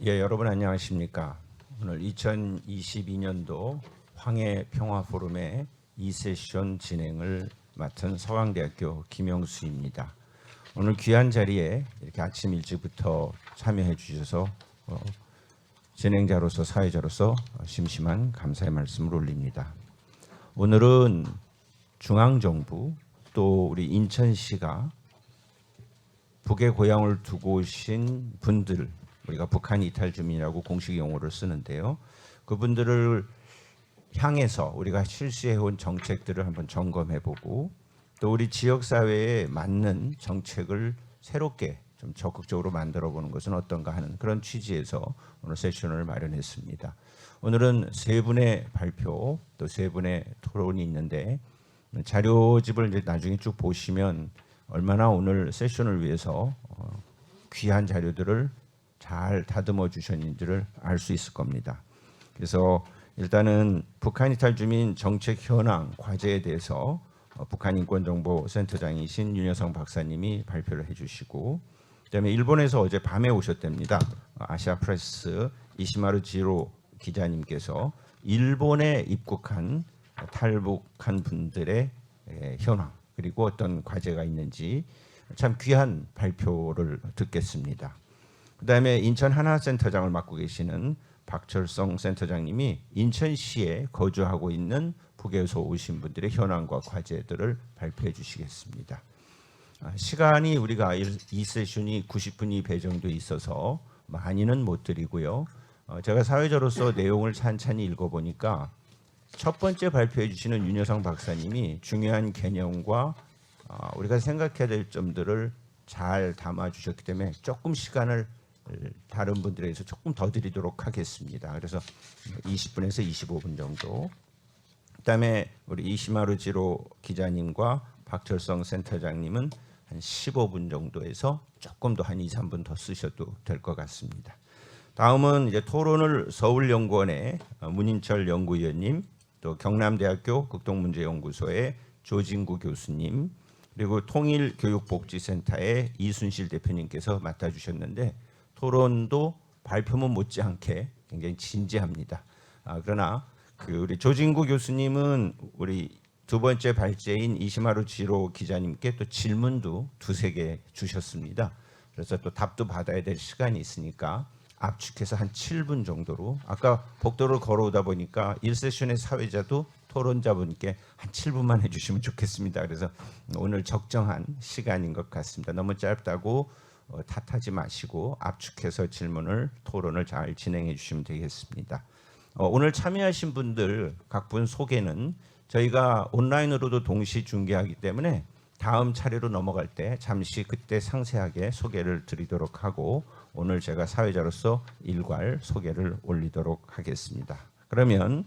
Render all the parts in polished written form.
예, 여러분 안녕하십니까? 오늘 2022년도 황해 평화 포럼의 2세션 진행을 맡은 서강대학교 김영수입니다. 오늘 귀한 자리에 이렇게 아침 일찍부터 참여해 주셔서 진행자로서 사회자로서 심심한 감사의 말씀을 올립니다. 오늘은 중앙정부 또 우리 인천시가 북에 고향을 두고 오신 분들, 우리가 북한 이탈 주민이라고 공식 용어를 쓰는데요. 그분들을 향해서 우리가 실시해온 정책들을 한번 점검해보고 또 우리 지역사회에 맞는 정책을 새롭게 좀 적극적으로 만들어보는 것은 어떤가 하는 그런 취지에서 오늘 세션을 마련했습니다. 오늘은 세 분의 발표 또 세 분의 토론이 있는데 자료집을 이제 나중에 쭉 보시면 얼마나 오늘 세션을 위해서 귀한 자료들을 잘 다듬어 주셨는지를 알 수 있을 겁니다. 그래서 일단은 북한 이탈 주민 정책 현황 과제에 대해서 북한인권정보센터장이신 윤여성 박사님이 발표를 해주시고, 그다음에 일본에서 어제 밤에 오셨답니다. 아시아프레스 이시마루 지로 기자님께서 일본에 입국한 탈북한 분들의 현황 그리고 어떤 과제가 있는지 참 귀한 발표를 듣겠습니다. 그다음에 인천 하나센터장을 맡고 계시는 박철성 센터장님이 인천시에 거주하고 있는 북에서 오신 분들의 현황과 과제들을 발표해 주시겠습니다. 시간이 우리가 이 세션이 90분이 배정돼 있어서 많이는 못 드리고요. 제가 사회자로서 내용을 찬찬히 읽어보니까 첫 번째 발표해 주시는 윤여성 박사님이 중요한 개념과 우리가 생각해야 될 점들을 잘 담아 주셨기 때문에 조금 시간을 다른 분들에 의해서 조금 더 드리도록 하겠습니다. 그래서 20분에서 25분 정도. 그다음에 우리 이시마루 지로 기자님과 박철성 센터장님은 한 15분 정도에서 조금 더 한 2, 3분 더 쓰셔도 될 것 같습니다. 다음은 이제 토론을 서울연구원의 문인철 연구위원님, 또 경남대학교 극동문제연구소의 조진구 교수님, 그리고 통일교육복지센터의 이순실 대표님께서 맡아주셨는데 토론도 발표문 못지않게 굉장히 진지합니다. 그러나 우리 조진구 교수님은 우리 두 번째 발제인 이시마루 지로 기자님께 또 질문도 두세 개 주셨습니다. 그래서 또 답도 받아야 될 시간이 있으니까 압축해서 한 7분 정도로, 아까 복도를 걸어오다 보니까 1세션의 사회자도 토론자분께 한 7분만 해주시면 좋겠습니다. 그래서 오늘 적정한 시간인 것 같습니다. 너무 짧다고 탓하지 마시고 압축해서 토론을 잘 진행해 주시면 되겠습니다. 오늘 참여하신 분들 각 분 소개는 저희가 온라인으로도 동시 중계하기 때문에 다음 차례로 넘어갈 때 잠시 그때 상세하게 소개를 드리도록 하고 오늘 제가 사회자로서 일괄 소개를 올리도록 하겠습니다. 그러면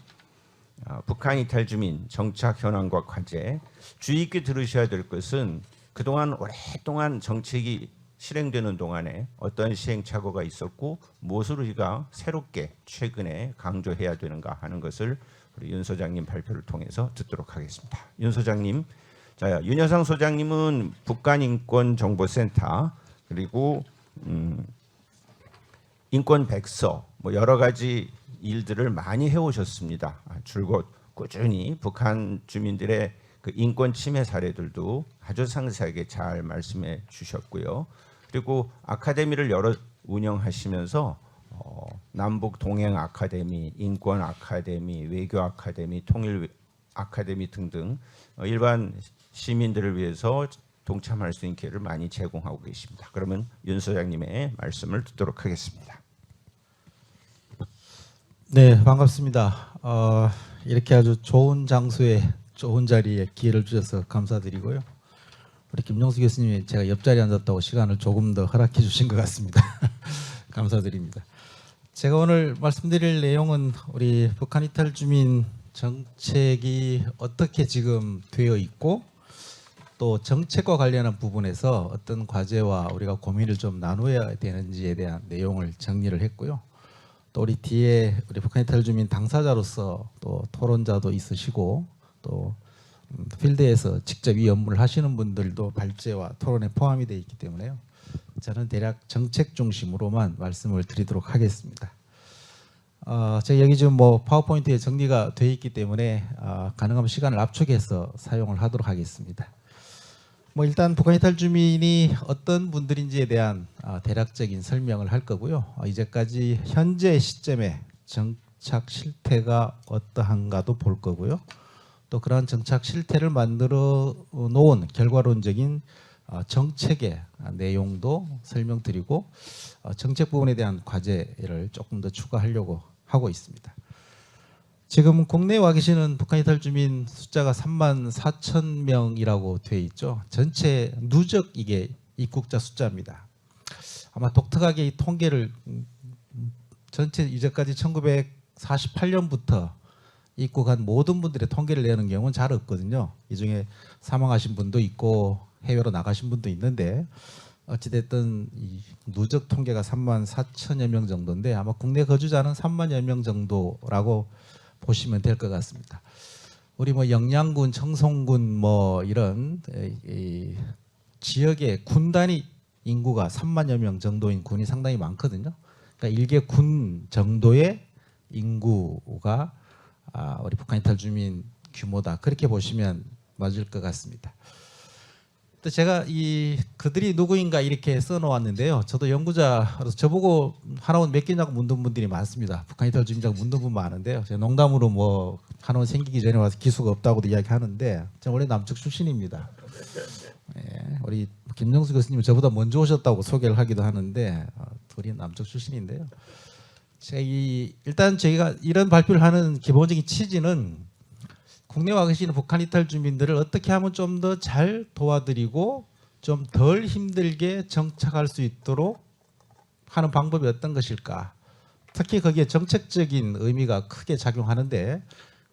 북한 이탈 주민 정착 현황과 과제, 주의 깊게 들으셔야 될 것은 그동안 오랫동안 정책이 실행되는 동안에 어떤 시행착오가 있었고 무엇을 우리가 새롭게 최근에 강조해야 되는가 하는 것을 우리 윤 소장님 발표를 통해서 듣도록 하겠습니다. 윤 소장님, 자, 윤여상 소장님은 북한인권정보센터 그리고 인권 백서 여러 가지 일들을 많이 해오셨습니다. 줄곧 꾸준히 북한 주민들의 그 인권 침해 사례들도 아주 상세하게 잘 말씀해 주셨고요. 그리고 아카데미를 여러 운영하시면서 남북 동행 아카데미, 인권 아카데미, 외교 아카데미, 통일 아카데미 등등 일반 시민들을 위해서 동참할 수 있는 기회를 많이 제공하고 계십니다. 그러면 윤 소장님의 말씀을 듣도록 하겠습니다. 네, 반갑습니다. 이렇게 아주 좋은 장소에 좋은 자리에 기회를 주셔서 감사드리고요. 우리 김영수 교수님이 제가 옆자리에 앉았다고 시간을 조금 더 허락해 주신 것 같습니다. 감사드립니다. 제가 오늘 말씀드릴 내용은 우리 북한 이탈 주민 정책이 어떻게 지금 되어 있고 또 정책과 관련한 부분에서 어떤 과제와 우리가 고민을 좀 나누어야 되는지에 대한 내용을 정리를 했고요. 또 우리 뒤에 우리 북한 이탈 주민 당사자로서 또 토론자도 있으시고 또 필드에서 직접 이 업무를 하시는 분들도 발제와 토론에 포함이 되어 있기 때문에요. 저는 대략 정책 중심으로만 말씀을 드리도록 하겠습니다. 제가 여기 지금 뭐 파워포인트에 정리가 되어 있기 때문에 가능하면 시간을 압축해서 사용을 하도록 하겠습니다. 뭐 일단 북한 이탈 주민이 어떤 분들인지에 대한 대략적인 설명을 할 거고요. 이제까지 현재 시점에 정착 실태가 어떠한가도 볼 거고요. 또 그러한 정착 실태를 만들어 놓은 결과론적인 정책의 내용도 설명드리고 정책 부분에 대한 과제를 조금 더 추가하려고 하고 있습니다. 지금 국내에 와 계시는 북한 이탈 주민 숫자가 34,000명이라고 되어 있죠. 전체 누적 이게 입국자 숫자입니다. 아마 독특하게 이 통계를 전체 이제까지 1948년부터 입국한 모든 분들의 통계를 내는 경우는 잘 없거든요. 이 중에 사망하신 분도 있고 해외로 나가신 분도 있는데 어찌됐든 이 누적 통계가 34,000여 명 정도인데 아마 국내 거주자는 3만여 명 정도라고 보시면 될 것 같습니다. 우리 뭐 영양군, 청송군 뭐 이런 이 지역의 군 단위 인구가 3만여 명 정도인 군이 상당히 많거든요. 그러니까 일개 군 정도의 인구가 우리 북한 이탈 주민 규모다. 그렇게 보시면 맞을 것 같습니다. 또 제가 그들이 누구인가 이렇게 써놓았는데요. 저도 연구자로서 저보고 한화원 몇 개냐고 묻는 분들이 많습니다. 북한 이탈 주민자고 묻는 분 많은데요. 제가 농담으로 뭐 한화원 생기기 전에 와서 기수가 없다고도 이야기하는데 저는 원래 남측 출신입니다. 예, 우리 김정수 교수님은 저보다 먼저 오셨다고 소개를 하기도 하는데 둘이 남측 출신인데요. 제가 일단 저희가 이런 발표를 하는 기본적인 취지는 국내 와 계시는 북한 이탈 주민들을 어떻게 하면 좀 더 잘 도와드리고 좀 덜 힘들게 정착할 수 있도록 하는 방법이 어떤 것일까? 특히 거기에 정책적인 의미가 크게 작용하는데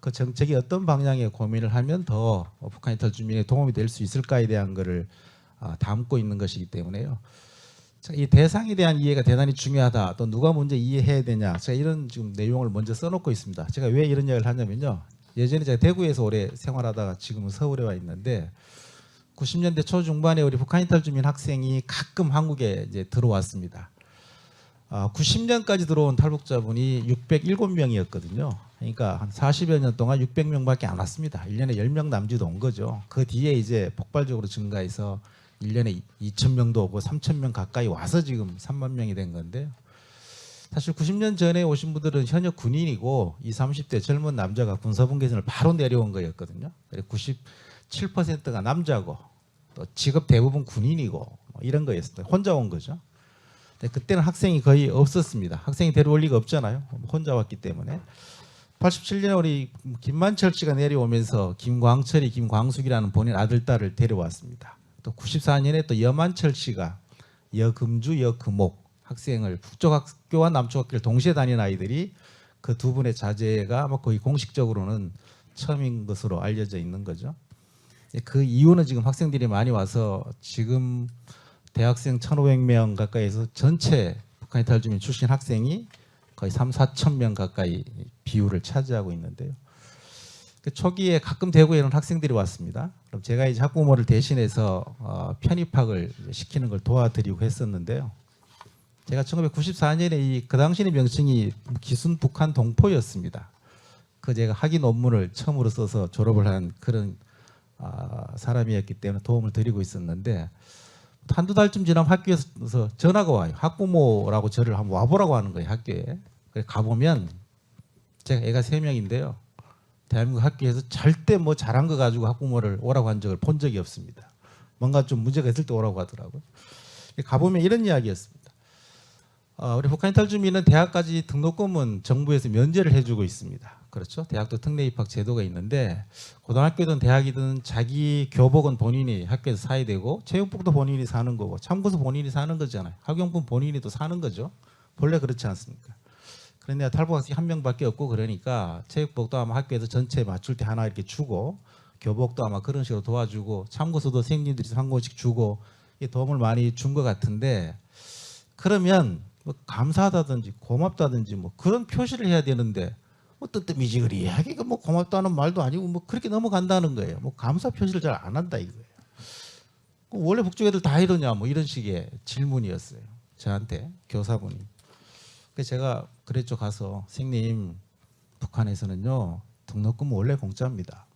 그 정책이 어떤 방향의 고민을 하면 더 북한 이탈 주민에 도움이 될 수 있을까에 대한 것을 담고 있는 것이기 때문에요. 이 대상에 대한 이해가 대단히 중요하다. 또 누가 먼저 이해해야 되냐. 제가 이런 지금 내용을 먼저 써놓고 있습니다. 제가 왜 이런 이야기를 하냐면요. 예전에 제가 대구에서 오래 생활하다가 지금은 서울에 와 있는데 90년대 초중반에 우리 북한 이탈 주민 학생이 가끔 한국에 이제 들어왔습니다. 90년까지 들어온 탈북자분이 607명이었거든요. 그러니까 한 40여 년 동안 600명밖에 안 왔습니다. 1년에 10명 남짓 온 거죠. 그 뒤에 이제 폭발적으로 증가해서 1년에 2,000명도 오고 3,000명 가까이 와서 지금 3만 명이 된 건데요. 사실 90년 전에 오신 분들은 현역 군인이고 20, 30대 젊은 남자가 군사분 계선을 바로 내려온 거였거든요. 97%가 남자고 또 직업 대부분 군인이고 뭐 이런 거였어요. 혼자 온 거죠. 근데 그때는 학생이 거의 없었습니다. 학생이 데려올 리가 없잖아요. 혼자 왔기 때문에. 87년에 우리 김만철 씨가 내려오면서 김광철이, 김광숙이라는 본인 아들, 딸을 데려왔습니다. 또 94년에 또 여만철 씨가 여금주, 여금옥 학생을 북쪽 학교와 남쪽 학교를 동시에 다니는 아이들이 그 두 분의 자제가 아마 거의 공식적으로는 처음인 것으로 알려져 있는 거죠. 그 이유는 지금 학생들이 많이 와서 지금 대학생 1,500명 가까이에서 전체 북한 이탈 주민 출신 학생이 거의 3, 4천 명 가까이 비율을 차지하고 있는데요. 초기에 가끔 대구에는 학생들이 왔습니다. 그럼 제가 이제 학부모를 대신해서 편입학을 시키는 걸 도와드리고 했었는데요. 제가 1994년에 그 당시의 명칭이 기순 북한 동포였습니다. 그 제가 학위 논문을 처음으로 써서 졸업을 한 그런 사람이었기 때문에 도움을 드리고 있었는데 한두 달쯤 지나면 학교에서 전화가 와요. 학부모라고 저를 한번 와보라고 하는 거예요. 학교에. 그래 가보면 제가 애가 3명인데요. 대한민국 학교에서 절대 뭐 잘한 거 가지고 학부모를 오라고 한 적을 본 적이 없습니다. 뭔가 좀 문제가 있을 때 오라고 하더라고요. 가보면 이런 이야기였습니다. 우리 북한 이탈 주민은 대학까지 등록금은 정부에서 면제를 해주고 있습니다. 그렇죠? 대학도 특례 입학 제도가 있는데 고등학교든 대학이든 자기 교복은 본인이 학교에서 사야 되고 체육복도 본인이 사는 거고 참고서 본인이 사는 거잖아요. 학용품 본인이 또 사는 거죠. 본래 그렇지 않습니까? 그런데 탈북 학생이 한 명밖에 없고 그러니까 체육복도 아마 학교에서 전체 맞출 때 하나 이렇게 주고 교복도 아마 그런 식으로 도와주고 참고서도 선생님들이 한 권씩 주고 도움을 많이 준 것 같은데 그러면 뭐 감사하다든지 고맙다든지 뭐 그런 표시를 해야 되는데 뭐 뜨뜻미지근하게 뭐 고맙다는 말도 아니고 뭐 그렇게 넘어간다는 거예요. 뭐 감사 표시를 잘 안 한다 이거예요. 원래 북쪽 애들 다 이러냐 뭐 이런 식의 질문이었어요. 저한테 교사분이. 그래서 제가 그랬죠. 가서 선생님 북한에서는요 등록금 원래 공짜입니다.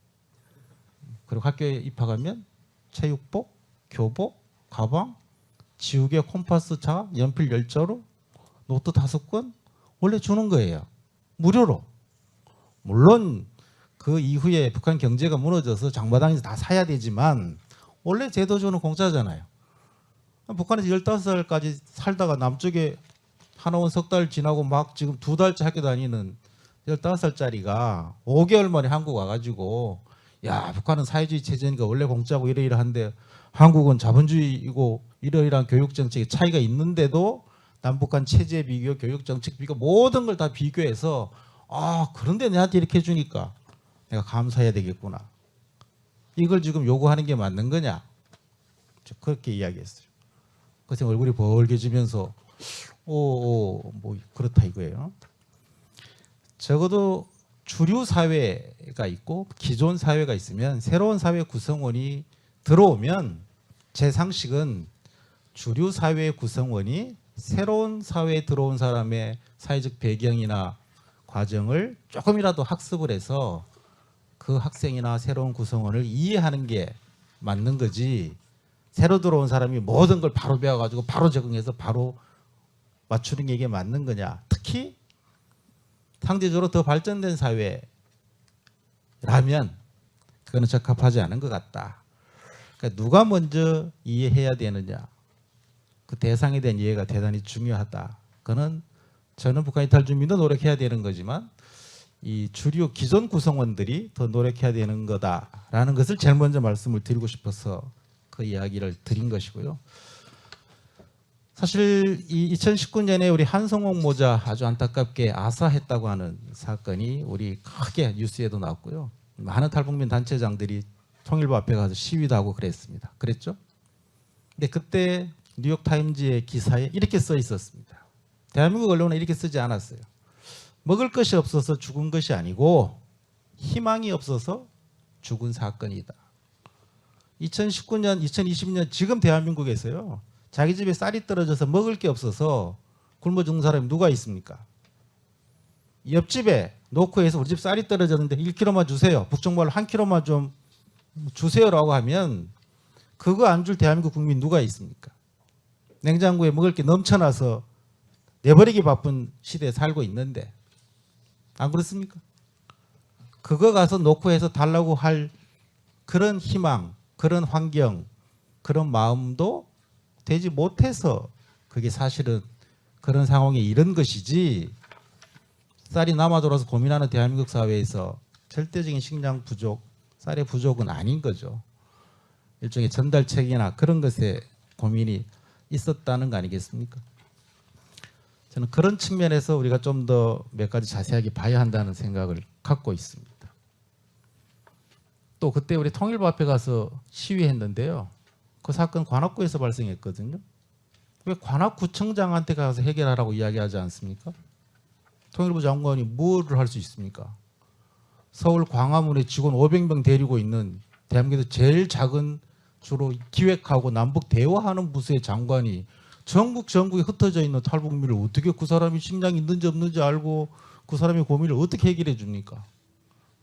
그리고 학교에 입학하면 체육복, 교복, 가방, 지우개, 콤파스, 차, 연필 10자루, 노트 5권 원래 주는 거예요. 무료로. 물론 그 이후에 북한 경제가 무너져서 장마당에서 다 사야 되지만 원래 제도주는 공짜잖아요. 북한에서 15살까지 살다가 남쪽에 한화원 석 달 지나고 막 지금 2달째 학교 다니는 15살짜리가 5개월 만에 한국 와가지고 야 북한은 사회주의 체제니까 원래 공짜고 이러이러한데 한국은 자본주의이고 이러이러한 교육정책의 차이가 있는데도 남북한 체제 비교, 교육정책 비교 모든 걸 다 비교해서 아 그런데 내한테 이렇게 해주니까 내가 감사해야 되겠구나. 이걸 지금 요구하는 게 맞는 거냐? 그렇게 이야기했어요. 그래서 얼굴이 벌개지면서 뭐 그렇다 이거예요. 적어도 주류 사회가 있고 기존 사회가 있으면 새로운 사회 구성원이 들어오면 제 상식은 주류 사회 구성원이 새로운 사회에 들어온 사람의 사회적 배경이나 과정을 조금이라도 학습을 해서 그 학생이나 새로운 구성원을 이해하는 게 맞는 거지. 새로 들어온 사람이 모든 걸 바로 배워가지고 바로 적응해서 바로 맞추는 게 이게 맞는 거냐. 특히 상대적으로 더 발전된 사회라면 그거는 적합하지 않은 것 같다. 그러니까 누가 먼저 이해해야 되느냐. 그 대상에 대한 이해가 대단히 중요하다. 그거는 저는 북한 이탈 주민도 노력해야 되는 거지만 이 주류 기존 구성원들이 더 노력해야 되는 거다라는 것을 제일 먼저 말씀을 드리고 싶어서 그 이야기를 드린 것이고요. 사실 이 2019년에 우리 한성옥 모자 아주 안타깝게 아사했다고 하는 사건이 우리 크게 뉴스에도 나왔고요. 많은 탈북민 단체장들이 통일부 앞에 가서 시위도 하고 그랬습니다. 그랬죠? 근데 그때 뉴욕타임즈의 기사에 이렇게 써 있었습니다. 대한민국 언론은 이렇게 쓰지 않았어요. 먹을 것이 없어서 죽은 것이 아니고 희망이 없어서 죽은 사건이다. 2019년, 2020년 지금 대한민국에서요. 자기 집에 쌀이 떨어져서 먹을 게 없어서 굶어 죽는 사람이 누가 있습니까? 옆집에 노크에서 우리 집 쌀이 떨어졌는데 1kg만 주세요. 북쪽말로 1kg만 좀 주세요라고 하면 그거 안 줄 대한민국 국민 누가 있습니까? 냉장고에 먹을 게 넘쳐나서 내버리기 바쁜 시대에 살고 있는데 안 그렇습니까? 그거 가서 노크에서 달라고 할 그런 희망, 그런 환경, 그런 마음도 되지 못해서 그게 사실은 그런 상황에 이른 것이지 쌀이 남아 돌아서 고민하는 대한민국 사회에서 절대적인 식량 부족, 쌀의 부족은 아닌 거죠. 일종의 전달책이나 그런 것에 고민이 있었다는 거 아니겠습니까? 저는 그런 측면에서 우리가 좀 더 몇 가지 자세하게 봐야 한다는 생각을 갖고 있습니다. 또 그때 우리 통일부 앞에 가서 시위했는데요. 그 사건 관악구에서 발생했거든요. 왜 관악구청장한테 가서 해결하라고 이야기하지 않습니까? 통일부 장관이 뭐를 할 수 있습니까? 서울 광화문에 직원 500명 데리고 있는 대한민국에서 제일 작은 주로 기획하고 남북 대화하는 부서의 장관이 전국에 흩어져 있는 탈북민을 어떻게 그 사람이 식량이 있는지 없는지 알고 그 사람의 고민을 어떻게 해결해 줍니까?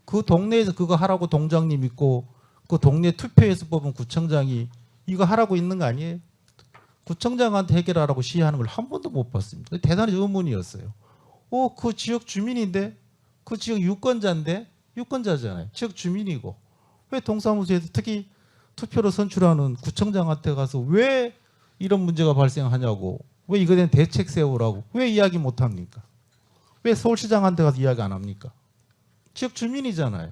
그 동네에서 그거 하라고 동장님 있고 그 동네 투표에서 뽑은 구청장이 이거 하라고 있는 거 아니에요? 구청장한테 해결하라고 시위하는 걸 한 번도 못 봤습니다. 대단히 의문이었어요. 그 지역 주민인데 그 지역 유권자잖아요. 지역 주민이고 왜 동사무소에서 특히 투표로 선출하는 구청장한테 가서 왜 이런 문제가 발생하냐고 왜 이거에 대한 대책 세우라고 왜 이야기 못 합니까? 왜 서울시장한테 가서 이야기 안 합니까? 지역 주민이잖아요.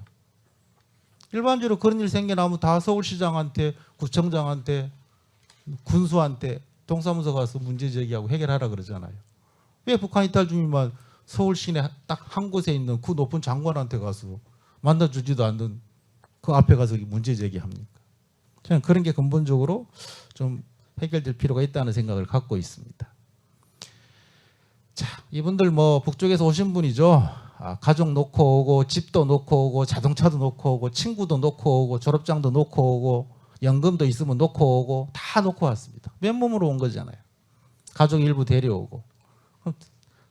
일반적으로 그런 일 생겨나면 다 서울시장한테 구청장한테 군수한테 동사무소 가서 문제 제기하고 해결하라 그러잖아요. 왜 북한 이탈 주민만 서울 시내 딱 한 곳에 있는 그 높은 장관한테 가서 만나주지도 않는 그 앞에 가서 문제 제기합니까? 저는 그런 게 근본적으로 좀 해결될 필요가 있다는 생각을 갖고 있습니다. 자, 이분들 뭐 북쪽에서 오신 분이죠. 가족 놓고 오고 집도 놓고 오고 자동차도 놓고 오고 친구도 놓고 오고 졸업장도 놓고 오고 연금도 있으면 놓고 오고 다 놓고 왔습니다. 맨몸으로 온 거잖아요. 가족 일부 데려오고. 그럼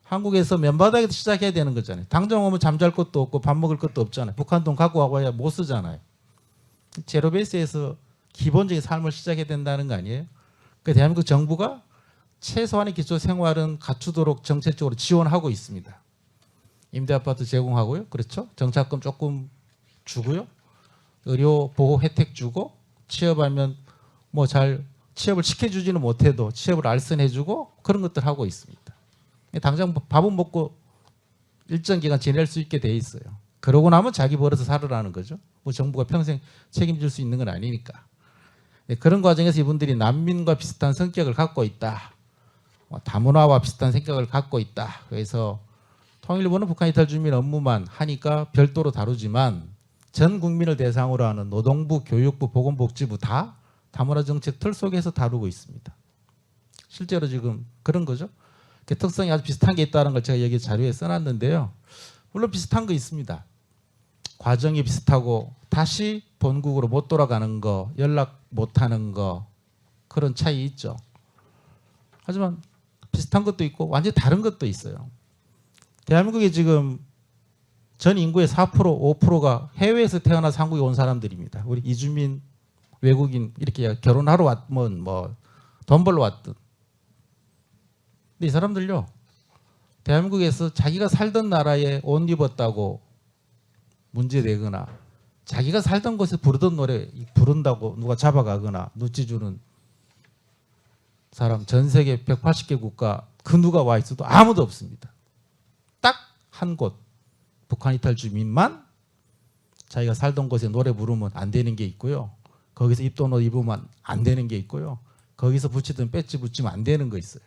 한국에서 맨바닥에서 시작해야 되는 거잖아요. 당장 오면 잠잘 것도 없고 밥 먹을 것도 없잖아요. 북한 돈 갖고 와봐야 못 쓰잖아요. 제로베이스에서 기본적인 삶을 시작해야 된다는 거 아니에요? 그 대한민국 정부가 최소한의 기초 생활은 갖추도록 정책적으로 지원하고 있습니다. 임대 아파트 제공하고요. 그렇죠? 정착금 조금 주고요. 의료 보호 혜택 주고 취업하면 뭐 잘 취업을 시켜주지는 못해도 취업을 알선해주고 그런 것들 하고 있습니다. 당장 밥은 먹고 일정 기간 지낼 수 있게 돼 있어요. 그러고 나면 자기 벌어서 살으라는 거죠. 뭐 정부가 평생 책임질 수 있는 건 아니니까. 그런 과정에서 이분들이 난민과 비슷한 성격을 갖고 있다. 다문화와 비슷한 생각을 갖고 있다. 그래서 통일부는 북한 이탈 주민 업무만 하니까 별도로 다루지만 전 국민을 대상으로 하는 노동부, 교육부, 보건복지부 다 다문화 정책 틀 속에서 다루고 있습니다. 실제로 지금 그런 거죠. 특성이 아주 비슷한 게 있다는 걸 제가 여기 자료에 써놨는데요. 물론 비슷한 거 있습니다. 과정이 비슷하고 다시 본국으로 못 돌아가는 거, 연락 못하는 거 그런 차이 있죠. 하지만 비슷한 것도 있고 완전히 다른 것도 있어요. 대한민국에 지금 전 인구의 4%, 5%가 해외에서 태어나서 한국에 온 사람들입니다. 우리 이주민, 외국인 이렇게 결혼하러 왔면 뭐 돈 벌러 왔든. 근데 이 사람들요. 대한민국에서 자기가 살던 나라에 옷 입었다고 문제되거나 자기가 살던 곳에 부르던 노래 부른다고 누가 잡아가거나 눈치 주는 사람 전 세계 180개 국가 그 누가 와 있어도 아무도 없습니다. 딱 한 곳 북한 이탈 주민만 자기가 살던 곳에 노래 부르면 안 되는 게 있고요. 거기서 입던 옷 입으면 안 되는 게 있고요. 거기서 붙이던 배지 붙이면 안 되는 거 있어요.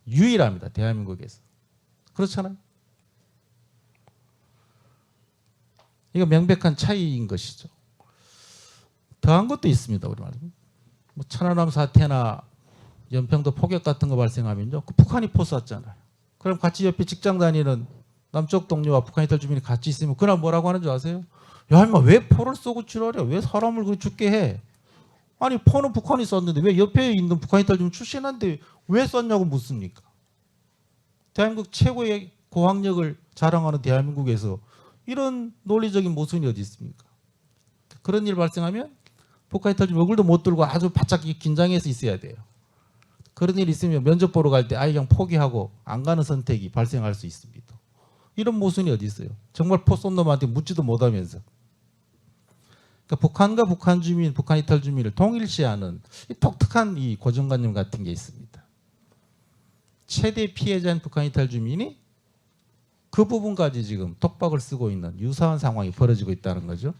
유일합니다. 대한민국에서. 그렇잖아요. 이거 명백한 차이인 것이죠. 더한 것도 있습니다. 우리 말로. 뭐 천안함 사태나 연평도 폭격 같은 거 발생하면요. 그 북한이 포 쐈잖아요. 그럼 같이 옆에 직장 다니는 남쪽 동료와 북한 이탈 주민이 같이 있으면 그날 뭐라고 하는 줄 아세요? 야 임마 왜 포를 쏘고 지랄이야? 왜 사람을 그 죽게 해? 아니 포는 북한이 쐈는데 왜 옆에 있는 북한 이탈 주민 출신한테 왜 쐈냐고 묻습니까? 대한민국 최고의 고학력을 자랑하는 대한민국에서 이런 논리적인 모순이 어디 있습니까? 그런 일 발생하면 북한 이탈 주민 얼굴도 못 들고 아주 바짝 긴장해서 있어야 돼요. 그런 일이 있으면 면접 보러 갈 때 아예 그냥 포기하고 안 가는 선택이 발생할 수 있습니다. 이런 모순이 어디 있어요? 정말 포 쏜 놈한테 묻지도 못하면서. 그러니까 북한과 북한 주민, 북한 이탈 주민을 동일시하는 이 독특한 이 고정관념 같은 게 있습니다. 최대 피해자인 북한 이탈 주민이 그 부분까지 지금 독박을 쓰고 있는 유사한 상황이 벌어지고 있다는 거죠.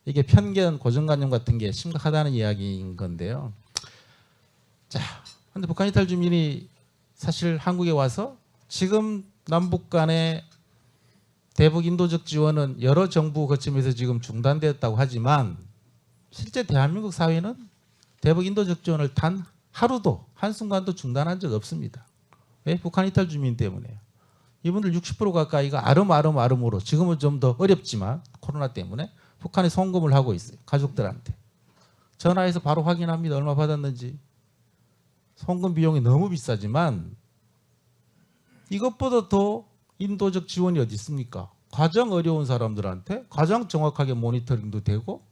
이게 편견, 고정관념 같은 게 심각하다는 이야기인 건데요. 자, 근데 북한 이탈 주민이 사실 한국에 와서 지금 남북 간의 대북 인도적 지원은 여러 정부 거치면서 지금 중단되었다고 하지만 실제 대한민국 사회는 대북 인도적 지원을 단 하루도 한순간도 중단한 적 없습니다. 왜? 북한 이탈 주민 때문에요. 이분들 60% 가까이가 아름으로 지금은 좀 더 어렵지만 코로나 때문에 북한에 송금을 하고 있어요. 가족들한테. 전화해서 바로 확인합니다. 얼마 받았는지. 송금 비용이 너무 비싸지만 이것보다 더 인도적 지원이 어디 있습니까? 가장 어려운 사람들한테 가장 정확하게 모니터링도 되고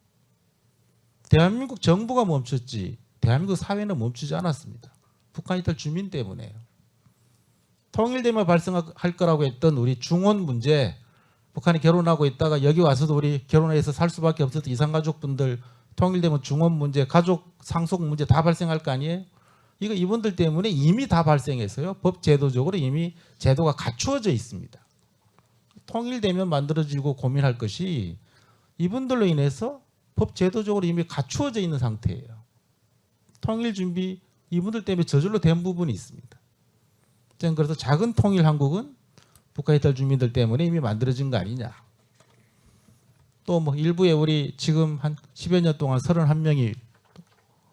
대한민국 정부가 멈췄지 대한민국 사회는 멈추지 않았습니다. 북한 이탈 주민 때문에요. 통일되면 발생할 거라고 했던 우리 중원 문제, 북한이 결혼하고 있다가 여기 와서도 우리 결혼해서 살 수밖에 없었던 이산가족분들 통일되면 중원 문제, 가족 상속 문제 다 발생할 거 아니에요? 이거 이분들 때문에 이미 다 발생해서요. 법 제도적으로 이미 제도가 갖추어져 있습니다. 통일되면 만들어지고 고민할 것이 이분들로 인해서 법 제도적으로 이미 갖추어져 있는 상태예요. 통일 준비 이분들 때문에 저절로 된 부분이 있습니다. 저는 그래서 작은 통일 한국은 북한 이탈 주민들 때문에 이미 만들어진 거 아니냐. 또 뭐 일부에 우리 지금 한 10여 년 동안 31명이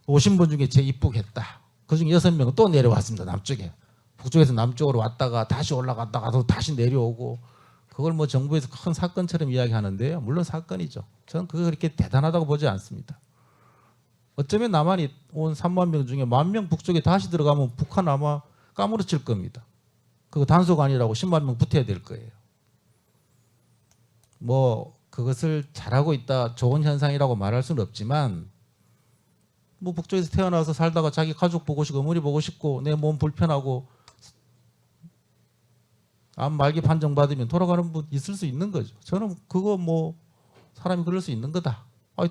오신 분 중에 재입국했다. 그중에 6명은 또 내려왔습니다. 남쪽에. 북쪽에서 남쪽으로 왔다가 다시 올라갔다가 또 다시 내려오고 그걸 뭐 정부에서 큰 사건처럼 이야기하는데요. 물론 사건이죠. 저는 그거 그렇게 대단하다고 보지 않습니다. 어쩌면 남한이 온 3만 명 중에 10,000명 북쪽에 다시 들어가면 북한 아마 까무러칠 겁니다. 그거 단속 아니라고 10만 명 붙어야 될 거예요. 뭐 그것을 잘하고 있다, 좋은 현상이라고 말할 수는 없지만 뭐 북쪽에서 태어나서 살다가 자기 가족 보고 싶고 어머니 보고 싶고 내 몸 불편하고 암 말기 판정 받으면 돌아가는 분 있을 수 있는 거죠. 저는 그거 뭐 사람이 그럴 수 있는 거다.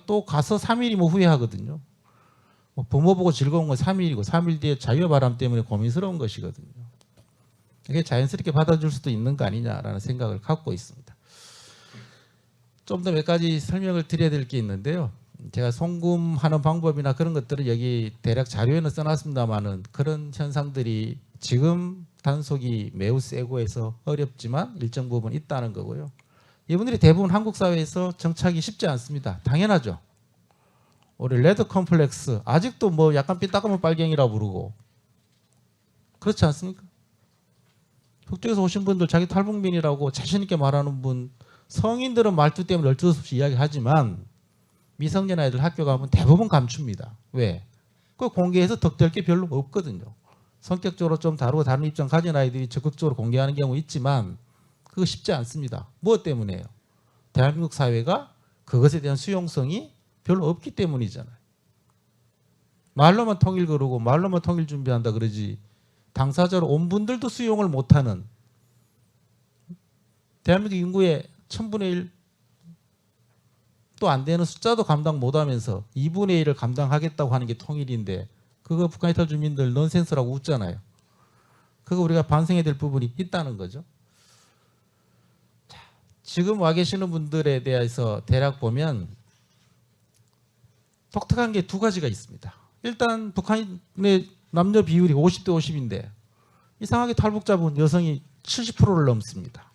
또 가서 3일이면 후회하거든요. 뭐 부모 보고 즐거운 건 3일이고 3일 뒤에 자유의 바람 때문에 고민스러운 것이거든요. 이게 자연스럽게 받아줄 수도 있는 거 아니냐라는 생각을 갖고 있습니다. 좀 더 몇 가지 설명을 드려야 될 게 있는데요. 제가 송금하는 방법이나 그런 것들을 여기 대략 자료에는 써놨습니다만은 그런 현상들이 지금 단속이 매우 세고 해서 어렵지만 일정 부분 있다는 거고요. 이분들이 대부분 한국 사회에서 정착이 쉽지 않습니다. 당연하죠. 우리 레드 컴플렉스 아직도 뭐 약간 삐딱하면 빨갱이라 부르고 그렇지 않습니까? 북쪽에서 오신 분들 자기 탈북민이라고 자신 있게 말하는 분, 성인들은 말투 때문에 어쩔 수 없이 이야기하지만 미성년 아이들 학교 가면 대부분 감춥니다. 왜? 그 공개해서 덕될 게 별로 없거든요. 성격적으로 좀 다르고 다른 입장 가진 아이들이 적극적으로 공개하는 경우 있지만 그거 쉽지 않습니다. 무엇 때문에요? 대한민국 사회가 그것에 대한 수용성이 별로 없기 때문이잖아요. 말로만 통일 그러고 말로만 통일 준비한다 그러지 당사자로 온 분들도 수용을 못하는 대한민국 인구의 1000분의 1 또 안 되는 숫자도 감당 못하면서 2분의 1을 감당하겠다고 하는 게 통일인데 그거 북한 이탈 주민들 넌센스라고 웃잖아요. 그거 우리가 반성해야 될 부분이 있다는 거죠. 자, 지금 와 계시는 분들에 대해서 대략 보면 독특한 게 두 가지가 있습니다. 일단 북한의 남녀 비율이 50대 50인데 이상하게 탈북자분 여성이 70%를 넘습니다.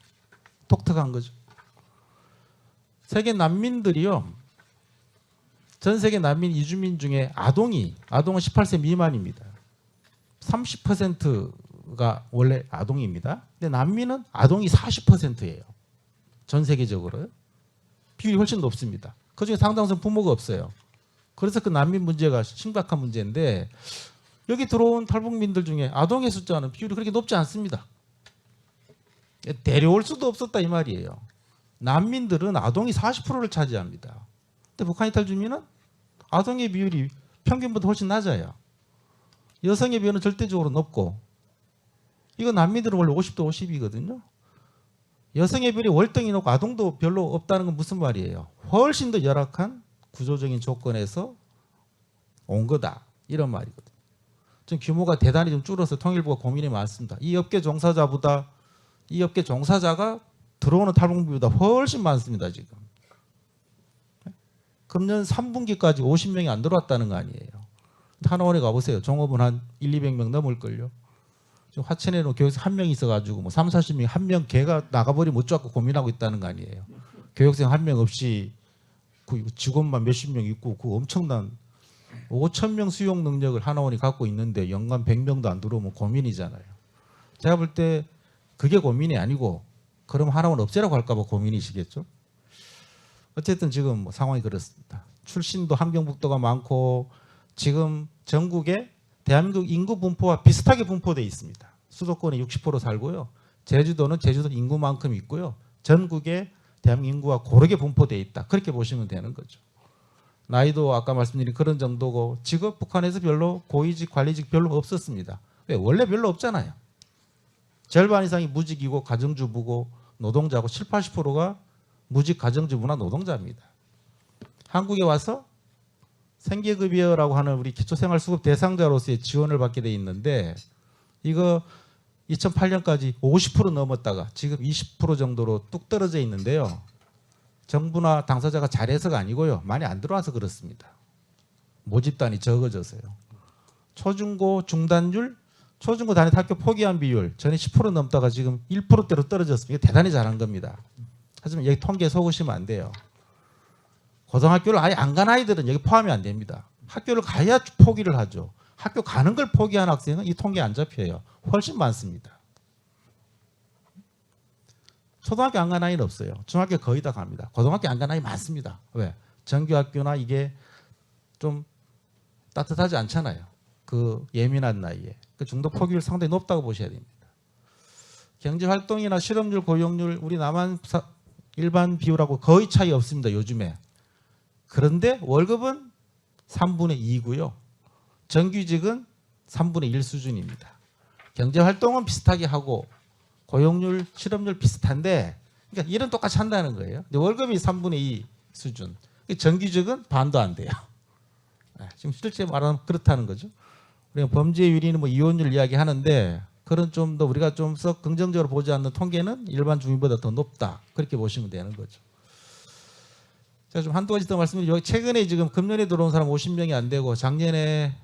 독특한 거죠. 세계 난민들이요. 전 세계 난민 이주민 중에 아동은 18세 미만입니다. 30%가 원래 아동입니다. 근데 난민은 아동이 40%예요. 전 세계적으로요. 비율이 훨씬 높습니다. 그중에 상당수는 부모가 없어요. 그래서 그 난민 문제가 심각한 문제인데 여기 들어온 탈북민들 중에 아동의 숫자는 비율이 그렇게 높지 않습니다. 데려올 수도 없었다 이 말이에요. 난민들은 아동이 40%를 차지합니다. 근데 북한 이탈 주민은 아동의 비율이 평균보다 훨씬 낮아요. 여성의 비율은 절대적으로 높고 이거 난민들은 원래 50대 50이거든요. 여성의 비율이 월등히 높고 아동도 별로 없다는 건 무슨 말이에요? 훨씬 더 열악한 구조적인 조건에서 온 거다. 이런 말이거든요. 좀 규모가 대단히 좀 줄어서 통일부가 고민이 많습니다. 이 업계 종사자가 들어오는 탈북민보다 훨씬 많습니다. 지금. 금년 3분기까지 50명이 안 들어왔다는 거 아니에요. 하나원에 가보세요. 종업은 한 200명 넘을걸요. 지금 화천에는 교육생 한 명 있어가지고 뭐 3, 40명이 한 명 걔가 나가버리면 어쩌고 고민하고 있다는 거 아니에요. 교육생 한 명 없이 그 직원만 몇십 명 있고 그 엄청난 5,000명 수용 능력을 하나원이 갖고 있는데 연간 100명도 안 들어오면 고민이잖아요. 제가 볼 때 그게 고민이 아니고 그럼 하나원 없애라고 할까 봐 고민이시겠죠. 어쨌든 지금 뭐 상황이 그렇습니다. 출신도 함경북도가 많고 지금 전국에 대한민국 인구 분포와 비슷하게 분포되어 있습니다. 수도권에 60% 살고요. 제주도는 제주도 인구만큼 있고요. 전국에 대한민국 인구와 고르게 분포되어 있다. 그렇게 보시면 되는 거죠. 나이도 아까 말씀드린 그런 정도고 직업 북한에서 별로 고위직 관리직 별로 없었습니다. 왜? 원래 별로 없잖아요. 절반 이상이 무직이고 가정주부고 노동자고 7, 80%가 무직 가정주부나 노동자입니다. 한국에 와서 생계급여라고 하는 우리 기초생활수급 대상자로서의 지원을 받게 돼 있는데 이거 2008년까지 50% 넘었다가 지금 20% 정도로 뚝 떨어져 있는데요. 정부나 당사자가 잘해서가 아니고요. 많이 안 들어와서 그렇습니다. 모집단이 적어져서요. 초중고 중단율, 초중고 단위 학교 포기한 비율 전에 10% 넘다가 지금 1%대로 떨어졌습니다. 이게 대단히 잘한 겁니다. 하지만 여기 통계에 속으시면 안 돼요. 고등학교를 아예 안 간 아이들은 여기 포함이 안 됩니다. 학교를 가야 포기를 하죠. 학교 가는 걸 포기한 학생은 이 통계에 안 잡혀요. 훨씬 많습니다. 초등학교 안 간 아이는 없어요. 중학교 거의 다 갑니다. 고등학교 안 간 아이 많습니다. 왜? 정규학교나 이게 좀 따뜻하지 않잖아요. 그 예민한 나이에. 그 중도 포기율 상당히 높다고 보셔야 됩니다. 경제 활동이나 실업률, 고용률 우리 남한 일반 비율하고 거의 차이 없습니다. 요즘에. 그런데 월급은 3분의 2고요. 정규직은 3분의 1 수준입니다. 경제 활동은 비슷하게 하고 고용률, 실업률 비슷한데 그러니까 일은 똑같이 한다는 거예요. 근데 월급이 3분의 2 수준. 정규직은 반도 안 돼요. 지금 실제 말하면 그렇다는 거죠. 우리가 범죄율이나 뭐 이혼율 이야기하는데 그런 좀 더 우리가 좀 썩 긍정적으로 보지 않는 통계는 일반 주민보다 더 높다. 그렇게 보시면 되는 거죠. 제가 좀 한두 가지 더 말씀드리면 최근에 지금 금년에 들어온 사람 50명이 안 되고 작년에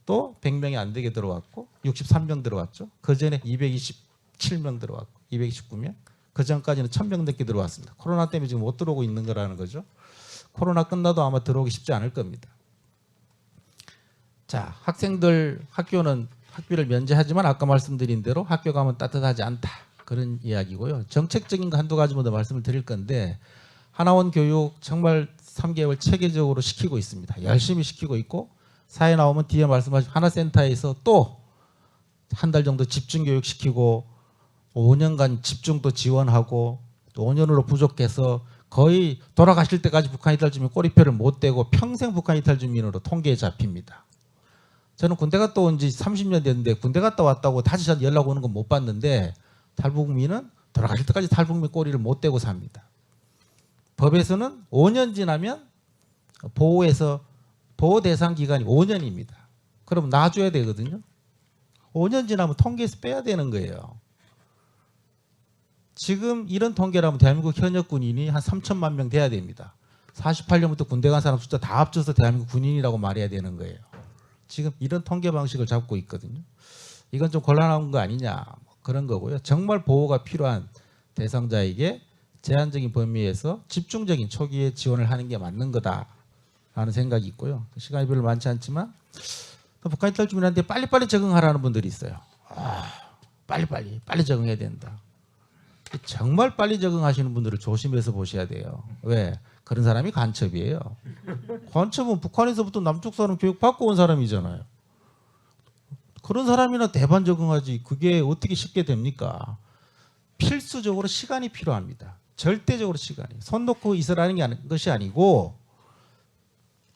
또 100명이 안 되게 들어왔고 63명 들어왔죠. 그전에 227명 들어왔고 229명. 그전까지는 1000명 넘게 들어왔습니다. 코로나 때문에 지금 못 들어오고 있는 거라는 거죠. 코로나 끝나도 아마 들어오기 쉽지 않을 겁니다. 자, 학생들 학교는 학비를 면제하지만 아까 말씀드린 대로 학교 가면 따뜻하지 않다. 그런 이야기고요. 정책적인 거 한두 가지만 더 말씀을 드릴 건데 하나원 교육 정말 3개월 체계적으로 시키고 있습니다. 열심히 시키고 있고 사회 나오면 뒤에 말씀하신 하나센터에서 또 한 달 정도 집중교육 시키고 5년간 집중도 지원하고 또 5년으로 부족해서 거의 돌아가실 때까지 북한 이탈 주민 꼬리표를 못 대고 평생 북한 이탈 주민으로 통계에 잡힙니다. 저는 군대 갔다 온 지 30년 됐는데 군대 갔다 왔다고 다시 연락 오는 건 못 봤는데 탈북민은 돌아가실 때까지 탈북민 꼬리를 못 대고 삽니다. 법에서는 5년 지나면 보호 대상 기간이 5년입니다. 그럼 놔줘야 되거든요. 5년 지나면 통계에서 빼야 되는 거예요. 지금 이런 통계라면 대한민국 현역 군인이 한 3천만 명 돼야 됩니다. 48년부터 군대 간 사람 숫자 다 합쳐서 대한민국 군인이라고 말해야 되는 거예요. 지금 이런 통계 방식을 잡고 있거든요. 이건 좀 곤란한 거 아니냐 그런 거고요. 정말 보호가 필요한 대상자에게 제한적인 범위에서 집중적인 초기에 지원을 하는 게 맞는 거다라는 생각이 있고요. 시간이 별로 많지 않지만 북한 이탈 주민한테 빨리빨리 적응하라는 분들이 있어요. 빨리 적응해야 된다. 정말 빨리 적응하시는 분들을 조심해서 보셔야 돼요. 왜? 그런 사람이 간첩이에요. 간첩은 북한에서부터 남쪽 사람 교육받고 온 사람이잖아요. 그런 사람이나 대반 적응하지 그게 어떻게 쉽게 됩니까? 필수적으로 시간이 필요합니다. 절대적으로 시간이. 손 놓고 있으라는 것이 아니고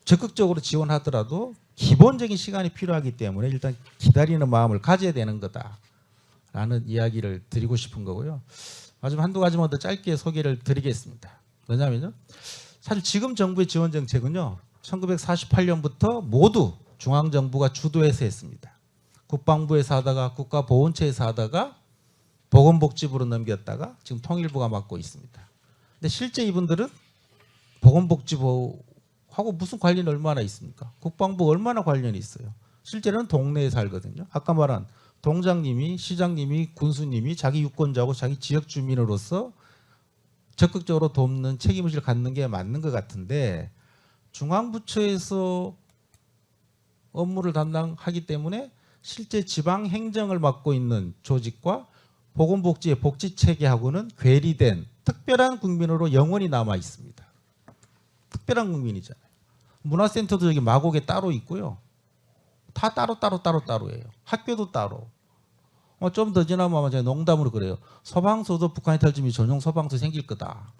적극적으로 지원하더라도 기본적인 시간이 필요하기 때문에 일단 기다리는 마음을 가져야 되는 거다라는 이야기를 드리고 싶은 거고요. 마지막 한두 가지만 더 짧게 소개를 드리겠습니다. 왜냐하면요. 사실 지금 정부의 지원 정책은요. 1948년부터 모두 중앙정부가 주도해서 했습니다. 국방부에서 하다가 국가보훈처에서 하다가 보건복지부로 넘겼다가 지금 통일부가 맡고 있습니다. 근데 실제 이분들은 보건복지부하고 무슨 관련이 얼마나 있습니까? 국방부 얼마나 관련이 있어요? 실제로는 동네에 살거든요. 아까 말한 동장님이, 시장님이, 군수님이 자기 유권자고 자기 지역 주민으로서 적극적으로 돕는 책임의식을 갖는 게 맞는 것 같은데 중앙부처에서 업무를 담당하기 때문에 실제 지방 행정을 맡고 있는 조직과 보건복지의 복지체계하고는 괴리된 특별한 국민으로 영원히 남아 있습니다. 특별한 국민이잖아요. 문화센터도 여기 마곡에 따로 있고요. 다 따로예요. 학교도 따로. 좀 더 지나면 아마 제가 농담으로 그래요. 소방서도 북한 이탈 주민 전용 소방서 생길 거다.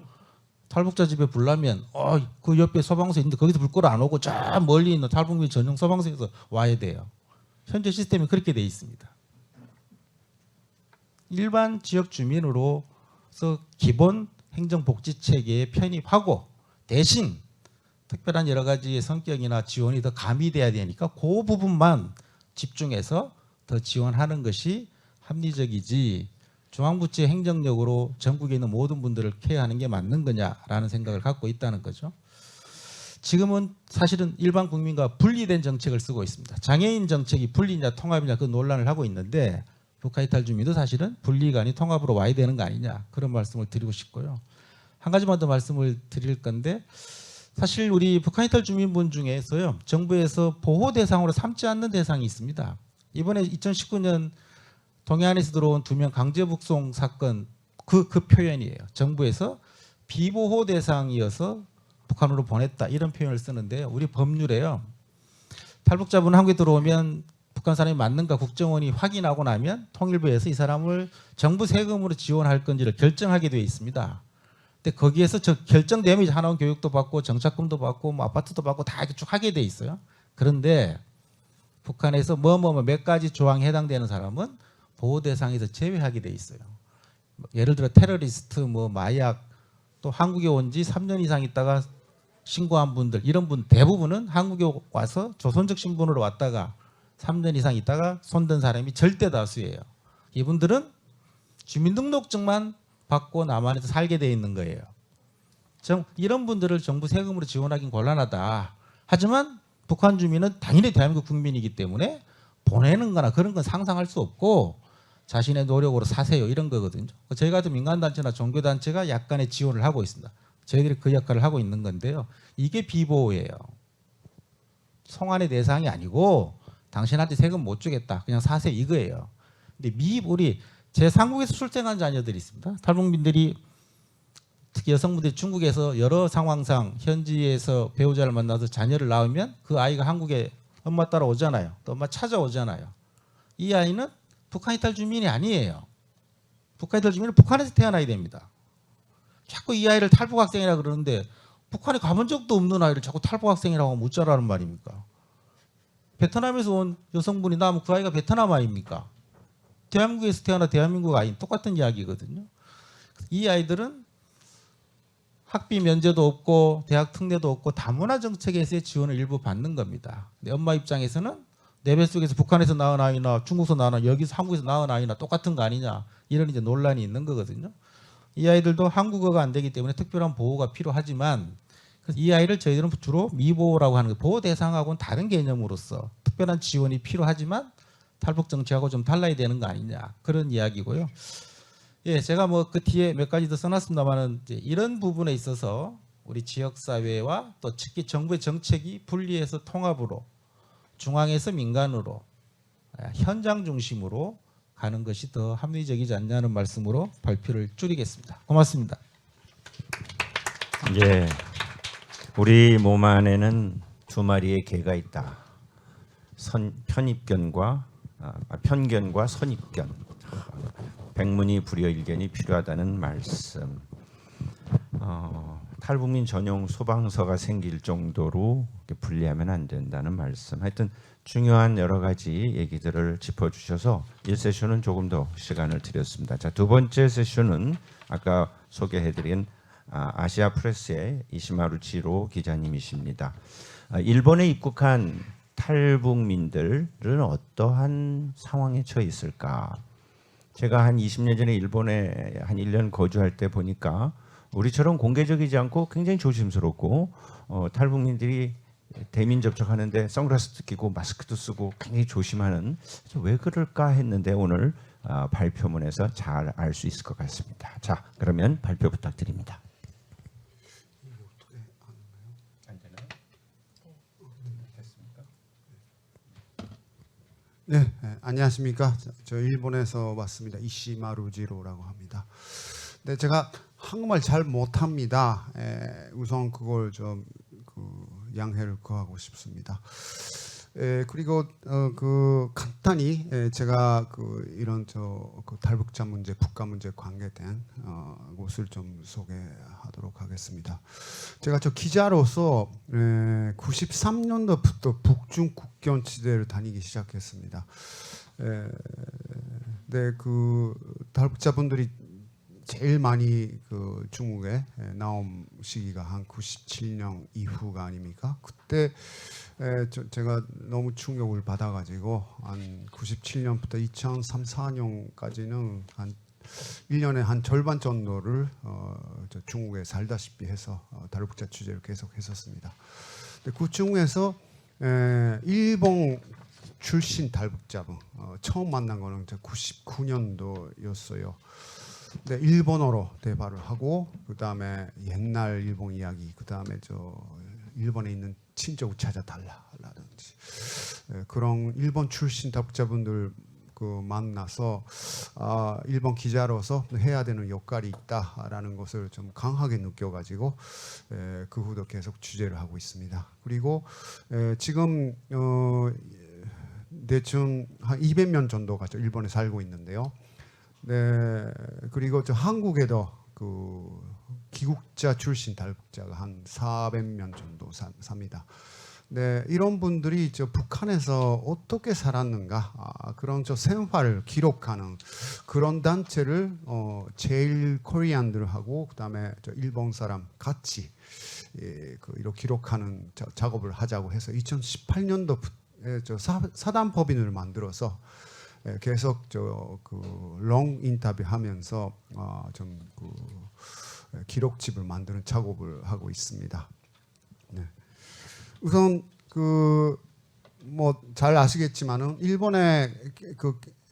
탈북자 집에 불나면 그 옆에 소방서 있는데 거기서 불 끌어 안 오고 저 멀리 있는 탈북민 전용 소방서에서 와야 돼요. 현재 시스템이 그렇게 돼 있습니다. 일반 지역 주민으로서 기본 행정복지체계에 편입하고 대신 특별한 여러 가지의 성격이나 지원이 더 가미돼야 되니까 그 부분만 집중해서 더 지원하는 것이 합리적이지 중앙부처의 행정력으로 전국에 있는 모든 분들을 케어하는 게 맞는 거냐라는 생각을 갖고 있다는 거죠. 지금은 사실은 일반 국민과 분리된 정책을 쓰고 있습니다. 장애인 정책이 분리냐 통합이냐 그 논란을 하고 있는데 북한 이탈 주민도 사실은 분리가 아닌 통합으로 와야 되는 거 아니냐 그런 말씀을 드리고 싶고요. 한 가지만 더 말씀을 드릴 건데 사실 우리 북한 이탈 주민분 중에서요. 정부에서 보호 대상으로 삼지 않는 대상이 있습니다. 이번에 2019년 동해안에서 들어온 2명 강제 북송 사건 그 표현이에요. 정부에서 비보호 대상이어서 북한으로 보냈다 이런 표현을 쓰는데 우리 법률에요. 탈북자분 한국에 들어오면 북한 사람이 맞는가 국정원이 확인하고 나면 통일부에서 이 사람을 정부 세금으로 지원할 건지를 결정하게 되어 있습니다. 근데 거기에서 결정되면 이제 하나원 교육도 받고 정착금도 받고 뭐 아파트도 받고 다 이렇게 쭉 하게 돼 있어요. 그런데 북한에서 몇 가지 조항에 해당되는 사람은 보호 대상에서 제외하게 돼 있어요. 예를 들어 테러리스트, 뭐 마약, 또 한국에 온 지 3년 이상 있다가 신고한 분들, 이런 분 대부분은 한국에 와서 조선족 신분으로 왔다가 3년 이상 있다가 손든 사람이 절대 다수예요. 이분들은 주민등록증만 받고 남한에서 살게 돼 있는 거예요. 이런 분들을 정부 세금으로 지원하기는 곤란하다. 하지만 북한 주민은 당연히 대한민국 국민이기 때문에 보내는 거나 그런 건 상상할 수 없고 자신의 노력으로 사세요, 이런 거거든요. 저희 같은 민간단체나 종교단체가 약간의 지원을 하고 있습니다. 저희들이 그 역할을 하고 있는 건데요. 이게 비보호예요. 송환의 대상이 아니고 당신한테 세금 못 주겠다, 그냥 사세요, 이거예요. 근데 우리 제3국에서 출생한 자녀들이 있습니다. 탈북민들이 특히 여성분들이 중국에서 여러 상황상 현지에서 배우자를 만나서 자녀를 낳으면 그 아이가 한국에 엄마 따라 오잖아요. 또 엄마 찾아오잖아요. 이 아이는 북한 이탈 주민이 아니에요. 북한 이탈 주민은 북한에서 태어나야 됩니다. 자꾸 이 아이를 탈북 학생이라 그러는데 북한에 가본 적도 없는 아이를 자꾸 탈북 학생이라고 하면 어쩌라는 말입니까? 베트남에서 온 여성분이 낳으면 그 아이가 베트남 아이입니까? 대한민국에서 태어나 대한민국 아이는 똑같은 이야기거든요. 이 아이들은 학비 면제도 없고 대학 특례도 없고 다문화 정책에서의 지원을 일부 받는 겁니다. 근데 엄마 입장에서는 내 뱃속에서 북한에서 낳은 아이나 중국에서 낳은 아이, 여기서 한국에서 낳은 아이나 똑같은 거 아니냐, 이런 이제 논란이 있는 거거든요. 이 아이들도 한국어가 안 되기 때문에 특별한 보호가 필요하지만 이 아이를 저희들은 주로 미보호라고 하는 거, 보호 대상하고는 다른 개념으로서 특별한 지원이 필요하지만 탈북 정책하고 좀 달라야 되는 거 아니냐, 그런 이야기고요. 예, 제가 뭐 그 뒤에 몇 가지 더 써놨습니다만은 이런 부분에 있어서 우리 지역 사회와 또 특히 정부의 정책이 분리해서 통합으로, 중앙에서 민간으로, 현장 중심으로 가는 것이 더 합리적이지 않냐는 말씀으로 발표를 줄이겠습니다. 고맙습니다. 예, 우리 몸 안에는 두 마리의 개가 있다. 편견과 선입견. 백문이 불여일견이 필요하다는 말씀. 탈북민 전용 소방서가 생길 정도로 분리하면 안 된다는 말씀. 하여튼 중요한 여러 가지 얘기들을 짚어주셔서 1세션은 조금 더 시간을 드렸습니다. 자, 두 번째 세션은 아까 소개해드린 아시아 프레스의 이시마루 지로 기자님이십니다. 일본에 입국한 탈북민들은 어떠한 상황에 처해 있을까? 제가 한 20년 전에 일본에 한 1년 거주할 때 보니까 우리처럼 공개적이지 않고 굉장히 조심스럽고 탈북민들이 대민 접촉하는데 선글라스도 끼고 마스크도 쓰고 굉장히 조심하는, 왜 그럴까 했는데 오늘 발표문에서 잘 알 수 있을 것 같습니다. 자, 그러면 발표 부탁드립니다. 네, 안녕하십니까. 저 일본에서 왔습니다. 이시마루지로라고 합니다. 네, 제가 한국말 잘 못합니다. 우선 그걸 좀 양해를 구하고 싶습니다. 그리고 간단히 제가 이런 그 탈북자 문제, 국가 문제 관계된 것을 좀 소개하도록 하겠습니다. 제가 기자로서 93년도부터 북중 국경 지대를 다니기 시작했습니다. 네, 그 탈북자분들이 제일 많이 중국에 나온 시기가 한 97년 이후가 아닙니까? 그때 제가 너무 충격을 받아가지고 한 97년부터 2003, 4년까지는 한 1년에 한 절반 정도를 중국에 살다시피 해서 탈북자 취재를 계속 했었습니다. 그 중에서 일본 출신 탈북자분 처음 만난 거는 99년도였어요. 네, 일본어로 대화를 하고 그 다음에 옛날 일본 이야기, 그 다음에 일본에 있는 친족을 찾아달라라든지 그런 일본 출신 탈북자분들 만나서 일본 기자로서 해야 되는 역할이 있다라는 것을 좀 강하게 느껴가지고 그 후도 계속 취재를 하고 있습니다. 그리고 지금 대충 한 200명 정도가 일본에 살고 있는데요. 네, 그리고 한국에도 기국자 출신 탈북자가 한 400명 정도 삽니다. 네, 이런 분들이 북한에서 어떻게 살았는가 그런 생활을 기록하는 그런 단체를 제일 코리안들하고 그다음에 일본 사람 같이 이렇게 기록하는 작업을 하자고 해서 2018년도 사단 법인을 만들어서 계속 롱 인터뷰하면서 좀 기록집을 만드는 작업을 하고 있습니다. 네. 우선 뭐 잘 아시겠지만은 일본에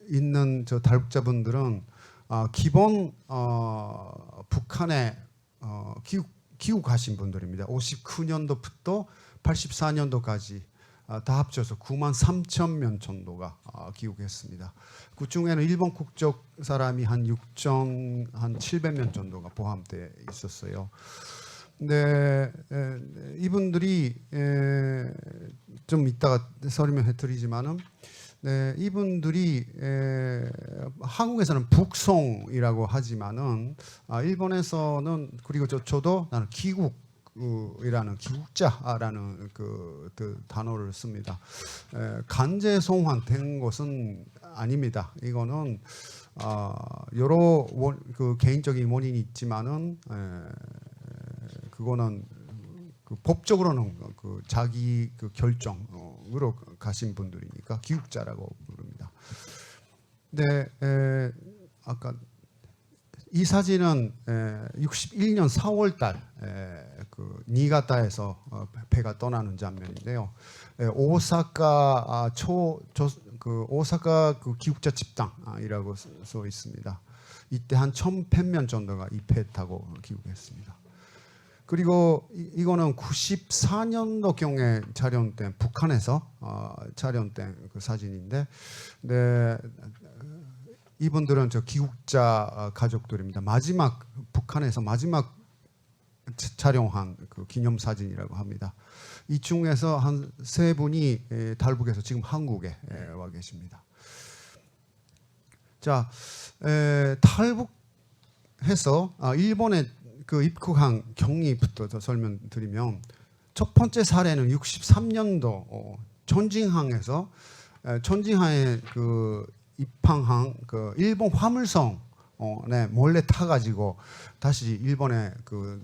있는 탈북자분들은 기본 북한에 귀국하신 분들입니다. 59년도부터 84년도까지 다 합쳐서 9만 3천 명 정도가 귀국했습니다. 그 중에는 일본 국적 사람이 한 700명 정도가 포함되어 있었어요. 네, 이분들이 좀 이따가 설명해드리지만은 네, 이분들이 한국에서는 북송이라고 하지만은 일본에서는 그리고 저도 나는 기국이라는 기국자라는 그 단어를 씁니다. 강제 송환된 것은 아닙니다. 이거는 여러 개인적인 원인이 있지만은 그거는 법적으로는 자기 결정으로 가신 분들이니까 기국자라고 부릅니다. 네, 아까 이 사진은 61년 4월달 니가타에서 배가 떠나는 장면인데요. 오사카 오사카 기국자 집당이라고 써 있습니다. 이때 한 1,100명 정도가 이 배 타고 귀국했습니다. 그리고 이거는 94년도경에 촬영된 북한에서 촬영된 사진인데, 네, 이분들은 기국자 가족들입니다. 북한에서 마지막 촬영한 기념 사진이라고 합니다. 이 중에서 한 3분이 탈북해서 지금 한국에 와 계십니다. 자, 탈북해서 일본에 입국한 경위부터 설명드리면, 첫 번째 사례는 63년도 천진항에서 천진항에 입항한 일본 화물선 몰래 타가지고 다시 일본에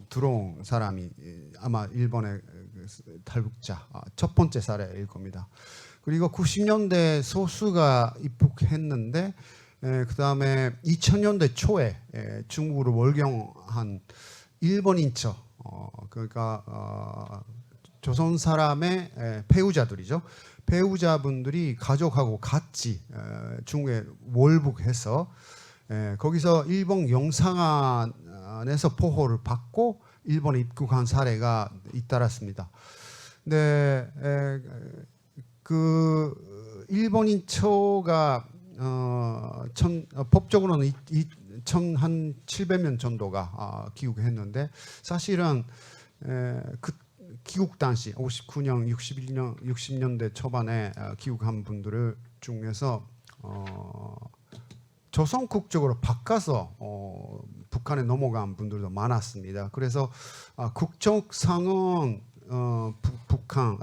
들어온 사람이 아마 일본의 탈북자 첫 번째 사례일 겁니다. 그리고 90년대 소수가 입국했는데 그 다음에 2000년대 초에 중국으로 월경한 일본인처 그러니까 조선 사람의 배우자들이죠. 배우자분들이 가족하고 같이 중국에 월북해서 거기서 일본 영상안에서 보호를 받고 일본에 입국한 사례가 잇따랐습니다. 근데 일본인처가 법적으로는 1,700명 정도가 귀국했는데, 사실은 귀국 당시 59년, 61년, 60년대 초반에 귀국한 분들을 중에서 조선 국적으로 바꿔서 북한에 넘어간 분들도 많았습니다. 그래서 국적상은 북한,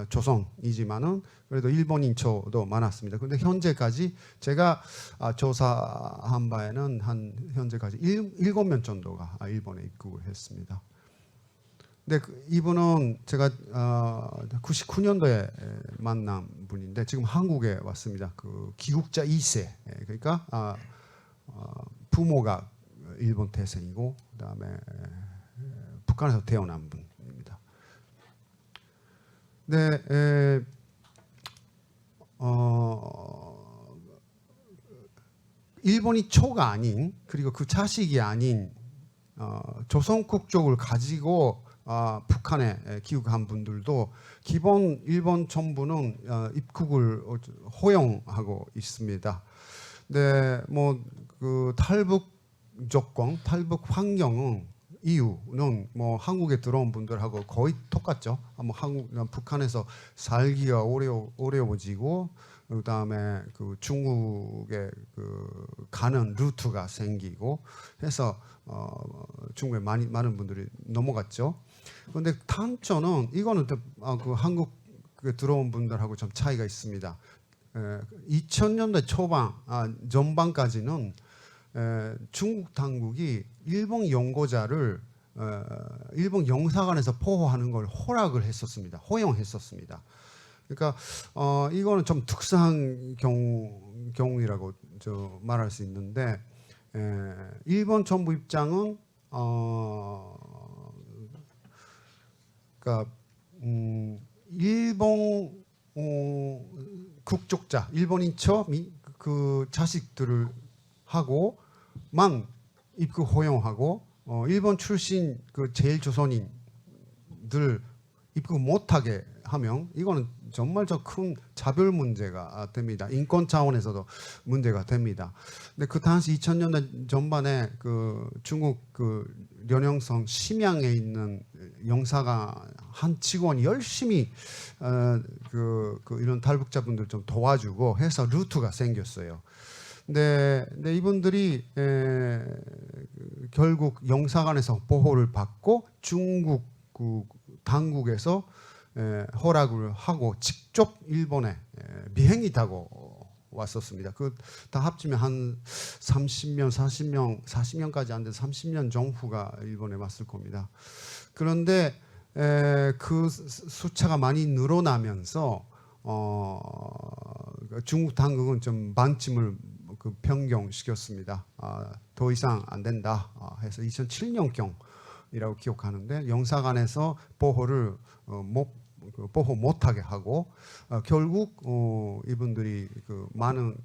조선이지만은 그래도 일본인처도 많았습니다. 그런데 현재까지 제가 조사한 바에는 현재까지 7명 정도가 일본에 입국을 했습니다. 근데 이분은 제가 99년도에 만난 분인데 지금 한국에 왔습니다. 기국자 2세, 그러니까 부모가 일본 태생이고 그다음에 북한에서 태어난 분입니다. 네, 일본이 초가 아닌, 그리고 그 자식이 아닌 조선 국적을 가지고 북한에 귀국한 분들도 기본 일본 정부는 입국을 허용하고 있습니다. 네, 뭐 그 탈북 조건, 탈북 환경은 이유는 뭐 한국에 들어온 분들하고 거의 똑같죠. 뭐 북한에서 살기가 어려워지고 그다음에 그 중국에 그 가는 루트가 생기고 해서 중국에 많은 분들이 넘어갔죠. 그런데 단점은 이거는 그 한국에 들어온 분들하고 좀 차이가 있습니다. 2000년대 초반, 전반까지는 중국 당국이 일본 연고자를 일본 영사관에서 보호하는 걸 허락을 했었습니다. 허용했었습니다. 그러니까 이거는 좀 특수한 경우이라고 말할 수 있는데 일본 정부 입장은 그러니까 일본 국적자 일본인처 그 자식들을 하고만 입국 허용하고 일본 출신 그 제일조선인들 입국 못하게 하면 이거는 정말 큰 차별 문제가 됩니다. 인권 차원에서도 문제가 됩니다. 근데 그 당시 2000년대 전반에 그 중국 그 련영성 심양에 있는 영사관 한 직원이 열심히 이런 탈북자분들 좀 도와주고 해서 루트가 생겼어요. 근데 이분들이 결국 영사관에서 보호를 받고 중국 그 당국에서 허락을 하고 직접 일본에 비행기 타고 왔었습니다. 그 다 합치면 한 30명, 40년까지 안 돼서 30년 정후가 일본에 왔을 겁니다. 그런데 그 숫자가 많이 늘어나면서 중국 당국은 좀 방침을 변경시켰습니다. 더 이상 안 된다 해서 2007년경이라고 기억하는데 영사관에서 보호를 보호 못하게 하고 결국 이분들이 그 많은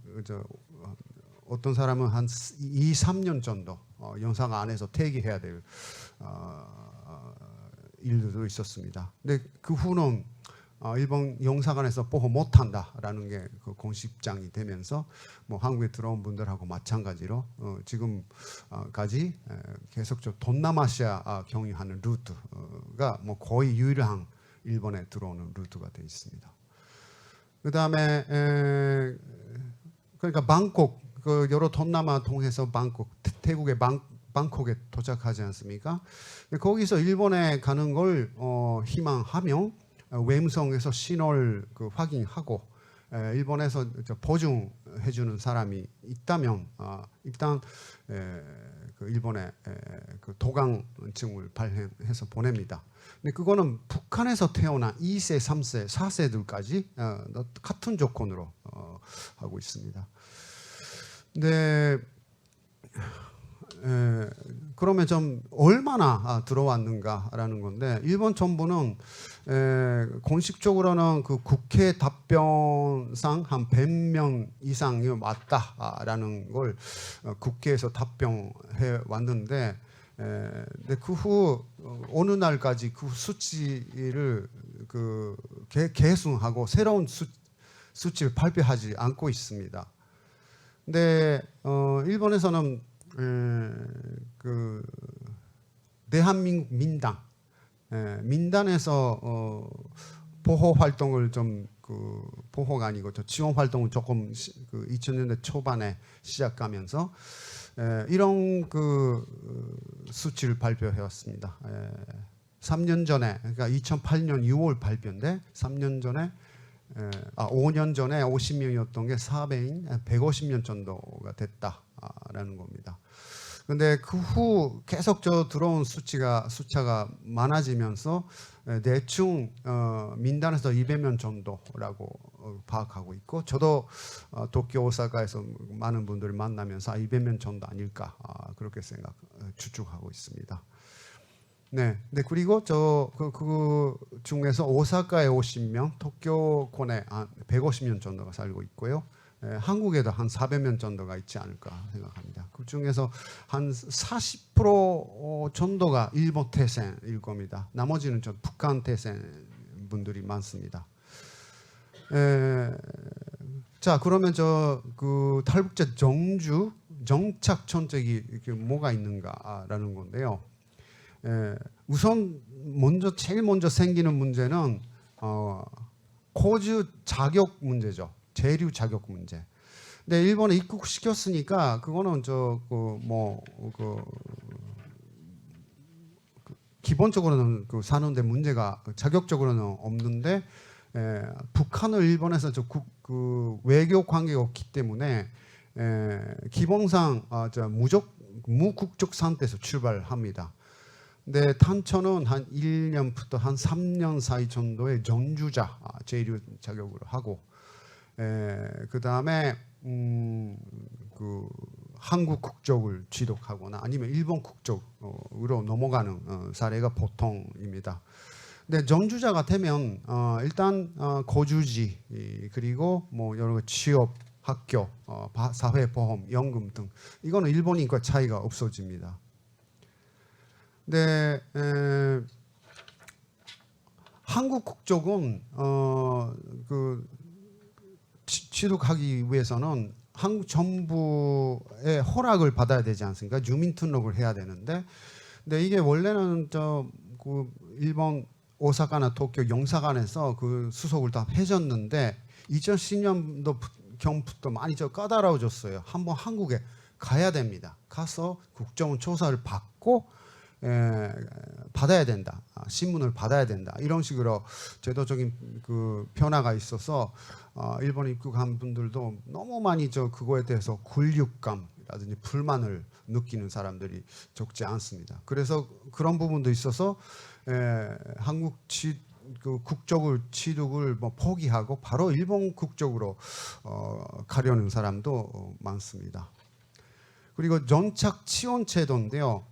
어떤 사람은 한 2, 3년 정도 영사관 안에서 대기해야 될 일들도 있었습니다. 근데 그 후는 일본 영사관에서 보호 못한다라는 게 그 공식 입장이 되면서 뭐 한국에 들어온 분들하고 마찬가지로 지금까지 계속적으로 동남아시아 경유하는 루트가 뭐 거의 유일한 일본에 들어오는 루트가 되어 있습니다. 그다음에 그러니까 방콕 그 여러 동남아 통해서 방콕 태국의 방콕에 도착하지 않습니까? 거기서 일본에 가는 걸 희망하며 외무성에서 신원을 확인하고 일본에서 보증해주는 사람이 있다면 일단 그 일본에 그 도강증을 발행해서 보냅니다. 근데 그거는 북한에서 태어난 2세, 3세, 4세들까지 같은 조건으로 하고 있습니다. 근데 그러면 좀 얼마나 들어왔는가라는 건데 일본 정부는 공식적으로는 그 국회 답변상 한 100명 이상이 왔다라는 걸 국회에서 답변해 왔는데 그 후 어느 날까지 그 수치를 계승하고 새로운 수치를 발표하지 않고 있습니다. 근데 일본에서는 그 대한민국 민단에서 보호 활동을 보호가 아니고 지원 활동을 조금 2000년대 초반에 시작하면서 이런 수치를 발표해 왔습니다. 3년 전에 그러니까 2008년 6월 발표인데 5년 전에 50명이었던 게 4배인 150명 정도가 됐다라는 겁니다. 근데 그 후 계속 들어온 숫자가 많아지면서 대충 민단에서 200명 정도라고 파악하고 있고 저도 도쿄, 오사카에서 많은 분들을 만나면서 200명 정도 아닐까 그렇게 추측하고 있습니다. 네, 그리고 그 중에서 오사카에 50명, 도쿄권에 한 150명 정도가 살고 있고요. 한국에도 한 400명 정도가 있지 않을까 생각합니다. 중에서 한 40% 정도가 일본 태생일 겁니다. 나머지는 저 북한 태생 분들이 많습니다. 자, 그러면 저 그 탈북자 정주 정착 정책이 이렇게 뭐가 있는가라는 건데요. 우선 제일 먼저 생기는 문제는 거주 자격 문제죠. 재류 자격 문제. 근데 일본에 입국시켰으니까 그거는 기본적으로는 그 사는데 문제가 자격적으로는 없는데 북한을 일본에서 그 외교 관계가 없기 때문에 기본상 무국적 상태에서 출발합니다. 근데 탄천은 한 1년부터 한 3년 사이 정도의 정주자 재류 자격으로 하고 그 다음에 그 한국 국적을 취득하거나 아니면 일본 국적으로 넘어가는 사례가 보통입니다. 근데 정주자가 되면 일단 거주지 그리고 뭐 여러 취업, 학교, 사회보험, 연금 등 이거는 일본인과 차이가 없어집니다. 근데 한국 국적은 그 취득하기 위해서는 한국 정부의 허락을 받아야 되지 않습니까? 주민등록을 해야 되는데, 근데 이게 원래는 그 일본 오사카나 도쿄 영사관에서 그 수속을 다 해줬는데 2010년도 경부터 많이 까다로워졌어요. 한번 한국에 가야 됩니다. 가서 국정원 조사를 받고 받아야 된다. 신문을 받아야 된다. 이런 식으로 제도적인 그 변화가 있어서 일본 입국한 분들도 너무 많이 그거에 대해서 굴욕감이라든지 불만을 느끼는 사람들이 적지 않습니다. 그래서 그런 부분도 있어서 한국 그 국적을 취득을 뭐 포기하고 바로 일본 국적으로 가려는 사람도 많습니다. 그리고 정착 지원 제도인데요.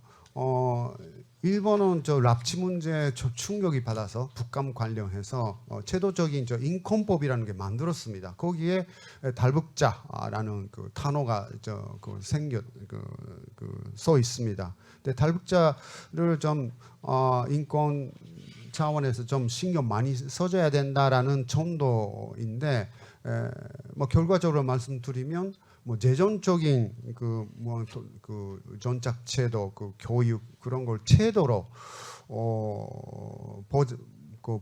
일본은 납치 문제에 충격이 받아서 북감 관련해서 제도적인 인권법이라는 게 만들었습니다. 거기에 탈북자라는 그 단어가 써 있습니다. 근데 탈북자를 좀 인권 차원에서 좀 신경 많이 써줘야 된다라는 정도인데 뭐 결과적으로 말씀드리면 뭐 재정적인 그 전착 제도, 그 교육 그런 걸 제도로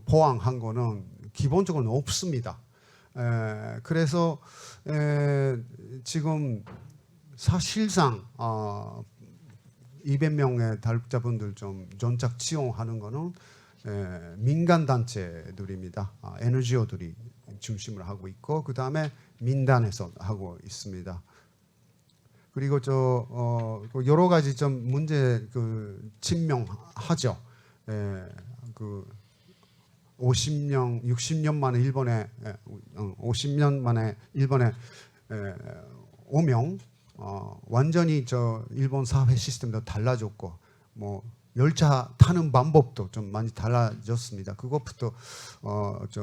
보완한 거는 기본적으로는 없습니다. 그래서 지금 사실상 200명의 탈북자분들 좀 전착 지원하는 거는 민간 단체들입니다. NGO들이 중심으로 하고 있고 그 다음에 민단에서 하고 있습니다. 그리고 여러 가지 좀 문제 증명하죠. 그 50년, 60년 만에 일본에 50년 만에 일본에 오면 완전히 일본 사회 시스템도 달라졌고 뭐 열차 타는 방법도 좀 많이 달라졌습니다. 그것부터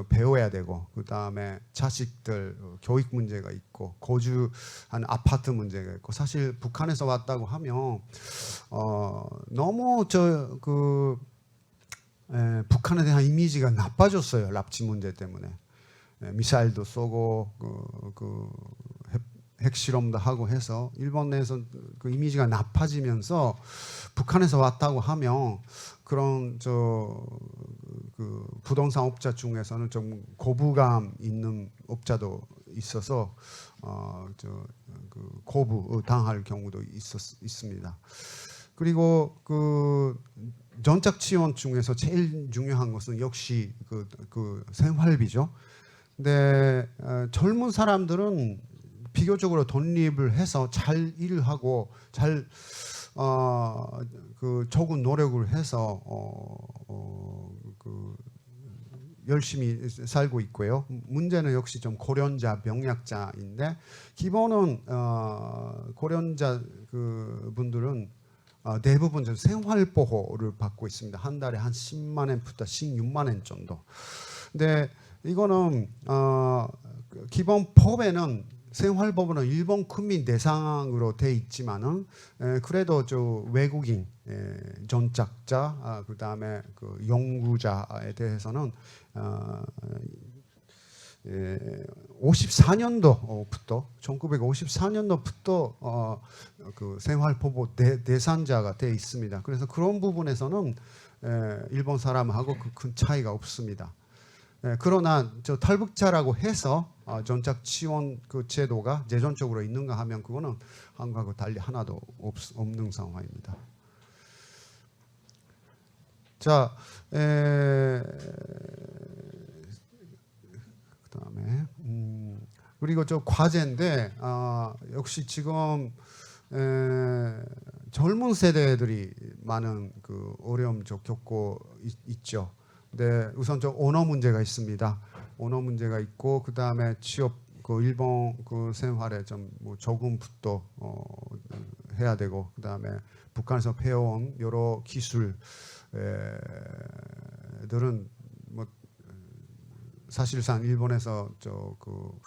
배워야 되고 그 다음에 자식들 교육 문제가 있고 거주하는 아파트 문제가 있고 사실 북한에서 왔다고 하면 너무 북한에 대한 이미지가 나빠졌어요. 납치 문제 때문에 미사일도 쏘고 핵실험도 하고 해서 일본 내에서 그 이미지가 나빠지면서 북한에서 왔다고 하면 그런 그 부동산 업자 중에서는 좀 거부감 있는 업자도 있어서 그 거부 당할 경우도 있습니다. 그리고 그 전착 지원 중에서 제일 중요한 것은 역시 그 생활비죠. 근데 젊은 사람들은 비교적으로 독립을 해서 잘 일을 하고 잘 그 적은 노력을 해서 열심히 살고 있고요. 문제는 역시 좀 고령자, 병약자인데 기본은 고령자 그 분들은 대부분 생활보호를 받고 있습니다. 한 달에 한 10만 원부터 16만 원 정도. 근데 이거는 기본 법에는 생활법은 일본 국민 대상으로 돼 있지만은 그래도 저 외국인 전작자 그다음에 그 연구자에 대해서는 54년도부터 1954년도부터 그 생활보호 대상자가 돼 있습니다. 그래서 그런 부분에서는 일본 사람하고 큰 차이가 없습니다. 그러나 저 탈북자라고 해서 전작 지원 그 제도가 재정적으로 있는가 하면 그거는 한국하고 달리 하나도 없는 상황입니다. 자, 그다음에 그리고 저 과제인데 역시 지금 젊은 세대들이 많은 그 어려움 겪고 있죠. 네, 우선 저 언어 문제가 있습니다. 언어 문제가 있고 그다음에 취업 그 일본 그 생활에 좀 뭐 적응부터 해야 되고 그다음에 북한에서 배워온 여러 기술들은 뭐 사실상 일본에서 저 그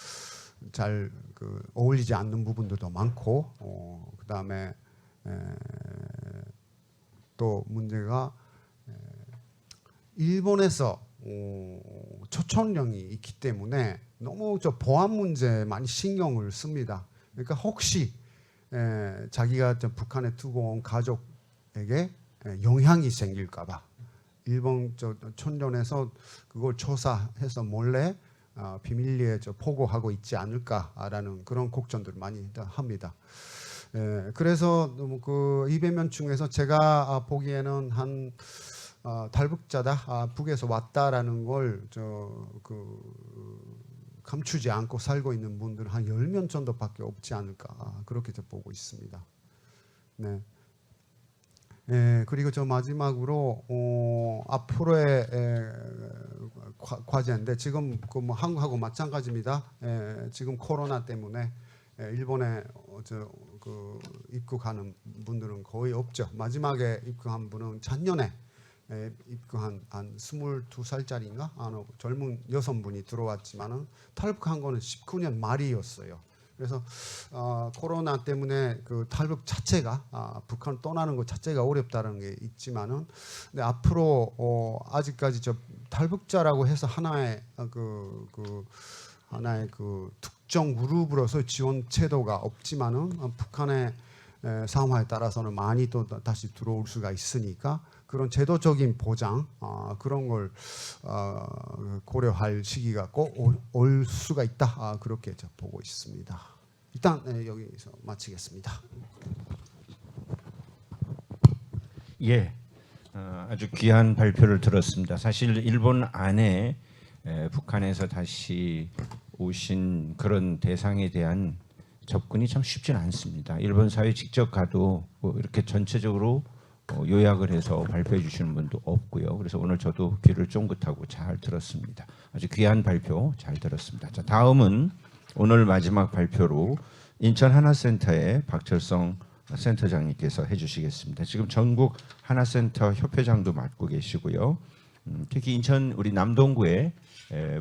잘 그 어울리지 않는 부분들도 많고 그다음에 또 문제가 일본에서 초청령이 있기 때문에 너무 저 보안 문제에 많이 신경을 씁니다. 그러니까 혹시 자기가 저 북한에 두고 온 가족에게 영향이 생길까봐 일본 저 천년에서 그걸 조사해서 몰래 비밀리에 저 보고하고 있지 않을까라는 그런 걱정들을 많이 합니다. 그래서 그 200명 중에서 제가 보기에는 한 탈북자다, 북에서 왔다라는 걸 감추지 않고 살고 있는 분들은 한 10명 정도밖에 없지 않을까 그렇게 보고 있습니다. 네. 그리고 저 마지막으로 앞으로의 과제인데 지금 그 뭐 한국하고 마찬가지입니다. 지금 코로나 때문에 일본에 그 입국하는 분들은 거의 없죠. 마지막에 입국한 분은 작년에 입국한 한 22살짜리인가 젊은 여성분이 들어왔지만은 탈북한 거는 19년 말이었어요. 그래서 코로나 때문에 그 탈북 자체가 북한 떠나는 것 자체가 어렵다는 게 있지만은 근데 앞으로 아직까지 저 탈북자라고 해서 하나의 하나의 그 특정 그룹으로서 지원 제도가 없지만은 북한의 상황에 따라서는 많이 또 다시 들어올 수가 있으니까 그런 제도적인 보장 그런 걸 고려할 시기가 꼭 올 수가 있다 그렇게 보고 있습니다. 일단 여기서 마치겠습니다. 예, 아주 귀한 발표를 들었습니다. 사실 일본 안에 북한에서 다시 오신 그런 대상에 대한 접근이 참 쉽지는 않습니다. 일본 사회 직접 가도 뭐 이렇게 전체적으로 요약을 해서 발표해 주시는 분도 없고요. 그래서 오늘 저도 귀를 쫑긋하고 잘 들었습니다. 아주 귀한 발표 잘 들었습니다. 자, 다음은 오늘 마지막 발표로 인천 하나센터의 박철성 센터장님께서 해주시겠습니다. 지금 전국 하나센터 협회장도 맡고 계시고요. 특히 인천 우리 남동구에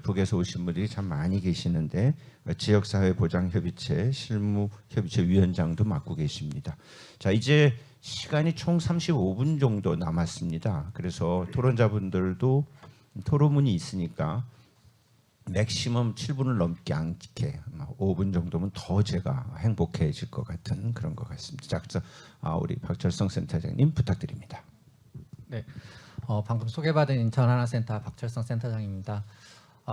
북에서 오신 분들이 참 많이 계시는데 지역사회보장협의체 실무협의체 위원장도 맡고 계십니다. 자, 이제 시간이 총 35분 정도 남았습니다. 그래서 토론자분들도 토론문이 있으니까 맥시멈 7분을 넘지 않게 5분 정도면 더 제가 행복해질 것 같은 그런 것 같습니다. 자, 그래서 우리 박철성 센터장님 부탁드립니다. 네, 방금 소개받은 인천 하나센터 박철성 센터장입니다.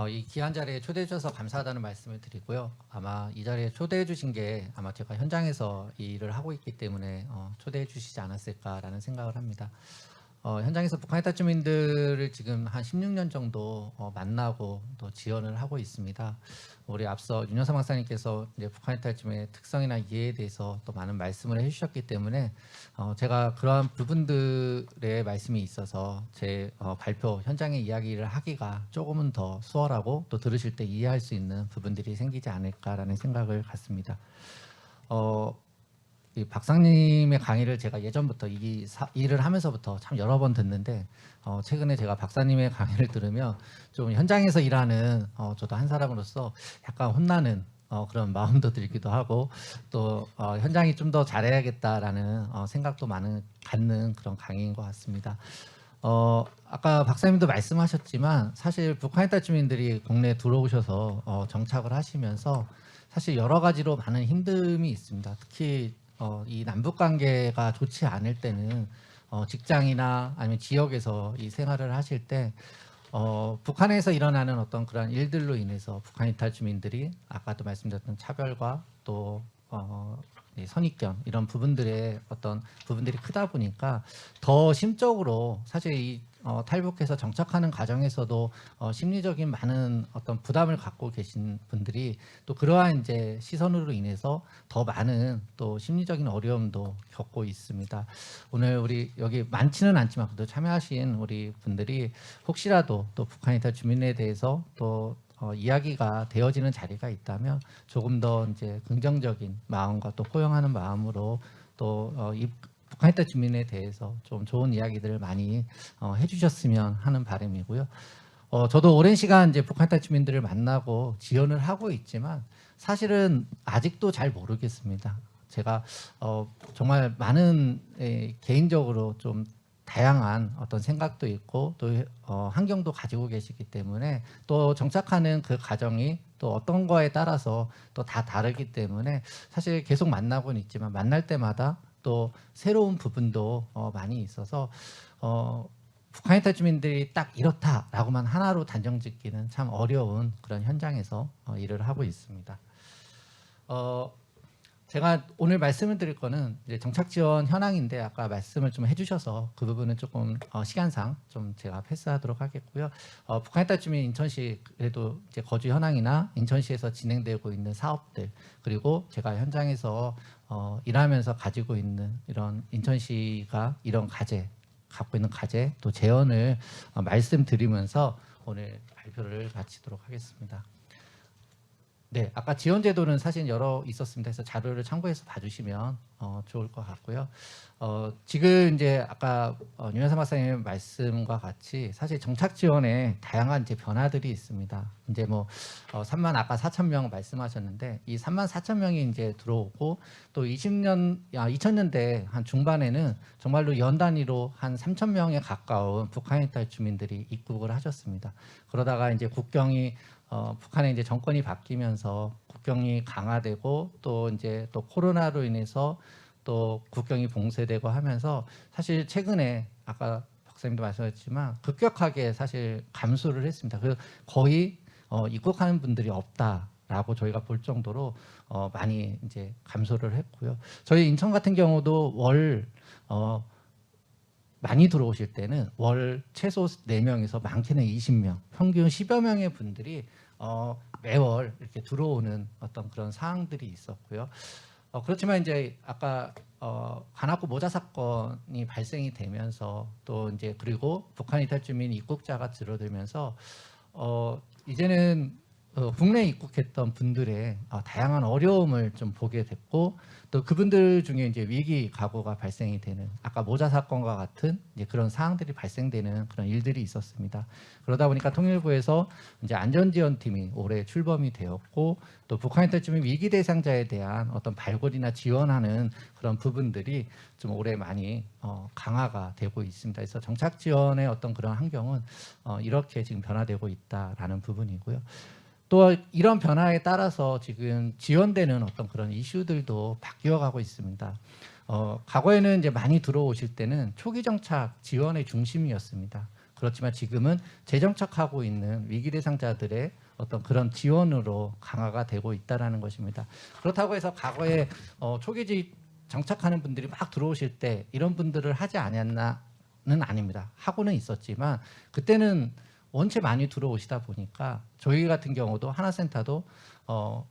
이 귀한 자리에 초대해 주셔서 감사하다는 말씀을 드리고요. 아마 이 자리에 초대해 주신 게 아마 제가 현장에서 이 일을 하고 있기 때문에 초대해 주시지 않았을까라는 생각을 합니다. 현장에서 북한 탈주민들을 지금 한 16년 정도 만나고 또 지원을 하고 있습니다. 우리 앞서 윤영삼 박사님께서 이제 북한 탈주민의 특성이나 이해에 대해서 또 많은 말씀을 해주셨기 때문에 제가 그러한 부분들의 말씀이 있어서 제 발표 현장의 이야기를 하기가 조금은 더 수월하고 또 들으실 때 이해할 수 있는 부분들이 생기지 않을까라는 생각을 갖습니다. 이 박사님의 강의를 제가 예전부터 일을 하면서부터 참 여러 번 듣는데 최근에 제가 박사님의 강의를 들으면 좀 현장에서 일하는 저도 한 사람으로서 약간 혼나는 그런 마음도 들기도 하고 또 현장이 좀 더 잘해야겠다라는 생각도 많은 갖는 그런 강의인 것 같습니다. 아까 박사님도 말씀하셨지만 사실 북한의 딸 주민들이 국내에 들어오셔서 정착을 하시면서 사실 여러 가지로 많은 힘듦이 있습니다. 특히 이 남북 관계가 좋지 않을 때는 직장이나 아니면 지역에서 이 생활을 하실 때 북한에서 일어나는 어떤 그런 일들로 인해서 북한 이탈 주민들이 아까도 말씀드렸던 차별과 또 선입견 이런 부분들의 어떤 부분들이 크다 보니까 더 심적으로 사실 이 탈북해서 정착하는 과정에서도 심리적인 많은 어떤 부담을 갖고 계신 분들이 또 그러한 이제 시선으로 인해서 더 많은 또 심리적인 어려움도 겪고 있습니다. 오늘 우리 여기 많지는 않지만 그래도 참여하신 우리 분들이 혹시라도 또 북한 이탈 주민에 대해서 또 이야기가 되어지는 자리가 있다면 조금 더 이제 긍정적인 마음과 또 포용하는 마음으로 또 이 북한 이탈 주민에 대해서 좀 좋은 이야기들을 많이 해주셨으면 하는 바람이고요. 저도 오랜 시간 이제 북한 이탈 주민들을 만나고 지원을 하고 있지만 사실은 아직도 잘 모르겠습니다. 제가 정말 많은 개인적으로 좀 다양한 어떤 생각도 있고 또 환경도 가지고 계시기 때문에 또 정착하는 그 과정이 또 어떤 거에 따라서 또 다 다르기 때문에 사실 계속 만나고는 있지만 만날 때마다 또 새로운 부분도 많이 있어서 북한 이탈 주민들이 딱 이렇다라고만 하나로 단정짓기는 참 어려운 그런 현장에서 일을 하고 있습니다. 제가 오늘 말씀을 드릴 거는 이제 정착 지원 현황인데 아까 말씀을 좀 해주셔서 그 부분은 조금 시간상 좀 제가 패스하도록 하겠고요. 북한 이탈 주민 인천시 그래도 이제 거주 현황이나 인천시에서 진행되고 있는 사업들 그리고 제가 현장에서 일하면서 가지고 있는 이런 인천시가 이런 과제 갖고 있는 과제 또 제언을 말씀드리면서 오늘 발표를 마치도록 하겠습니다. 네, 아까 지원 제도는 사실 여러 있었습니다. 그래서 자료를 참고해서 봐주시면 좋을 것 같고요. 지금 이제 아까 윤현상 박사님 말씀과 같이 사실 정착 지원에 다양한 이제 변화들이 있습니다. 이제 뭐 3만 아까 4천 명 말씀하셨는데 이 3만 4천 명이 이제 들어오고 또 2000년대 한 중반에는 정말로 연 단위로 한 3천 명에 가까운 북한 이탈 주민들이 입국을 하셨습니다. 그러다가 이제 국경이 북한의 이제 정권이 바뀌면서 국경이 강화되고 또 이제 또 코로나로 인해서 또 국경이 봉쇄되고 하면서 사실 최근에 아까 박사님도 말씀하셨지만 급격하게 사실 감소를 했습니다. 그래서 거의 입국하는 분들이 없다라고 저희가 볼 정도로 많이 이제 감소를 했고요. 저희 인천 같은 경우도 월 많이 들어오실 때는 월 최소 4명에서 많게는 20명, 평균 10여 명의 분들이 매월 이렇게 들어오는 어떤 그런 사항들이 있었고요. 그렇지만 이제 아까 관악구 모자 사건이 발생이 되면서 또 이제 그리고 북한 이탈 주민 입국자가 줄어들면서 이제는 국내에 입국했던 분들의 다양한 어려움을 좀 보게 됐고 또 그분들 중에 이제 위기 각오가 발생이 되는 아까 모자 사건과 같은 이제 그런 사항들이 발생되는 그런 일들이 있었습니다. 그러다 보니까 통일부에서 이제 안전지원팀이 올해 출범이 되었고 또 북한 이탈 주민 위기 대상자에 대한 어떤 발굴이나 지원하는 그런 부분들이 좀 올해 많이 강화가 되고 있습니다. 그래서 정착 지원의 어떤 그런 환경은 이렇게 지금 변화되고 있다라는 부분이고요. 또 이런 변화에 따라서 지금 지원되는 어떤 그런 이슈들도 바뀌어가고 있습니다. 과거에는 이제 많이 들어오실 때는 초기 정착 지원의 중심이었습니다. 그렇지만 지금은 재정착하고 있는 위기 대상자들의 어떤 그런 지원으로 강화가 되고 있다라는 것입니다. 그렇다고 해서 과거에 초기 정착하는 분들이 막 들어오실 때 이런 분들을 하지 않았나는 아닙니다. 하고는 있었지만 그때는 원체 많이 들어오시다 보니까 저희 같은 경우도 하나센터도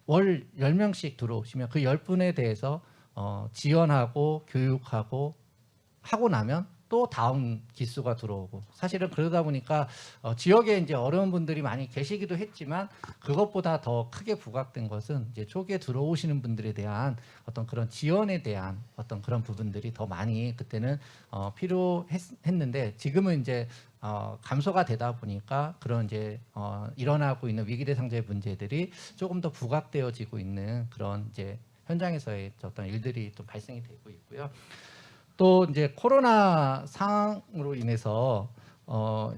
월 10명씩 들어오시면 그 10분에 대해서 지원하고 교육하고 하고 나면 또 다음 기수가 들어오고 사실은 그러다 보니까 지역에 이제 어려운 분들이 많이 계시기도 했지만 그것보다 더 크게 부각된 것은 이제 초기에 들어오시는 분들에 대한 어떤 그런 지원에 대한 어떤 그런 부분들이 더 많이 그때는 필요했는데 지금은 이제 감소가 되다 보니까 그런 이제 일어나고 있는 위기 대상자의 문제들이 조금 더 부각되어지고 있는 그런 이제 현장에서의 어떤 일들이 또 발생이 되고 있고요. 또 이제 코로나 상황으로 인해서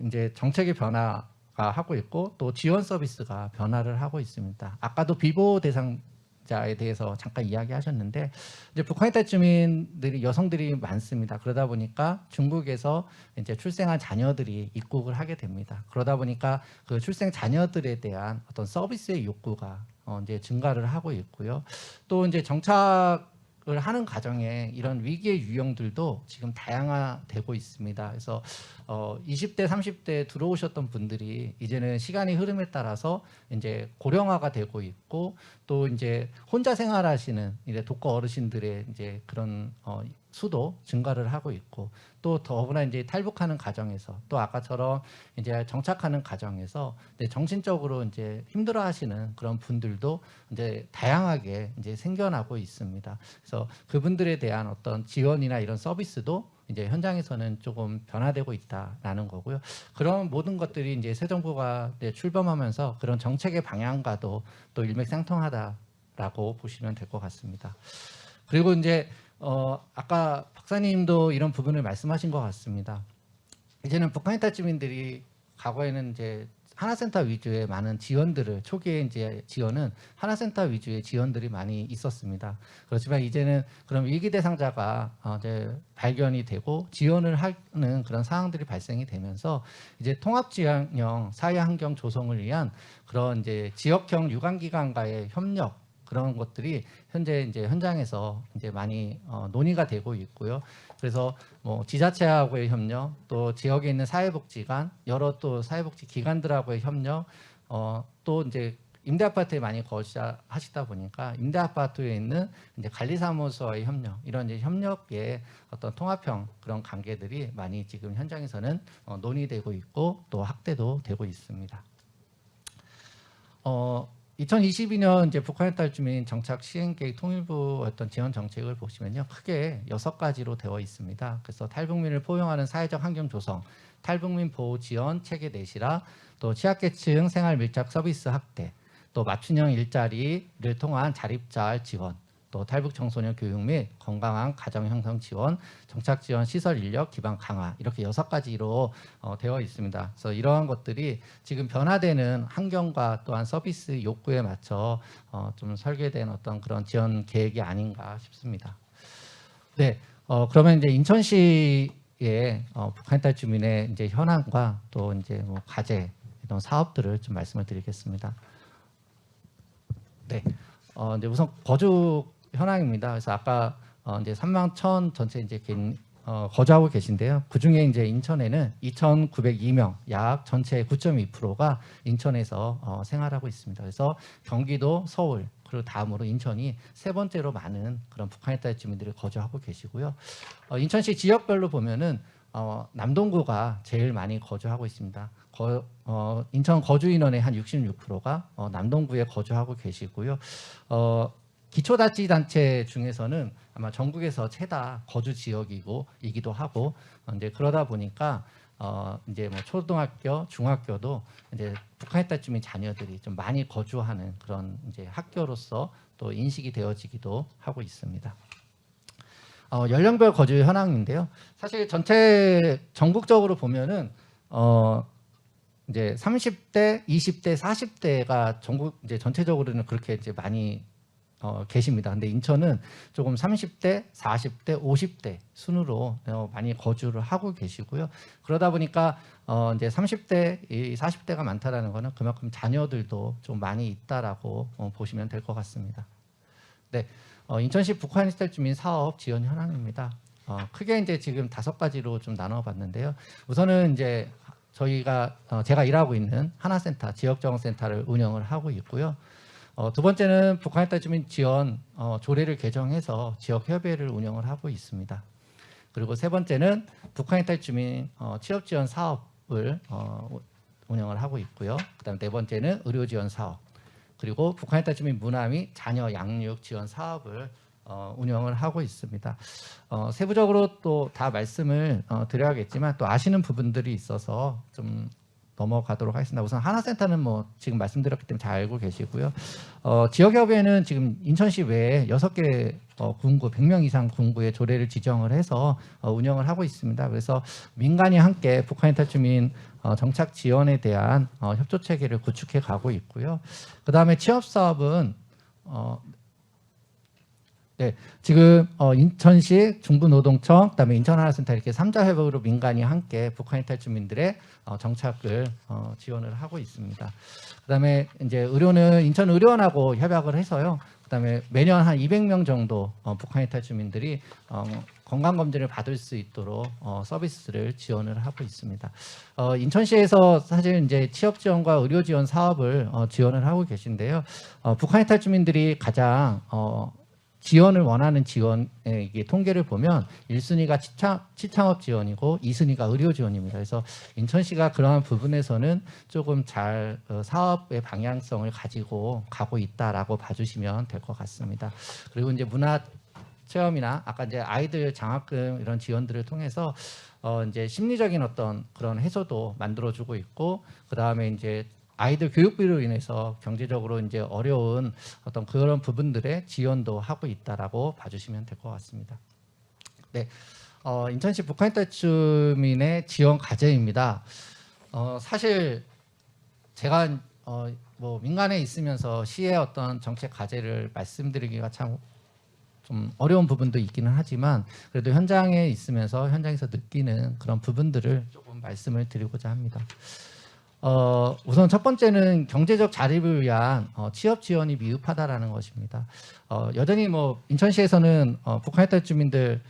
이제 정책의 변화가 하고 있고 또 지원 서비스가 변화를 하고 있습니다. 아까도 비보 대상자에 대해서 잠깐 이야기하셨는데 이제 북한에 탈 주민들이 여성들이 많습니다. 그러다 보니까 중국에서 이제 출생한 자녀들이 입국을 하게 됩니다. 그러다 보니까 그 출생 자녀들에 대한 어떤 서비스의 욕구가 이제 증가를 하고 있고요. 또 이제 정착을 하는 과정에 이런 위기의 유형들도 지금 다양화되고 있습니다. 그래서 20대, 30대 들어오셨던 분들이 이제는 시간이 흐름에 따라서 이제 고령화가 되고 있고 또 이제 혼자 생활하시는 이제 독거 어르신들의 이제 그런 수도 증가를 하고 있고 또 더구나 이제 탈북하는 과정에서 또 아까처럼 이제 정착하는 과정에서 이제 정신적으로 이제 힘들어하시는 그런 분들도 이제 다양하게 이제 생겨나고 있습니다. 그래서 그분들에 대한 어떤 지원이나 이런 서비스도 이제 현장에서는 조금 변화되고 있다라는 거고요. 그런 모든 것들이 이제 새 정부가 이제 출범하면서 그런 정책의 방향과도 또 일맥상통하다라고 보시면 될 것 같습니다. 그리고 이제 아까 박사님도 이런 부분을 말씀하신 것 같습니다. 이제는 북한 이탈 주민들이 과거에는 이제 하나센터 위주의 많은 지원들을 초기에 이제 지원은 하나센터 위주의 지원들이 많이 있었습니다. 그렇지만 이제는 그런 위기 대상자가 이제 발견이 되고 지원을 하는 그런 상황들이 발생이 되면서 이제 통합 지원형 사회 환경 조성을 위한 그런 이제 지역형 유관기관과의 협력 그런 것들이 현재 이제 현장에서 이제 많이 논의가 되고 있고요. 그래서 뭐 지자체하고의 협력, 또 지역에 있는 사회복지관, 여러 또 사회복지 기관들하고의 협력, 또 이제 임대 아파트에 많이 거주하시다 보니까 임대 아파트에 있는 이제 관리사무소와의 협력, 이런 이제 협력의 어떤 통합형 그런 관계들이 많이 지금 현장에서는 논의되고 있고 또 확대도 되고 있습니다. 2022년 이제 북한에 탈 주민 정착 시행 계획 통일부 어떤 지원 정책을 보시면요, 크게 6가지로 되어 있습니다. 그래서 탈북민을 포용하는 사회적 환경 조성, 탈북민 보호 지원 체계 내실화, 또 취약계층 생활 밀착 서비스 확대, 또 맞춤형 일자리를 통한 자립자활 지원, 또 탈북 청소년 교육 및 건강한 가정 형성 지원, 정착 지원 시설 인력 기반 강화, 이렇게 6가지로 되어 있습니다. 그래서 이러한 것들이 지금 변화되는 환경과 또한 서비스 욕구에 맞춰 좀 설계된 어떤 그런 지원 계획이 아닌가 싶습니다. 네, 그러면 이제 인천시의 북한 이탈 주민의 이제 현황과 또 이제 뭐 과제 이런 사업들을 좀 말씀을 드리겠습니다. 네, 이제 우선 거주 현황입니다. 그래서 아까 이제 31,000 전체 이제 거주하고 계신데요. 그 중에 이제 인천에는 2,902명, 약 전체의 9.2%가 인천에서 생활하고 있습니다. 그래서 경기도, 서울, 그리고 다음으로 인천이 세 번째로 많은 그런 북한 이탈 주민들이 거주하고 계시고요. 인천시 지역별로 보면은 남동구가 제일 많이 거주하고 있습니다. 인천 거주 인원의 한 66%가 남동구에 거주하고 계시고요. 기초자치단체 중에서는 아마 전국에서 최다 거주 지역이기도 하고 이제 그러다 보니까 이제 뭐 초등학교, 중학교도 이제 북한 이탈 주민 자녀들이 좀 많이 거주하는 그런 이제 학교로서 또 인식이 되어지기도 하고 있습니다. 연령별 거주 현황인데요. 사실 전체 전국적으로 보면은 이제 30대, 20대, 40대가 전국 이제 전체적으로는 그렇게 이제 많이 계십니다. 근데 인천은 조금 30대, 40대, 50대 순으로 많이 거주를 하고 계시고요. 그러다 보니까 이제 30대, 40대가 많다라는 거는 그만큼 자녀들도 좀 많이 있다라고 보시면 될 것 같습니다. 네, 인천시 북한 이탈 주민 사업 지원 현황입니다. 크게 이제 지금 5가지로 좀 나눠봤는데요. 우선은 이제 저희가 제가 일하고 있는 하나센터, 지역정원센터를 운영을 하고 있고요. 두 번째는 북한 이탈 주민 지원 조례를 개정해서 지역협의회를 운영을 하고 있습니다. 그리고 세 번째는 북한 이탈 주민 취업 지원 사업을 운영을 하고 있고요. 그다음 네 번째는 의료 지원 사업, 그리고 북한 이탈 주민 문화 및 자녀 양육 지원 사업을 운영을 하고 있습니다. 세부적으로 또 다 말씀을 드려야겠지만 또 아시는 부분들이 있어서 좀 넘어가도록 하겠습니다. 우선 하나센터는 뭐 지금 말씀드렸기 때문에 잘 알고 계시고요. 지역협의회는 지금 인천시 외에 6개 군구, 100명 이상 군구의 조례를 지정을 해서 운영을 하고 있습니다. 그래서 민간이 함께 북한 이탈 주민 정착 지원에 대한 협조 체계를 구축해 가고 있고요. 그다음에 취업 사업은 네, 지금 인천시 중부노동청, 그다음에 인천하나센터 이렇게 3자 협업으로 민간이 함께 북한 이탈 주민들의 정착을 지원을 하고 있습니다. 그다음에 이제 의료는 인천 의료원하고 협약을 해서요. 그다음에 매년 한 200명 정도 북한 이탈 주민들이 건강 검진을 받을 수 있도록 서비스를 지원을 하고 있습니다. 인천시에서 사실 이제 취업 지원과 의료 지원 사업을 지원을 하고 계신데요. 북한 이탈 주민들이 가장 지원을 원하는 지원의 이게 통계를 보면 1순위가 취창업 지원이고 2순위가 의료 지원입니다. 그래서 인천시가 그러한 부분에서는 조금 잘 사업의 방향성을 가지고 가고 있다라고 봐주시면 될 것 같습니다. 그리고 이제 문화 체험이나 아까 이제 아이들 장학금 이런 지원들을 통해서 이제 심리적인 어떤 그런 해소도 만들어주고 있고, 그 다음에 이제 아이들 교육비로 인해서 경제적으로 이제 어려운 어떤 그런 부분들의 지원도 하고 있다라고 봐주시면 될 것 같습니다. 네, 인천시 북한 이탈 주민의 지원 과제입니다. 사실 제가 뭐 민간에 있으면서 시의 어떤 정책 과제를 말씀드리기가 참 좀 어려운 부분도 있기는 하지만 그래도 현장에 있으면서 현장에서 느끼는 그런 부분들을 조금 말씀을 드리고자 합니다. 우선 첫 번째는 경제적 자립을 위한 취업 지원이 미흡하다라는 것입니다. 여전히 뭐 인천시에서는 북한 이탈 주민들을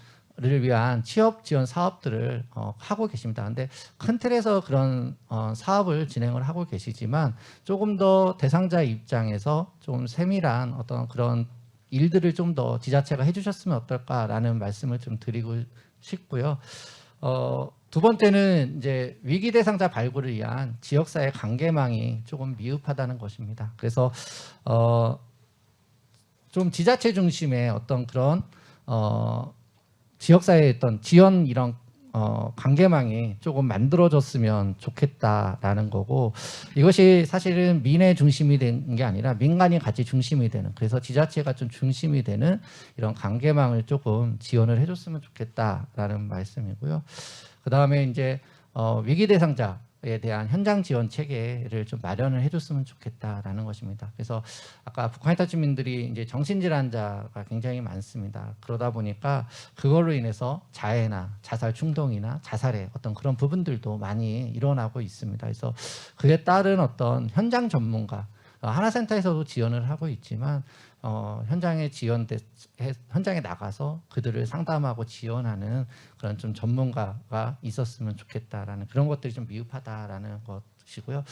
위한 취업 지원 사업들을 하고 계십니다. 근데 큰 틀에서 그런 사업을 진행을 하고 계시지만 조금 더 대상자 입장에서 좀 세밀한 어떤 그런 일들을 좀 더 지자체가 해주셨으면 어떨까라는 말씀을 좀 드리고 싶고요. 두 번째는 이제 위기 대상자 발굴을 위한 지역사회 관계망이 조금 미흡하다는 것입니다. 그래서 좀 지자체 중심의 어떤 그런 지역사회의 어떤 지원 이런 관계망이 조금 만들어졌으면 좋겠다라는 거고, 이것이 사실은 민의 중심이 된 게 아니라 민간이 같이 중심이 되는, 그래서 지자체가 좀 중심이 되는 이런 관계망을 조금 지원을 해줬으면 좋겠다라는 말씀이고요. 그 다음에 이제 위기 대상자에 대한 현장 지원 체계를 좀 마련을 해줬으면 좋겠다라는 것입니다. 그래서 아까 북한 이탈 주민들이 이제 정신질환자가 굉장히 많습니다. 그러다 보니까 그걸로 인해서 자해나 자살 충동이나 자살의 어떤 그런 부분들도 많이 일어나고 있습니다. 그래서 그에 따른 어떤 현장 전문가, 하나센터에서도 지원을 하고 있지만 현장에 나가서 그들을 상담하고 지원하는 그런 좀 전문가가 있었으면 좋겠다라는 그런 것들이 좀 미흡하다라는 것이고요.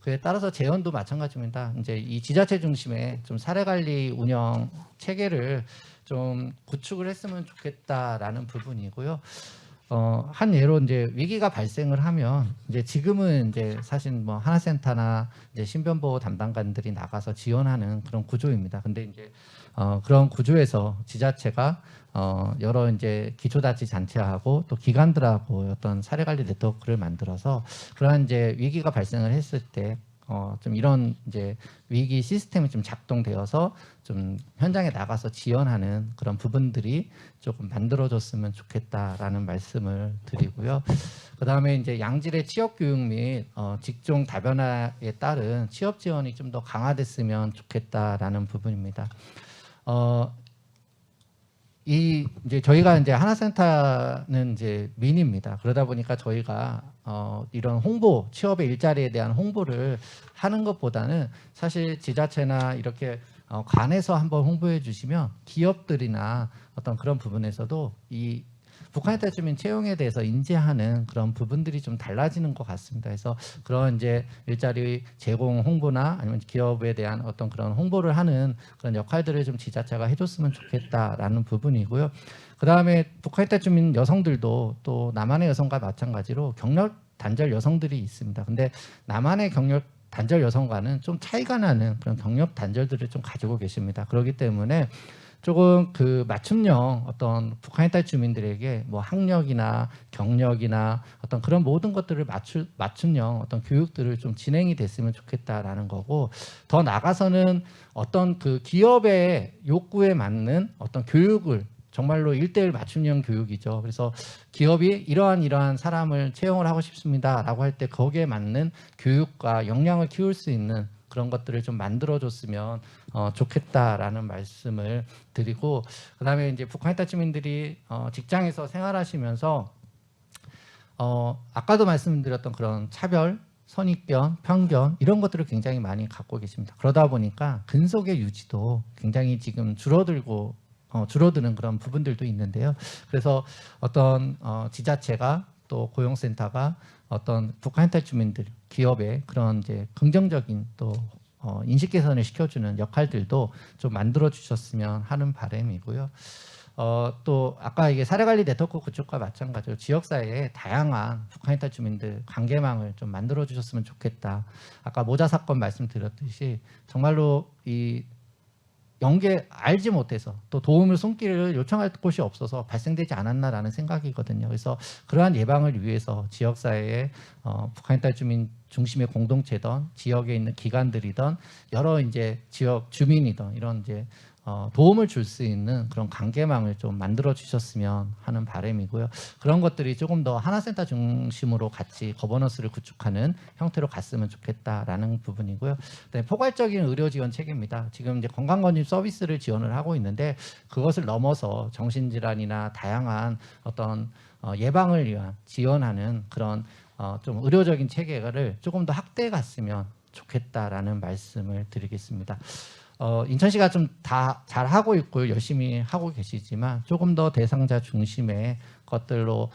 그에 따라서 재원도 마찬가지입니다. 이제 이 지자체 중심의 좀 사례 관리 운영 체계를 좀 구축을 했으면 좋겠다라는 부분이고요. 한 예로 이제 위기가 발생을 하면 이제 지금은 이제 사실 뭐 하나센터나 이제 신변보호 담당관들이 나가서 지원하는 그런 구조입니다. 근데 이제 그런 구조에서 지자체가 여러 이제 기초자치단체하고 또 기관들하고 어떤 사례관리 네트워크를 만들어서 그러한 이제 위기가 발생을 했을 때 좀 이런 이제 위기 시스템이 좀 작동되어서 좀 현장에 나가서 지원하는 그런 부분들이 조금 만들어졌으면 좋겠다라는 말씀을 드리고요. 그 다음에 이제 양질의 취업 교육 및 직종 다변화에 따른 취업 지원이 좀 더 강화됐으면 좋겠다라는 부분입니다. 이제 저희가 이제 하나센터는 이제 민입니다. 그러다 보니까 저희가 이런 홍보, 취업의 일자리에 대한 홍보를 하는 것보다는 사실 지자체나 이렇게 관에서 한번 홍보해 주시면 기업들이나 어떤 그런 부분에서도 이 북한 이탈 주민 채용에 대해서 인지하는 그런 부분들이 좀 달라지는 것 같습니다. 그래서 그런 이제 일자리 제공 홍보나 아니면 기업에 대한 어떤 그런 홍보를 하는 그런 역할들을 좀 지자체가 해줬으면 좋겠다라는 부분이고요. 그 다음에 북한 이탈 주민 여성들도 또 남한의 여성과 마찬가지로 경력 단절 여성들이 있습니다. 근데 남한의 경력 단절 여성과는 좀 차이가 나는 그런 경력 단절들을 좀 가지고 계십니다. 그렇기 때문에 조금 그 맞춤형 어떤 북한 이탈 주민들에게 뭐 학력이나 경력이나 어떤 그런 모든 것들을 맞춤형 어떤 교육들을 좀 진행이 됐으면 좋겠다라는 거고, 더 나가서는 어떤 그 기업의 요구에 맞는 어떤 교육을 정말로 1:1 맞춤형 교육이죠. 그래서 기업이 이러한 사람을 채용을 하고 싶습니다라고 할 때 거기에 맞는 교육과 역량을 키울 수 있는 그런 것들을 좀 만들어줬으면 좋겠다라는 말씀을 드리고, 그다음에 이제 북한 이탈 주민들이 직장에서 생활하시면서 아까도 말씀드렸던 그런 차별, 선입견, 편견 이런 것들을 굉장히 많이 갖고 계십니다. 그러다 보니까 근속의 유지도 굉장히 지금 줄어드는 그런 부분들도 있는데요. 그래서 어떤 지자체가 또 고용센터가 어떤 북한 이탈 주민들 기업의 그런 이제 긍정적인 또 인식 개선을 시켜주는 역할들도 좀 만들어 주셨으면 하는 바람이고요. 또 아까 이게 사례관리 네트워크 구축과 마찬가지로 지역사회에 다양한 북한 이탈 주민들 관계망을 좀 만들어 주셨으면 좋겠다. 아까 모자 사건 말씀드렸듯이 정말로 이 연계 알지 못해서 또 도움을 손길을 요청할 곳이 없어서 발생되지 않았나라는 생각이거든요. 그래서 그러한 예방을 위해서 지역사회에 북한 이탈 주민 중심의 공동체든 지역에 있는 기관들이든 여러 이제 지역 주민이든 이런 이제 도움을 줄 수 있는 그런 관계망을 좀 만들어 주셨으면 하는 바람이고요. 그런 것들이 조금 더 하나센터 중심으로 같이 거버넌스를 구축하는 형태로 갔으면 좋겠다라는 부분이고요. 네, 포괄적인 의료 지원 체계입니다. 지금 이제 건강검진 서비스를 지원을 하고 있는데 그것을 넘어서 정신질환이나 다양한 어떤 예방을 위한 지원하는 그런 좀 의료적인 체계를 조금 더 확대해 갔으면 좋겠다라는 말씀을 드리겠습니다. 인천시가 좀 다 잘 하고 있고 열심히 하고 계시지만 조금 더 대상자 중심의 것들로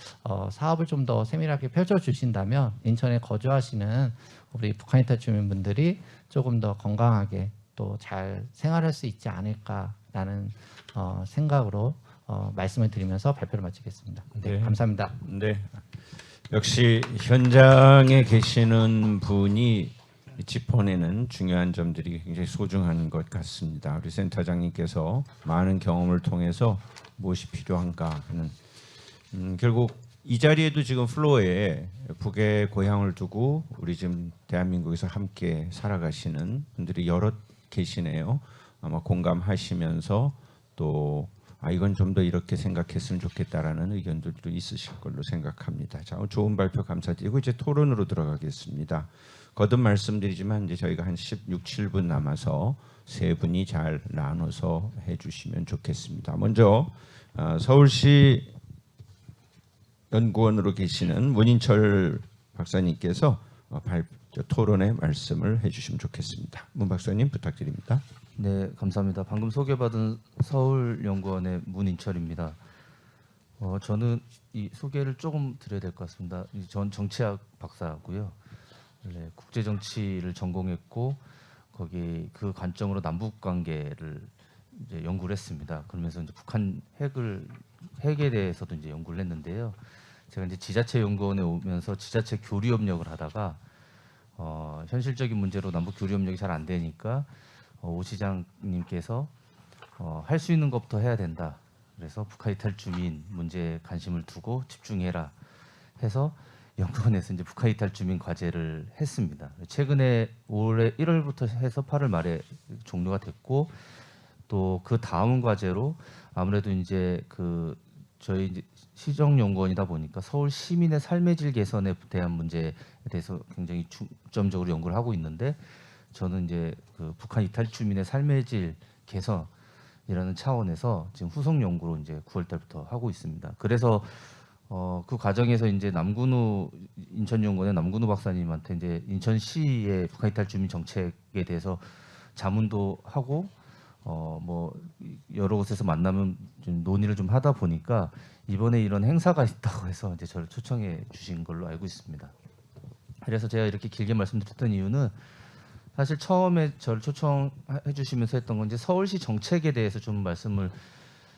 사업을 좀 더 세밀하게 펼쳐주신다면 인천에 거주하시는 우리 북한 이탈 주민분들이 조금 더 건강하게 또 잘 생활할 수 있지 않을까라는 생각으로 말씀을 드리면서 발표를 마치겠습니다. 네, 감사합니다. 네, 역시 현장에 계시는 분이 짚어내는 중요한 점들이 굉장히 소중한 것 같습니다. 우리 센터장님께서 많은 경험을 통해서 무엇이 필요한가 하는 결국 이 자리에도 지금 플로어에 북의 고향을 두고 우리 지금 대한민국에서 함께 살아가시는 분들이 여럿 계시네요. 아마 공감하시면서 또 이건 좀 더 이렇게 생각했으면 좋겠다라는 의견들도 있으실 걸로 생각합니다. 자, 좋은 발표 감사드리고 이제 토론으로 들어가겠습니다. 거듭 말씀드리지만 이제 저희가 한 16, 7분 남아서 세 분이 잘 나눠서 해주시면 좋겠습니다. 먼저 서울시 연구원으로 계시는 문인철 박사님께서 토론의 말씀을 해주시면 좋겠습니다. 문 박사님 부탁드립니다. 네, 감사합니다. 방금 소개받은 서울연구원의 문인철입니다. 저는 이 소개를 조금 드려야 될 것 같습니다. 전 정치학 박사고요. 원래 국제 정치를 전공했고 거기 그 관점으로 남북 관계를 이제 연구를 했습니다. 그러면서 이제 북한 핵에 대해서도 이제 연구를 했는데요. 제가 이제 지자체 연구원에 오면서 지자체 교류 협력을 하다가 현실적인 문제로 남북 교류 협력이 잘 안 되니까 오 시장님께서 할 수 있는 것부터 해야 된다. 그래서 북한 이탈 주민 문제에 관심을 두고 집중해라 해서 연구원에서 이제 북한 이탈 주민 과제를 했습니다. 최근에 올해 1월부터 해서 8월 말에 종료가 됐고 또 그 다음 과제로 아무래도 이제 그 저희 이제 시정연구원이다 보니까 서울 시민의 삶의 질 개선에 대한 문제에 대해서 굉장히 중점적으로 연구를 하고 있는데 저는 이제 그 북한 이탈 주민의 삶의 질 개선이라는 차원에서 지금 후속 연구로 이제 9월 달부터 하고 있습니다. 그래서 그 과정에서 이제 남근우 인천연구원의 남근우 박사님한테 이제 인천시의 북한 이탈 주민 정책에 대해서 자문도 하고 뭐 여러 곳에서 만나면 좀 논의를 좀 하다 보니까 이번에 이런 행사가 있다고 해서 이제 저를 초청해 주신 걸로 알고 있습니다. 그래서 제가 이렇게 길게 말씀드렸던 이유는 사실 처음에 저를 초청해 주시면서 했던 건 이제 서울시 정책에 대해서 좀 말씀을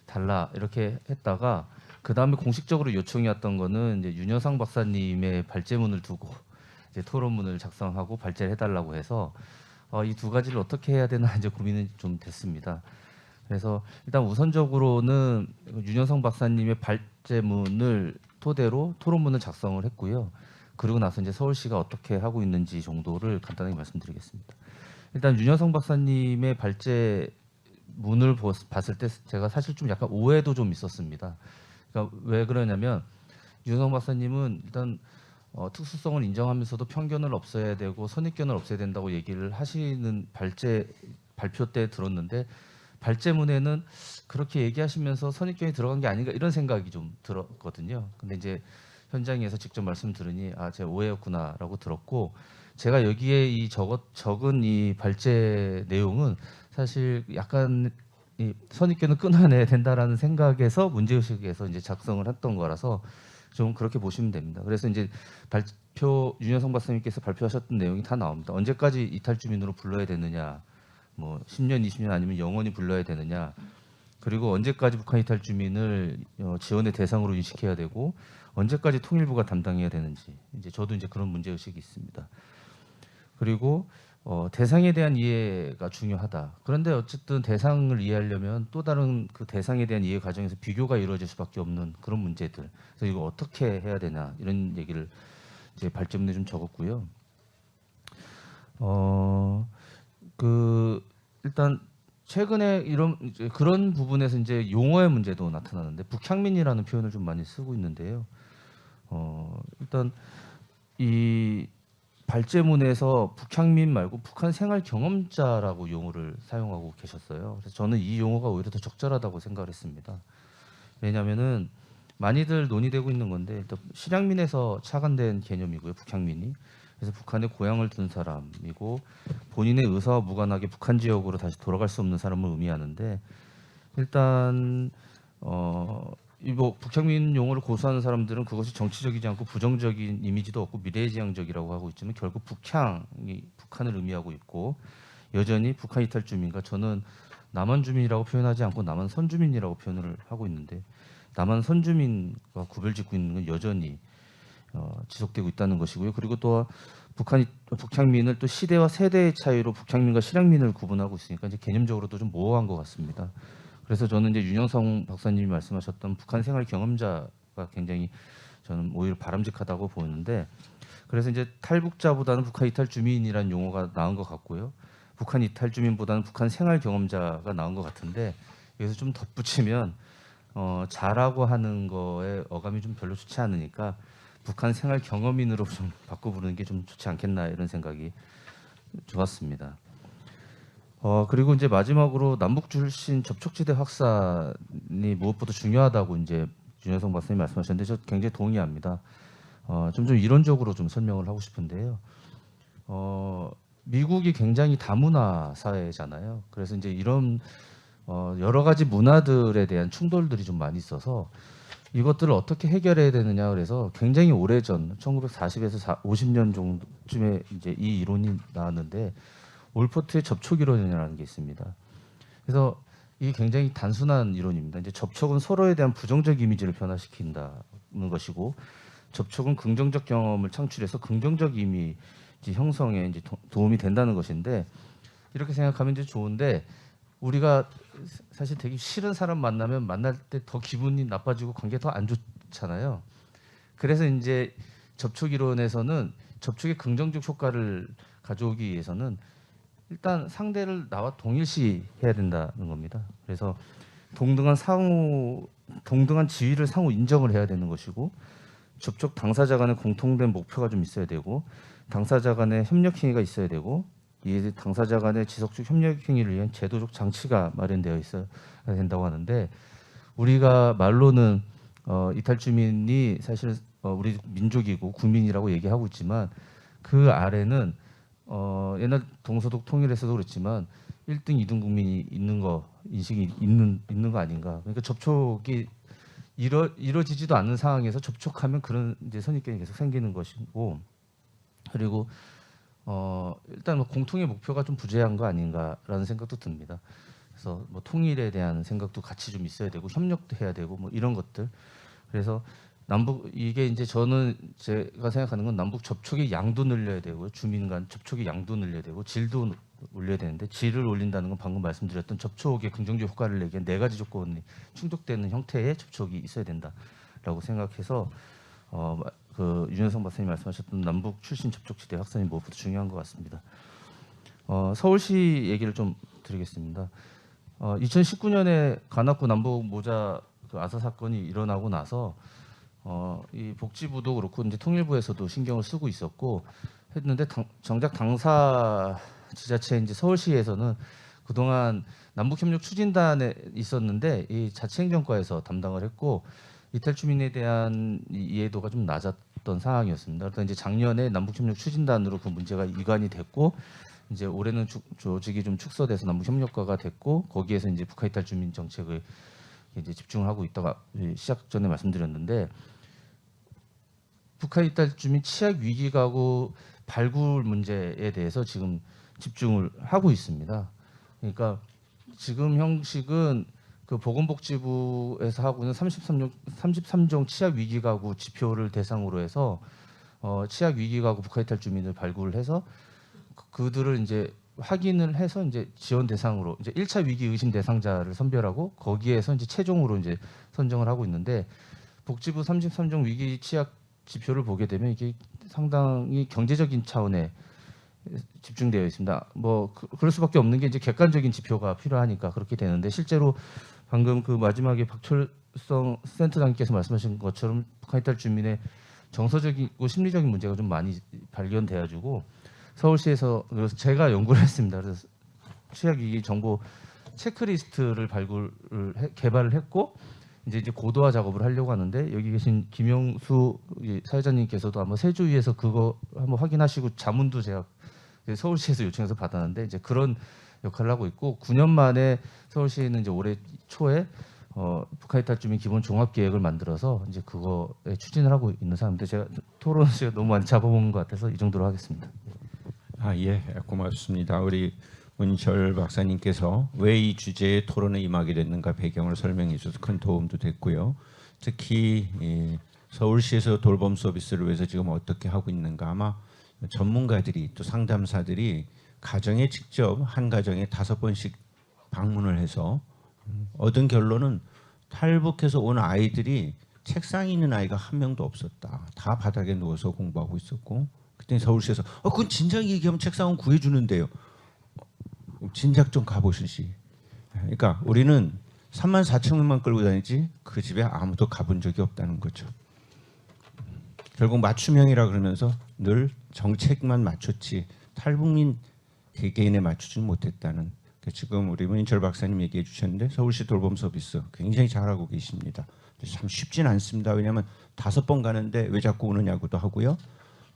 달라 이렇게 했다가 그 다음에 공식적으로 요청이 왔던 거는 이제 윤여상 박사님의 발제문을 두고 이제 토론문을 작성하고 발제를 해달라고 해서 이 두 가지를 어떻게 해야 되나 이제 고민이 좀 됐습니다. 그래서 일단 우선적으로는 윤여상 박사님의 발제문을 토대로 토론문을 작성을 했고요. 그리고 나서 이제 서울시가 어떻게 하고 있는지 정도를 간단하게 말씀드리겠습니다. 일단 윤여상 박사님의 발제문을 봤을 때 제가 사실 좀 약간 오해도 좀 있었습니다. 그러니까 왜 그러냐면 윤여상 박사님은 일단 특수성을 인정하면서도 편견을 없애야 되고 선입견을 없애야 된다고 얘기를 하시는 발표 때 들었는데 발제문에는 그렇게 얘기하시면서 선입견이 들어간 게 아닌가 이런 생각이 좀 들었거든요. 근데 이제 현장에서 직접 말씀 들으니 제 오해였구나라고 들었고 제가 여기에 이 적은 이 발제 내용은 사실 약간 이 선입견을 끊어내야 된다라는 생각에서 문제의식에서 이제 작성을 했던 거라서 좀 그렇게 보시면 됩니다. 그래서 이제 윤여상 박사님께서 발표하셨던 내용이 다 나옵니다. 언제까지 이탈 주민으로 불러야 되느냐, 뭐 10년, 20년 아니면 영원히 불러야 되느냐, 그리고 언제까지 북한 이탈 주민을 지원의 대상으로 인식해야 되고 언제까지 통일부가 담당해야 되는지 이제 저도 이제 그런 문제 의식이 있습니다. 그리고 대상에 대한 이해가 중요하다. 그런데 어쨌든 대상을 이해하려면 또 다른 그 대상에 대한 이해 과정에서 비교가 이루어질 수밖에 없는 그런 문제들. 그래서 이거 어떻게 해야 되나 이런 얘기를 이제 발제문에 좀 적었고요. 일단 최근에 그런 부분에서 이제 용어의 문제도 나타나는데 북향민이라는 표현을 좀 많이 쓰고 있는데요. 일단 이 발제문에서 북향민 말고 북한 생활 경험자라고 용어를 사용하고 계셨어요. 그래서 저는 이 용어가 오히려 더 적절하다고 생각을 했습니다. 왜냐하면은 많이들 논의되고 있는 건데 일단 실향민에서 착안된 개념이고요. 북향민이. 그래서 북한에 고향을 둔 사람이고 본인의 의사와 무관하게 북한 지역으로 다시 돌아갈 수 없는 사람을 의미하는데 일단 뭐 북향민 용어를 고수하는 사람들은 그것이 정치적이지 않고 부정적인 이미지도 없고 미래지향적이라고 하고 있지만 결국 북향이 북한을 의미하고 있고 여전히 북한 이탈 주민과 저는 남한 주민이라고 표현하지 않고 남한 선주민이라고 표현을 하고 있는데 남한 선주민과 구별짓고 있는 건 여전히 지속되고 있다는 것이고요. 그리고 또 북향민을 또 시대와 세대의 차이로 북향민과 실향민을 구분하고 있으니까 이제 개념적으로도 좀 모호한 것 같습니다. 그래서 저는 이제 윤여상 박사님이 말씀하셨던 북한 생활 경험자가 굉장히 저는 오히려 바람직하다고 보는데 그래서 이제 탈북자보다는 북한 이탈 주민이라는 용어가 나은 것 같고요. 북한 이탈 주민보다는 북한 생활 경험자가 나은 것 같은데 여기서 좀 덧붙이면 자라고 하는 거에 어감이 좀 별로 좋지 않으니까 북한 생활 경험인으로 좀 바꿔 부르는 게 좀 좋지 않겠나 이런 생각이 좋았습니다. 그리고 이제 마지막으로 남북 출신 접촉지대 확산이 무엇보다 중요하다고 이제 윤여상 박사님 말씀하셨는데 저 굉장히 동의합니다. 좀 이론적으로 좀 설명을 하고 싶은데요. 미국이 굉장히 다문화 사회잖아요. 그래서 이제 이런 여러 가지 문화들에 대한 충돌들이 좀 많이 있어서 이것들을 어떻게 해결해야 되느냐 그래서 굉장히 오래전 1940에서 50년 정도쯤에 이제 이 이론이 나왔는데 올포트의 접촉 이론이라는 게 있습니다. 그래서 이게 굉장히 단순한 이론입니다. 이제 접촉은 서로에 대한 부정적 이미지를 변화시킨다는 것이고 접촉은 긍정적 경험을 창출해서 긍정적 이미지 형성에 이제 도움이 된다는 것인데 이렇게 생각하면 이제 좋은데 우리가 사실 되게 싫은 사람 만나면 만날 때 더 기분이 나빠지고 관계 더 안 좋잖아요. 그래서 이제 접촉 이론에서는 접촉의 긍정적 효과를 가져오기 위해서는 일단 상대를 나와 동일시해야 된다는 겁니다. 그래서 동등한 지위를 상호 인정을 해야 되는 것이고 접촉 당사자 간의 공통된 목표가 좀 있어야 되고 당사자 간의 협력 행위가 있어야 되고 이 당사자 간의 지속적 협력 행위를 위한 제도적 장치가 마련되어 있어야 된다고 하는데 우리가 말로는 이탈 주민이 사실 우리 민족이고 국민이라고 얘기하고 있지만 그 아래는 옛날 동서독 통일에서도 그렇지만 1등, 2등 국민이 있는 거 인식이 있는 거 아닌가. 그러니까 접촉이 이루어지지도 않는 상황에서 접촉하면 그런 이제 선입견이 계속 생기는 것이고, 그리고 일단 뭐 공통의 목표가 좀 부재한 거 아닌가라는 생각도 듭니다. 그래서 뭐 통일에 대한 생각도 같이 좀 있어야 되고 협력도 해야 되고 뭐 이런 것들. 그래서 남북 이게 이제 저는 제가 생각하는 건 남북 접촉의 양도 늘려야 되고 주민 간 접촉의 양도 늘려야 되고 질도 올려야 되는데 질을 올린다는 건 방금 말씀드렸던 접촉의 긍정적 효과를 내기 위한 네 가지 조건이 충족되는 형태의 접촉이 있어야 된다라고 생각해서 그 윤여성 박사님 말씀하셨던 남북 출신 접촉 지대 확산이 무엇보다 중요한 것 같습니다. 서울시 얘기를 좀 드리겠습니다. 2019년에 관악구 남북 모자 그 아사 사건이 일어나고 나서 이 복지부도 그렇고 이제 통일부에서도 신경을 쓰고 있었고 했는데 정작 당사 지자체 이제 서울시에서는 그동안 남북협력 추진단에 있었는데 이 자치행정과에서 담당을 했고 이탈 주민에 대한 이해도가 좀 낮았던 상황이었습니다. 그래서 이제 작년에 남북협력 추진단으로 그 문제가 이관이 됐고 이제 올해는 조직이 좀 축소돼서 남북협력과가 됐고 거기에서 이제 북한 이탈 주민 정책을 이제 집중을 하고 있다가 시작 전에 말씀드렸는데 북한 이탈 주민 취약 위기 가구 발굴 문제에 대해서 지금 집중을 하고 있습니다. 그러니까 지금 형식은 그 보건복지부에서 하고 있는 33종 취약 위기 가구 지표를 대상으로 해서 취약 위기 가구 북한 이탈 주민을 발굴을 해서 그들을 이제 확인을 해서 이제 지원 대상으로 이제 1차 위기 의심 대상자를 선별하고 거기에서 이제 최종으로 이제 선정을 하고 있는데 복지부 33종 위기 취약 지표를 보게 되면 이게 상당히 경제적인 차원에 집중되어 있습니다. 뭐 그럴 수밖에 없는 게 이제 객관적인 지표가 필요하니까 그렇게 되는데 실제로 방금 그 마지막에 박철성 센터장님께서 말씀하신 것처럼 북한 이탈 주민의 정서적이고 심리적인 문제가 좀 많이 발견돼가지고 서울시에서 그래서 제가 연구를 했습니다. 그래서 취약위기 정보 체크리스트를 개발을 했고 이제 고도화 작업을 하려고 하는데 여기 계신 김영수 사회자님께서도 아마 세주위에서 그거 한번 확인하시고 자문도 제가 서울시에서 요청해서 받았는데 이제 그런 역할을 하고 있고 9년 만에 서울시는 이제 올해 초에 북한 이탈 주민 기본 종합 계획을 만들어서 이제 그거에 추진을 하고 있는 상황인데 제가 토론 시간 너무 많이 잡아먹은 것 같아서 이 정도로 하겠습니다. 예, 고맙습니다. 우리 문철 박사님께서 왜 이 주제의 토론에 임하게 됐는가 배경을 설명해 주셔서 큰 도움도 됐고요. 특히 서울시에서 돌봄 서비스를 위해서 지금 어떻게 하고 있는가 아마 전문가들이 또 상담사들이 가정에 직접 한 가정에 5번씩 방문을 해서 얻은 결론은 탈북해서 온 아이들이 책상에 있는 아이가 한 명도 없었다. 다 바닥에 누워서 공부하고 있었고 그때 서울시에서 그건 진작 얘기하면 책상은 구해주는데요. 진작 좀 가보시지. 그러니까 우리는 34,000명만 끌고 다니지 그 집에 아무도 가본 적이 없다는 거죠. 결국 맞춤형이라 그러면서 늘 정책만 맞췄지 탈북민 개개인에 맞추지 못했다는. 지금 우리 문인철 박사님 얘기해 주셨는데 서울시 돌봄 서비스 굉장히 잘하고 계십니다. 참 쉽진 않습니다. 왜냐하면 5번 가는데 왜 자꾸 오느냐고도 하고요.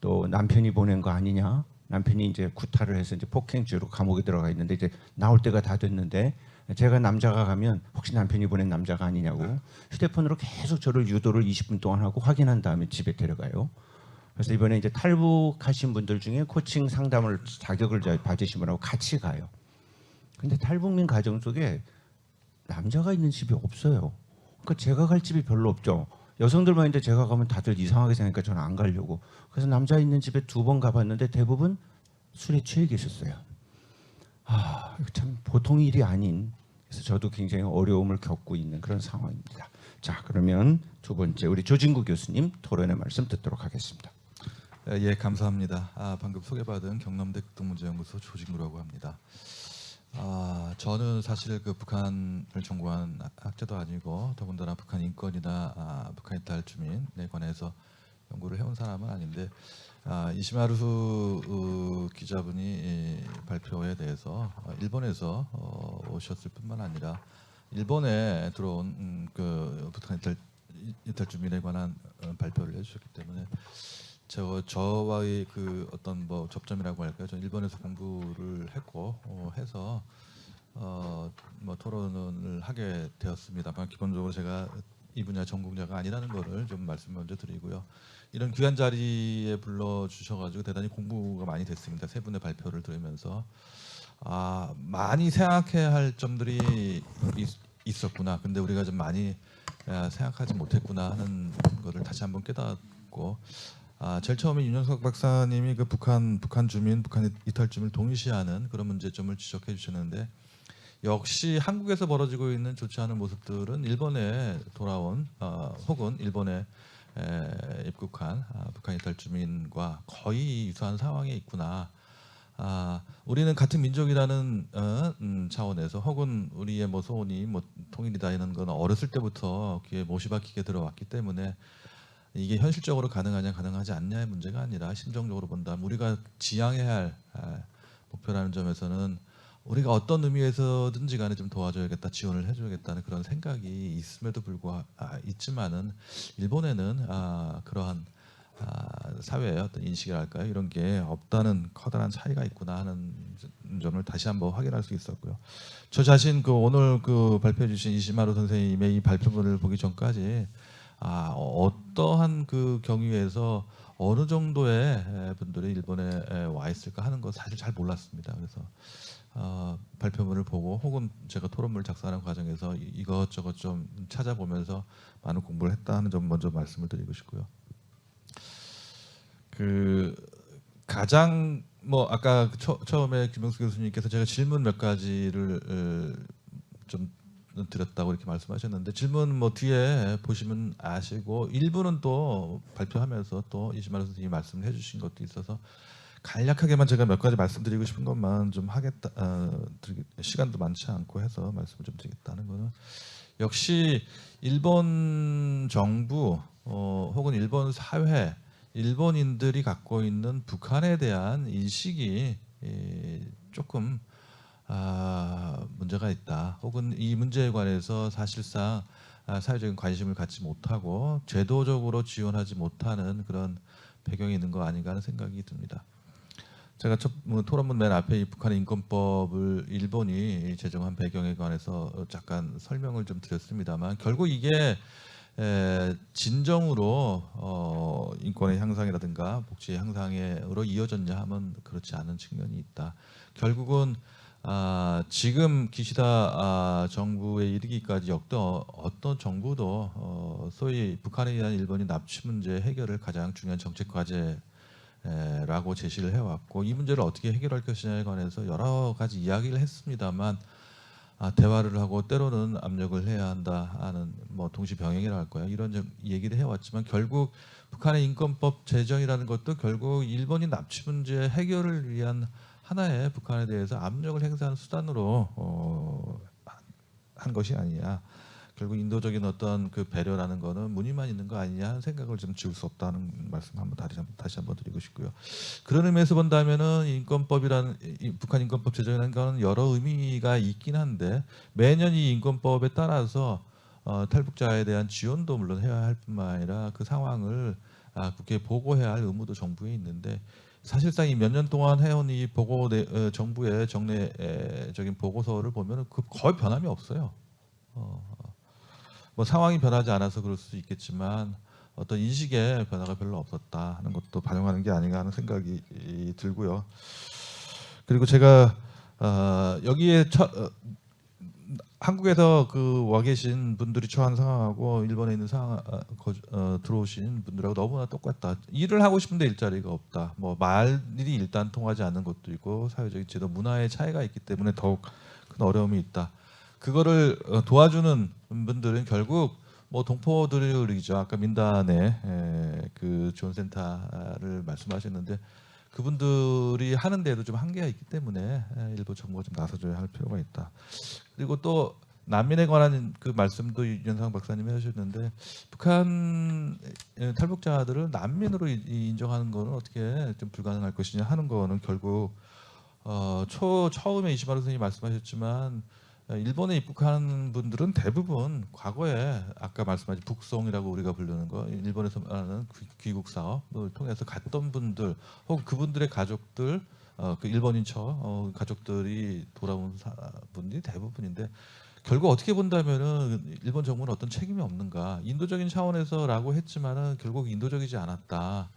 또 남편이 보낸 거 아니냐. 남편이 이제 구타를 해서 이제 폭행죄로 감옥에 들어가 있는데 이제 나올 때가 다 됐는데 제가 남자가 가면 혹시 남편이 보낸 남자가 아니냐고 휴대폰으로 계속 저를 유도를 20분 동안 하고 확인한 다음에 집에 데려가요. 그래서 이번에 이제 탈북하신 분들 중에 코칭 상담을 자격을 받으신 분하고 같이 가요. 근데 탈북민 가정 속에 남자가 있는 집이 없어요. 그러니까 제가 갈 집이 별로 없죠. 여성들만 있는데 제가 가면 다들 이상하게 생각하니까 저는 안 가려고. 그래서 남자 있는 집에 2번 가봤는데 대부분 술에 취해 계셨어요. 이거 참 보통 일이 아닌. 그래서 저도 굉장히 어려움을 겪고 있는 그런 상황입니다. 자, 그러면 두 번째 우리 조진구 교수님 토론의 말씀 듣도록 하겠습니다. 예, 감사합니다. 방금 소개받은 경남대 극동문제연구소 조진구라고 합니다. 저는 사실 그 북한을 전공한 학자도 아니고 더군다나 북한 인권이나 북한 이탈 주민에 관해서 연구를 해온 사람은 아닌데 이시마루 기자분이 발표에 대해서 일본에서 오셨을 뿐만 아니라 일본에 들어온 그 북한 이탈 주민에 관한 발표를 해주셨기 때문에 저와의 그 어떤 뭐 접점이라고 할까요? 저는 일본에서 공부를 했고 해서 뭐 토론을 하게 되었습니다만 기본적으로 제가 이 분야 전공자가 아니라는 거를 좀 말씀 먼저 드리고요. 이런 귀한 자리에 불러 주셔가지고 대단히 공부가 많이 됐습니다. 세 분의 발표를 들으면서 많이 생각해야 할 점들이 있었구나. 근데 우리가 좀 많이 생각하지 못했구나 하는 거를 다시 한번 깨닫고 제일 처음에 윤영석 박사님이 그 북한 주민, 북한 이탈 주민을 동일시하는 그런 문제점을 지적해 주셨는데 역시 한국에서 벌어지고 있는 좋지 않은 모습들은 일본에 돌아온 혹은 일본에 입국한 북한 이탈 주민과 거의 유사한 상황에 있구나. 우리는 같은 민족이라는 차원에서 혹은 우리의 뭐 소원이 뭐 통일이다 이런 건 어렸을 때부터 귀에 못이 박히게 들어왔기 때문에 이게 현실적으로 가능하냐 가능하지 않냐의 문제가 아니라 심정적으로 본다면 우리가 지향해야 할 목표라는 점에서는 우리가 어떤 의미에서든지 간에 좀 도와줘야겠다, 지원을 해줘야겠다는 그런 생각이 있음에도 불구하고 있지만은 일본에는 그러한 사회의 어떤 인식이랄까요, 이런 게 없다는 커다란 차이가 있구나 하는 점을 다시 한번 확인할 수 있었고요. 저 자신 그 오늘 그 발표해 주신 이시마루 선생님의 이 발표문을 보기 전까지 어떠한 그 경위에서 어느 정도의 분들이 일본에 와 있을까 하는 거 사실 잘 몰랐습니다. 그래서 발표문을 보고 혹은 제가 토론문을 작성하는 과정에서 이것저것 좀 찾아보면서 많은 공부를 했다는 점 먼저 말씀을 드리고 싶고요. 그 가장 뭐 아까 처음에 김영수 교수님께서 제가 질문 몇 가지를 좀 드렸다고 이렇게 말씀하셨는데 질문 뭐 뒤에 보시면 아시고 일부는 또 발표하면서 또 이시마루 선생님이 말씀을 해주신 것도 있어서 간략하게만 제가 몇 가지 말씀드리고 싶은 것만 좀 하겠다. 시간도 많지 않고 해서 말씀을 좀 드리겠다는 거는 역시 일본 정부 혹은 일본 사회, 일본인들이 갖고 있는 북한에 대한 인식이 조금 문제가 있다. 혹은 이 문제에 관해서 사실상 사회적인 관심을 갖지 못하고 제도적으로 지원하지 못하는 그런 배경이 있는 거 아닌가 하는 생각이 듭니다. 제가 토론문 맨 앞에 이 북한의 인권법을 일본이 제정한 배경에 관해서 잠깐 설명을 좀 드렸습니다만 결국 이게 진정으로 인권의 향상이라든가 복지의 향상으로 이어졌냐 하면 그렇지 않은 측면이 있다. 결국은 지금 기시다 정부에 이르기까지 역대 어떤 정부도 소위 북한에 대한 일본이 납치 문제 해결을 가장 중요한 정책 과제라고 제시를 해왔고 이 문제를 어떻게 해결할 것이냐에 관해서 여러 가지 이야기를 했습니다만 대화를 하고 때로는 압력을 해야 한다 하는 뭐 동시병행이라 할 거야 이런 얘기를 해왔지만 결국 북한의 인권법 제정이라는 것도 결국 일본이 납치 문제 해결을 위한 하나의 북한에 대해서 압력을 행사하는 수단으로 한 것이 아니냐. 결국 인도적인 어떤 그 배려라는 거는 무늬만 있는 거 아니냐 하는 생각을 좀 지울 수 없다는 말씀 한번 다시 한번 드리고 싶고요. 그런 의미에서 본다면은 북한 인권법 제정이라는 거는 여러 의미가 있긴 한데 매년 이 인권법에 따라서 탈북자에 대한 지원도 물론 해야 할 뿐만 아니라 그 상황을 국회에 보고해야 할 의무도 정부에 있는데 사실상 이 몇 년 동안 해온 이 정부의 정례적인 보고서를 보면 거의 변함이 없어요. 뭐 상황이 변하지 않아서 그럴 수 있겠지만 어떤 인식의 변화가 별로 없었다 하는 것도 반영하는 게 아닌가 하는 생각이 들고요. 그리고 제가 여기에 한국에서 와 계신 분들이 처한 상황하고 일본에 있는 들어오신 분들하고 너무나 똑같다. 일을 하고 싶은데 일자리가 없다. 뭐 말이 일단 통하지 않는 것도 있고 사회적인 제도 문화의 차이가 있기 때문에 더욱 큰 어려움이 있다. 그거를 도와주는 분들은 결국 뭐 동포들이죠. 아까 민단의 그 지원센터를 말씀하셨는데 그분들이 하는데도 좀 한계가 있기 때문에 일부 정부가 좀 나서줘야 할 필요가 있다. 그리고 또 난민에 관한 그 말씀도 윤상 박사님이 하셨는데 북한 탈북자들을 난민으로 인정하는 거는 어떻게 좀 불가능할 것이냐 하는 거는 결국 처음에 이시마루 선생님이 말씀하셨지만 일본에 입국한 분들은 대부분 과거에 아까 말씀하신 북송이라고 우리가 부르는 거 일본에서 하는 귀국 사업을 통해서 갔던 분들 혹은 그분들의 가족들 그 일본인 가족들이 돌아온 분들이 대부분인데 결국 어떻게 본다면은 일본 정부는 어떤 책임이 없는가? 인도적인 차원에서라고 했지만은 결국 인도적이지 않았다.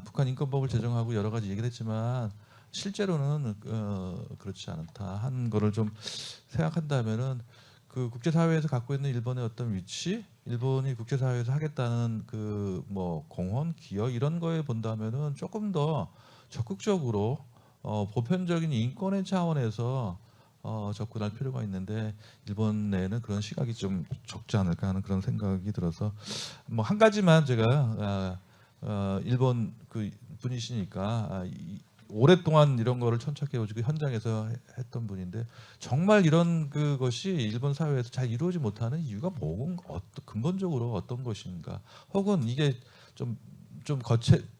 북한 인권법을 제정하고 여러 가지 얘기를 했지만 실제로는 그렇지 않다 한 거를 좀 생각한다면은 그 국제사회에서 갖고 있는 일본의 어떤 위치, 일본이 국제사회에서 하겠다는 그 뭐 공헌, 기여 이런 거에 본다면은 조금 더 적극적으로 보편적인 인권의 차원에서 접근할 필요가 있는데 일본 내에는 그런 시각이 좀 적지 않을까 하는 그런 생각이 들어서 뭐 한 가지만 제가 일본 그 분이시니까 오랫동안 이런 거를 천착해 오시고 현장에서 했던 분인데 정말 이런 그것이 일본 사회에서 잘 이루어지지 못하는 이유가 근본적으로 어떤 것인가? 혹은 이게 좀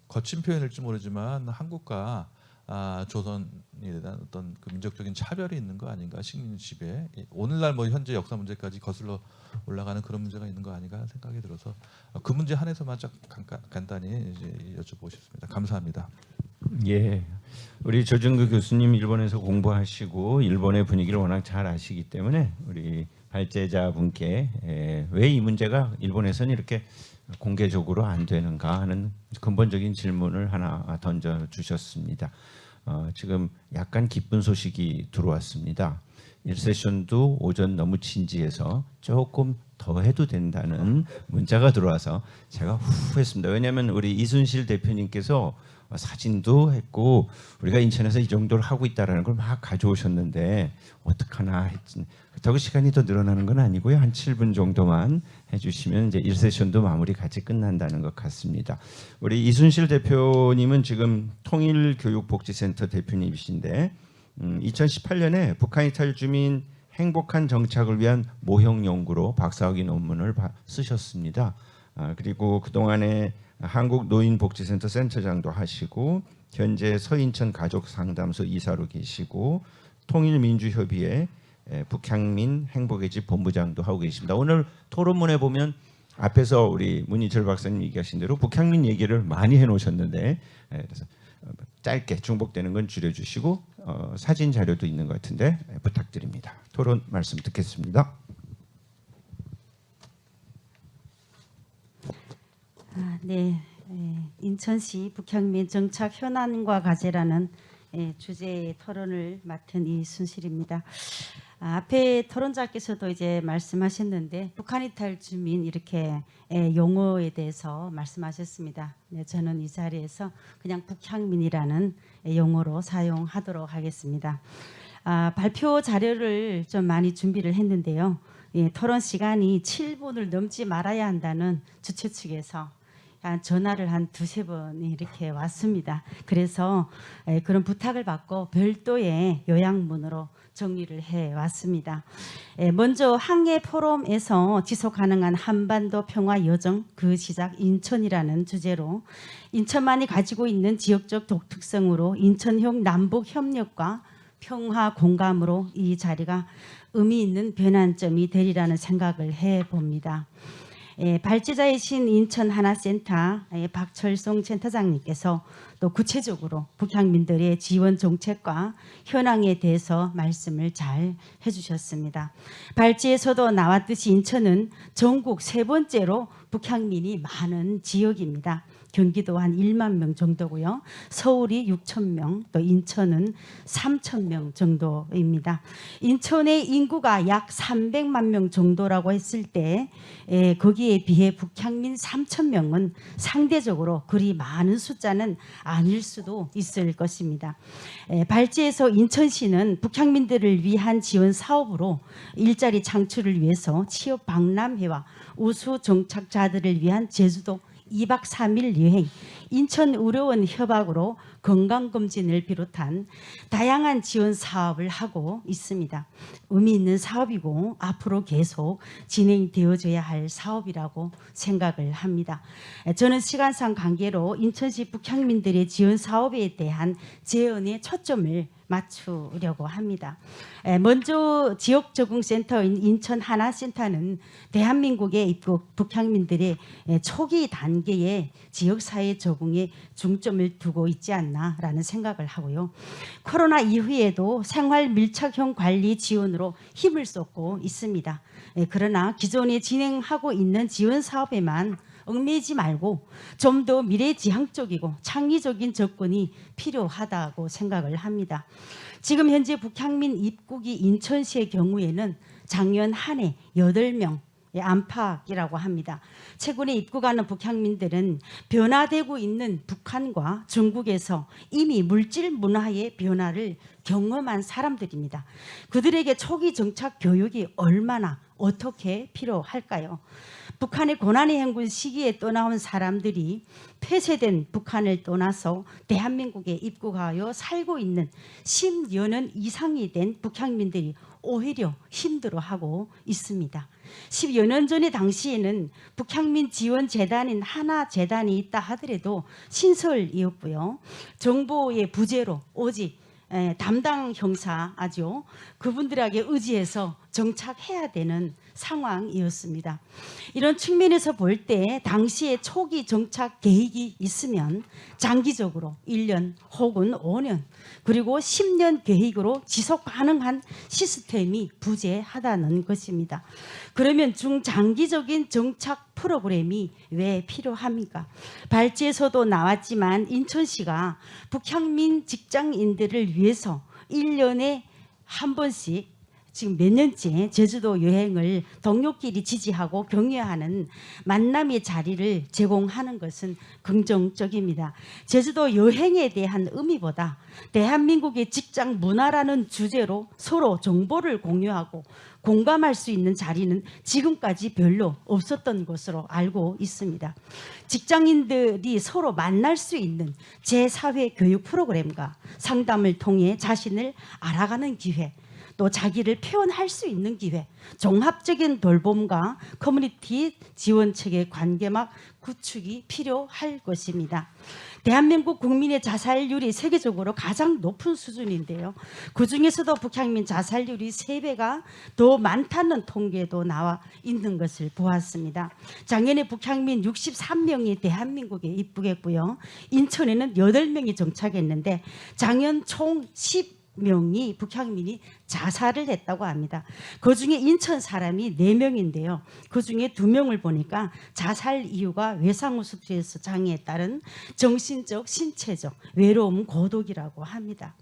거친 표현일지 모르지만 한국과 조선에 대한 어떤 그 민족적인 차별이 있는 거 아닌가? 식민 지배 오늘날 뭐 현재 역사 문제까지 거슬러 올라가는 그런 문제가 있는 거 아닌가 생각이 들어서 그 문제 한해서만 간단히 이제 여쭤보고 싶습니다. 감사합니다. 예, 우리 조준규 교수님 일본에서 공부하시고 일본의 분위기를 워낙 잘 아시기 때문에 우리 발제자분께 왜 이 문제가 일본에서는 이렇게 공개적으로 안 되는가 하는 근본적인 질문을 하나 던져 주셨습니다. 지금 약간 기쁜 소식이 들어왔습니다. 1세션도 오전 너무 진지해서 조금 더 해도 된다는 문자가 들어와서 제가 후했습니다. 왜냐하면 우리 이순실 대표님께서 사진도 했고 우리가 인천에서 이 정도를 하고 있다라는 걸 막 가져오셨는데 어떡하나 했지. 그렇다고 시간이 더 늘어나는 건 아니고요. 한 7분 정도만 해주시면 이제 1세션도 마무리 같이 끝난다는 것 같습니다. 우리 이순실 대표님은 지금 통일교육복지센터 대표님이신데 2018년에 북한 이탈 주민 행복한 정착을 위한 모형 연구로 박사학위 논문을 쓰셨습니다. 그리고 그동안에 한국노인복지센터 센터장도 하시고 현재 서인천 가족상담소 이사로 계시고 통일민주협의회 북향민 행복의 집 본부장도 하고 계십니다. 오늘 토론문에 보면 앞에서 우리 문희철 박사님 얘기하신 대로 북향민 얘기를 많이 해놓으셨는데 그래서 짧게 중복되는 건 줄여주시고 사진 자료도 있는 것 같은데 부탁드립니다. 토론 말씀 듣겠습니다. 네, 인천시 북향민 정착 현안과 과제라는 주제의 토론을 맡은 이순실입니다. 앞에 토론자께서도 이제 말씀하셨는데 북한 이탈 주민 이렇게 용어에 대해서 말씀하셨습니다. 네, 저는 이 자리에서 그냥 북향민이라는 용어로 사용하도록 하겠습니다. 발표 자료를 좀 많이 준비를 했는데요. 토론 시간이 7분을 넘지 말아야 한다는 주최 측에서 전화를 한 2-3번 이렇게 왔습니다. 그래서 그런 부탁을 받고 별도의 요약문으로 정리를 해왔습니다. 먼저 항해 포럼에서 지속 가능한 한반도 평화 여정 그 시작 인천이라는 주제로 인천만이 가지고 있는 지역적 독특성으로 인천형 남북 협력과 평화 공감으로 이 자리가 의미 있는 변환점이 되리라는 생각을 해봅니다. 발제자이신 인천하나센터 박철송 센터장님께서 또 구체적으로 북향민들의 지원 정책과 현황에 대해서 말씀을 잘 해주셨습니다. 발제에서도 나왔듯이 인천은 전국 3번째로 북향민이 많은 지역입니다. 경기도 한 1만 명 정도고요. 서울이 6,000명, 또 인천은 3,000명 정도입니다. 인천의 인구가 약 300만 명 정도라고 했을 때 거기에 비해 북향민 3,000명은 상대적으로 그리 많은 숫자는 아닐 수도 있을 것입니다. 발제에서 인천시는 북향민들을 위한 지원 사업으로 일자리 창출을 위해서 취업 박람회와 우수 정착자들을 위한 제주도 2박 3일 여행, 인천의료원 협약으로 건강검진을 비롯한 다양한 지원 사업을 하고 있습니다. 의미 있는 사업이고 앞으로 계속 진행되어져야 할 사업이라고 생각을 합니다. 저는 시간상 관계로 인천시 북향민들의 지원 사업에 대한 제언에 초점을 맞추려고 합니다. 먼저 지역 적응센터인 인천 하나센터는 대한민국에 입국 북향민들의 초기 단계의 지역사회 적응에 중점을 두고 있지 않나라는 생각을 하고요. 코로나 이후에도 생활 밀착형 관리 지원으로 힘을 쏟고 있습니다. 그러나 기존에 진행하고 있는 지원 사업에만 얽매이지 말고 좀 더 미래지향적이고 창의적인 접근이 필요하다고 생각을 합니다. 지금 현재 북향민 입국이 인천시의 경우에는 작년 한 해 8명 안팎이라고 합니다. 최근에 입국하는 북향민들은 변화되고 있는 북한과 중국에서 이미 물질 문화의 변화를 경험한 사람들입니다. 그들에게 초기 정착 교육이 얼마나 어떻게 필요할까요? 북한의 고난의 행군 시기에 떠나온 사람들이 폐쇄된 북한을 떠나서 대한민국에 입국하여 살고 있는 10여 년 이상이 된 북향민들이 오히려 힘들어하고 있습니다. 10여 년 전에 당시에는 북향민 지원 재단인 하나재단이 있다 하더라도 신설이었고요. 정부의 부재로 오직 담당 형사죠. 그분들에게 의지해서 정착해야 되는 상황이었습니다. 이런 측면에서 볼 때 당시에 초기 정착 계획이 있으면 장기적으로 1년 혹은 5년 그리고 10년 계획으로 지속 가능한 시스템이 부재하다는 것입니다. 그러면 중장기적인 정착 프로그램이 왜 필요합니까? 발제에서도 나왔지만 인천시가 북향민 직장인들을 위해서 1년에 한 번씩 지금 몇 년째 제주도 여행을 동료끼리 지지하고 격려하는 만남의 자리를 제공하는 것은 긍정적입니다. 제주도 여행에 대한 의미보다 대한민국의 직장 문화라는 주제로 서로 정보를 공유하고 공감할 수 있는 자리는 지금까지 별로 없었던 것으로 알고 있습니다. 직장인들이 서로 만날 수 있는 제4회 교육 프로그램과 상담을 통해 자신을 알아가는 기회, 또 자기를 표현할 수 있는 기회, 종합적인 돌봄과 커뮤니티 지원책의 관계막 구축이 필요할 것입니다. 대한민국 국민의 자살률이 세계적으로 가장 높은 수준인데요. 그중에서도 북향민 자살률이 3배가 더 많다는 통계도 나와 있는 것을 보았습니다. 작년에 북향민 63명이 대한민국에 입국했고요. 인천에는 8명이 정착했는데 작년 총 10명이 북향민이 자살을 했다고 합니다. 그중에 인천 사람이 4명인데요. 그중에 2명을 보니까 자살 이유가 외상후 스트레스 장애에 따른 정신적, 신체적 외로움, 고독이라고 합니다.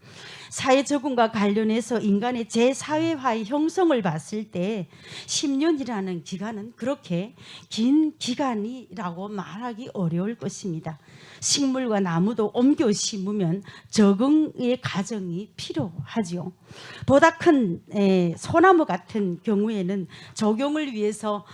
사회 적응과 관련해서 인간의 재사회화의 형성을 봤을 때 10년이라는 기간은 그렇게 긴 기간이라고 말하기 어려울 것입니다. 식물과 나무도 옮겨 심으면 적응의 과정이 필요하죠. 보다 큰 소나무 같은 경우에는 적용을 위해서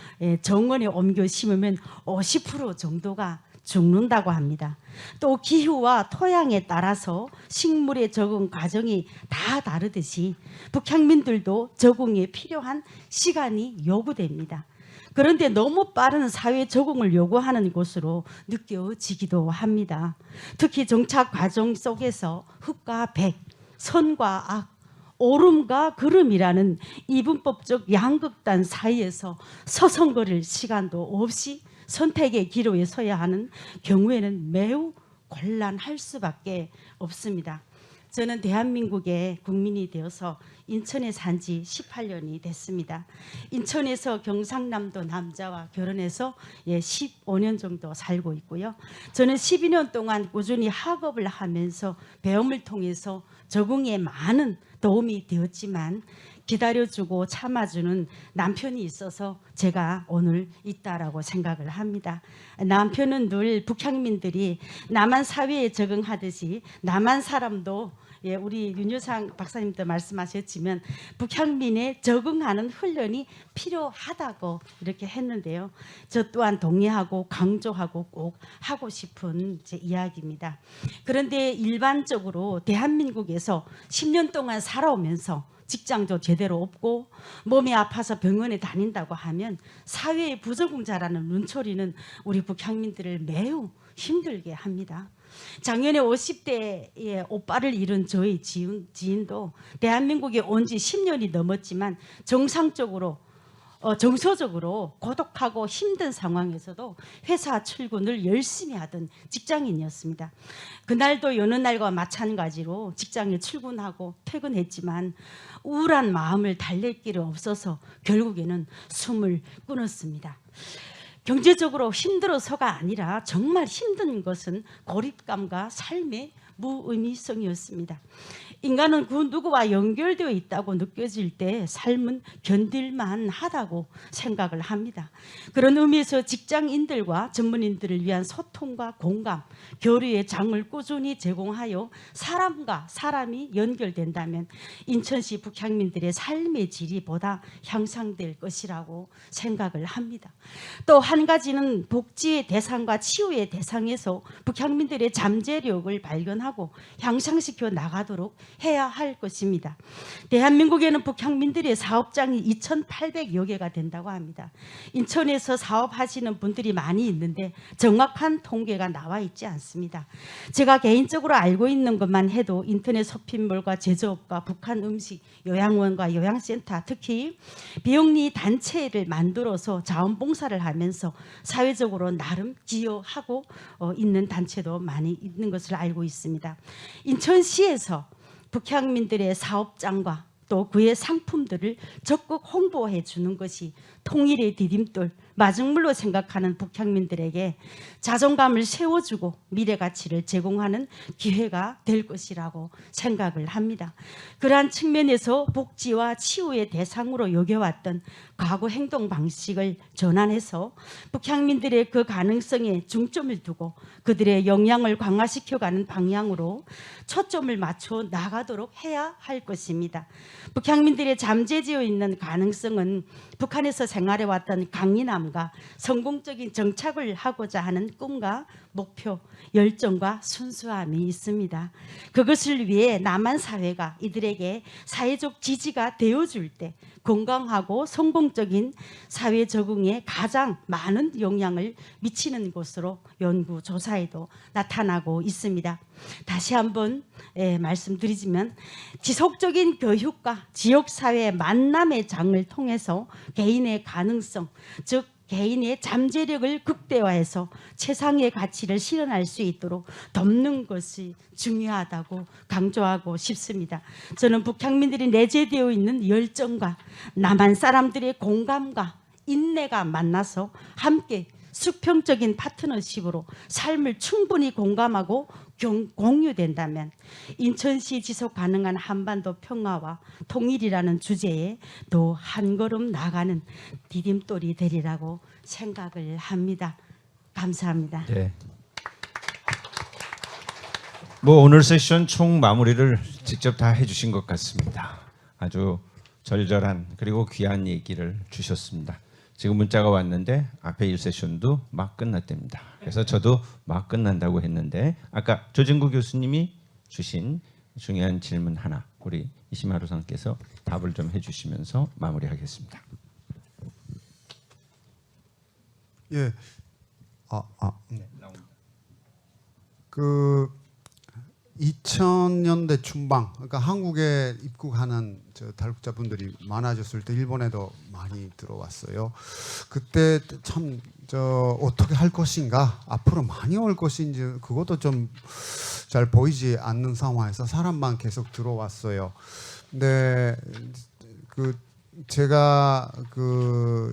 정원에 옮겨 심으면 50% 정도가 죽는다고 합니다. 또 기후와 토양에 따라서 식물의 적응 과정이 다 다르듯이 북향민들도 적응에 필요한 시간이 요구됩니다. 그런데 너무 빠른 사회 적응을 요구하는 것으로 느껴지기도 합니다. 특히 정착 과정 속에서 흑과 백, 선과 악, 오름과 그름이라는 이분법적 양극단 사이에서 서성거릴 시간도 없이 선택의 기로에 서야 하는 경우에는 매우 곤란할 수밖에 없습니다. 저는 대한민국의 국민이 되어서 인천에 산 지 18년이 됐습니다. 인천에서 경상남도 남자와 결혼해서 15년 정도 살고 있고요. 저는 12년 동안 꾸준히 학업을 하면서 배움을 통해서 적응에 많은 도움이 되었지만 기다려주고 참아주는 남편이 있어서 제가 오늘 있다라고 생각을 합니다. 남편은 늘 북향민들이 남한 사회에 적응하듯이 남한 사람도 우리 윤유상 박사님도 말씀하셨지만 북향민에 적응하는 훈련이 필요하다고 이렇게 했는데요. 저 또한 동의하고 강조하고 꼭 하고 싶은 제 이야기입니다. 그런데 일반적으로 대한민국에서 10년 동안 살아오면서 직장도 제대로 없고 몸이 아파서 병원에 다닌다고 하면 사회의 부적응자라는 눈초리는 우리 북향민들을 매우 힘들게 합니다. 작년에 50대에 오빠를 잃은 저의 지인도 대한민국에 온 지 10년이 넘었지만 정상적으로 정서적으로 고독하고 힘든 상황에서도 회사 출근을 열심히 하던 직장인이었습니다. 그날도 여느 날과 마찬가지로 직장에 출근하고 퇴근했지만 우울한 마음을 달랠 길이 없어서 결국에는 숨을 끊었습니다. 경제적으로 힘들어서가 아니라 정말 힘든 것은 고립감과 삶의 무의미성이었습니다. 인간은 그 누구와 연결되어 있다고 느껴질 때 삶은 견딜만 하다고 생각을 합니다. 그런 의미에서 직장인들과 전문인들을 위한 소통과 공감, 교류의 장을 꾸준히 제공하여 사람과 사람이 연결된다면 인천시 북향민들의 삶의 질이 보다 향상될 것이라고 생각을 합니다. 또 한 가지는 복지의 대상과 치유의 대상에서 북향민들의 잠재력을 발견하고 향상시켜 나가도록 해야 할 것입니다. 대한민국에는 북향민들의 사업장이 2,800여 개가 된다고 합니다. 인천에서 사업하시는 분들이 많이 있는데 정확한 통계가 나와 있지 않습니다. 제가 개인적으로 알고 있는 것만 해도 인터넷 쇼핑몰과 제조업과 북한 음식, 요양원과 요양센터, 특히 비영리 단체를 만들어서 자원봉사를 하면서 사회적으로 나름 기여하고 있는 단체도 많이 있는 것을 알고 있습니다. 인천시에서 북향민들의 사업장과 또 그의 상품들을 적극 홍보해 주는 것이 통일의 디딤돌, 마중물로 생각하는 북향민들에게 자존감을 세워주고 미래 가치를 제공하는 기회가 될 것이라고 생각을 합니다. 그러한 측면에서 복지와 치유의 대상으로 여겨왔던 과거 행동 방식을 전환해서 북향민들의 그 가능성에 중점을 두고 그들의 역량을 강화시켜가는 방향으로 초점을 맞춰 나가도록 해야 할 것입니다. 북향민들의 잠재되어 있는 가능성은 북한에서 생활해왔던 강인함과 성공적인 정착을 하고자 하는 꿈과 목표, 열정과 순수함이 있습니다. 그것을 위해 남한 사회가 이들에게 사회적 지지가 되어줄 때 건강하고 성공적인 사회 적응에 가장 많은 영향을 미치는 것으로 연구 조사에도 나타나고 있습니다. 다시 한번 말씀드리지만 지속적인 교육과 지역사회 만남의 장을 통해서 개인의 가능성, 즉 개인의 잠재력을 극대화해서 최상의 가치를 실현할 수 있도록 돕는 것이 중요하다고 강조하고 싶습니다. 저는 북향민들이 내재되어 있는 열정과 남한 사람들의 공감과 인내가 만나서 함께 수평적인 파트너십으로 삶을 충분히 공감하고 공유된다면 인천시 지속 가능한 한반도 평화와 통일이라는 주제에 또 한 걸음 나가는 디딤돌이 되리라고 생각을 합니다. 감사합니다. 네. 뭐 오늘 세션 총 마무리를 직접 다 해주신 것 같습니다. 아주 절절한 그리고 귀한 얘기를 주셨습니다. 지금 문자가 왔는데 앞에 1세션도 막 끝났답니다. 그래서 저도 막 끝난다고 했는데 아까 조진구 교수님이 주신 중요한 질문 하나 우리 이시마루 상께서 답을 좀 해주시면서 마무리하겠습니다. 예, 그 2000년대 중반, 그러니까 한국에 입국하는 탈북자분들이 많아졌을 때 일본에도 많이 들어왔어요. 그때 참 어떻게 할 것인가, 앞으로 많이 올 것인지 그것도 좀 잘 보이지 않는 상황에서 사람만 계속 들어왔어요. 근데 제가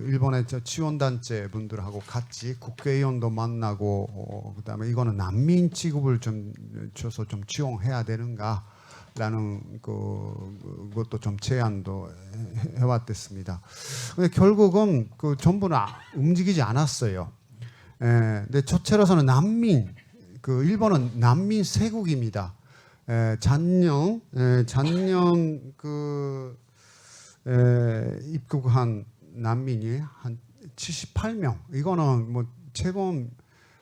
일본의 지원단체 분들하고 같이 국회의원도 만나고 그다음에 이거는 난민 취급을 좀 줘서 좀 지원해야 되는가라는 그것도 좀 제안도 해왔댔습니다. 근데 결국은 전부는 움직이지 않았어요. 근데 첫째로서는 난민, 일본은 난민 세국입니다. 작년 입국한 난민이 한 78명. 이거는 뭐 최근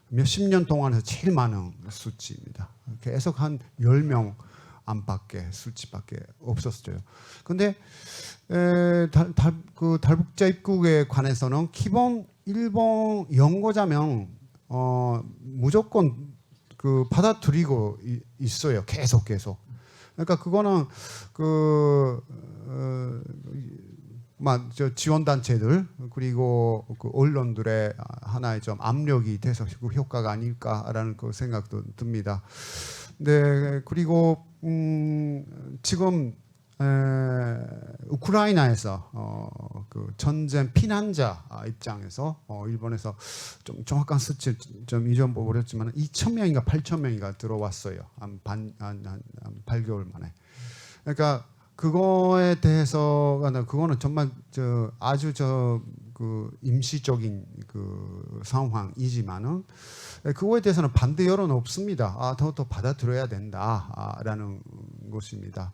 몇십 년 동안에서 제일 많은 수치입니다. 계속 한 10명 안팎의 수치밖에 없었어요. 근데 탈북자 입국에 관해서는 기본 일본 연고자면 무조건 그 받아들이고 있어요. 계속. 그러니까 그거는 저 지원 단체들 그리고 그 언론들의 하나의 좀 압력이 돼서 그 효과가 아닐까라는 그 생각도 듭니다. 네, 그리고 지금 우크라이나에서 그 전쟁 피난자 입장에서 일본에서 좀 정확한 수치 좀 잊어버렸지만 2,000명인가 8,000명인가 들어왔어요. 한 8개월 만에. 그러니까 그거에 대해서 그거는 정말 아주 그 임시적인 그 상황이지만은 그거에 대해서는 반대 여론은 없습니다. 더 받아들여야 된다라는 것입니다.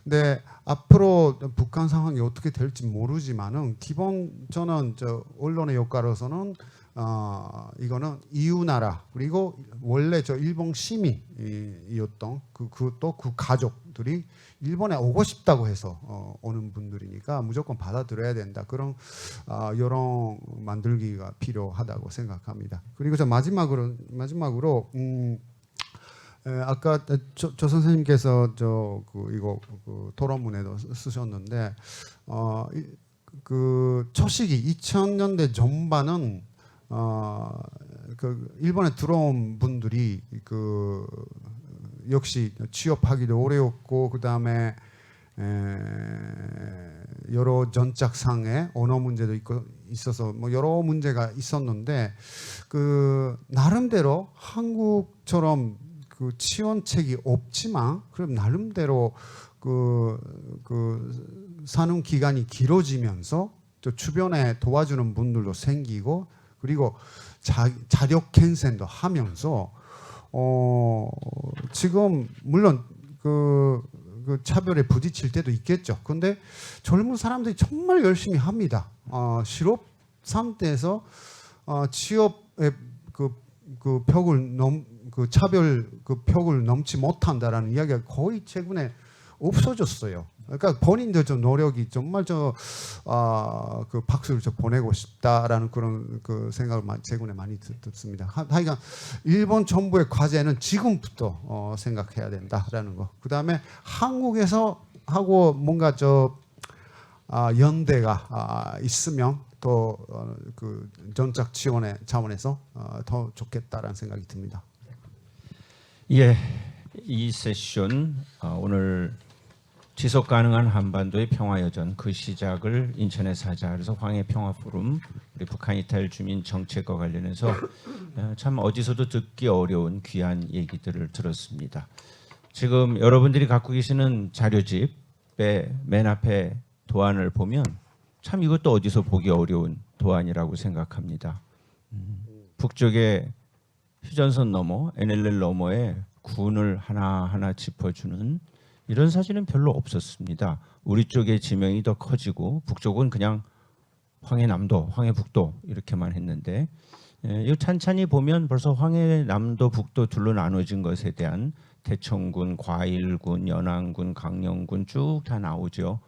근데 앞으로 북한 상황이 어떻게 될지 모르지만은 기본 저는 언론의 역할로서는 이거는 이웃 나라 그리고 원래 일본 시민이었던 그것도 그 가족들이 일본에 오고 싶다고 해서 오는 분들이니까 무조건 받아들여야 된다. 그런 여론 만들기가 필요하다고 생각합니다. 그리고 저 마지막으로 아까 조 선생님께서 이거 토론문에도 쓰셨는데 그 초시기 2000년대 전반은 그 일본에 들어온 분들이 그 역시 취업하기도 어려웠고 그 다음에 여러 전작상의 언어 문제도 있어서 뭐 여러 문제가 있었는데 그 나름대로 한국처럼 그 지원책이 없지만 그럼 나름대로 그 사는 기간이 길어지면서 또 주변에 도와주는 분들도 생기고 그리고 자력 갱생도 하면서 지금 물론 그 차별에 부딪힐 때도 있겠죠. 근데 젊은 사람들이 정말 열심히 합니다. 실업 상태에서 취업의 그 벽을 그 차별 그 벽을 넘지 못한다라는 이야기가 거의 최근에 없어졌어요. 그러니까 본인들 좀 노력이 정말 그 박수를 보내고 싶다라는 그런 그 생각을 최근에 많이 듣습니다. 하여간 일본 정부의 과제는 지금부터 생각해야 된다라는 거. 그 다음에 한국에서 하고 뭔가 연대가 있으면 또 그 전작 지원의 차원에서 더 좋겠다라는 생각이 듭니다. 예, 이 세션 오늘 지속 가능한 한반도의 평화 여전 그 시작을 인천에서 하자. 그래서 황해 평화 포럼 우리 북한 이탈 주민 정책과 관련해서 참 어디서도 듣기 어려운 귀한 얘기들을 들었습니다. 지금 여러분들이 갖고 계시는 자료집의 맨 앞에 도안을 보면 참 이것도 어디서 보기 어려운 도안이라고 생각합니다. 북쪽에 휴전선 너머, NLL 너머에 군을 하나하나 짚어주는 이런 사진은 별로 없었습니다. 우리 쪽의 지명이 더 커지고 북쪽은 그냥 황해남도, 황해북도 이렇게만 했는데 이 찬찬히 보면 벌써 황해남도, 북도 둘로 나눠진 것에 대한 대청군, 과일군, 연안군, 강령군 쭉 다 나오죠.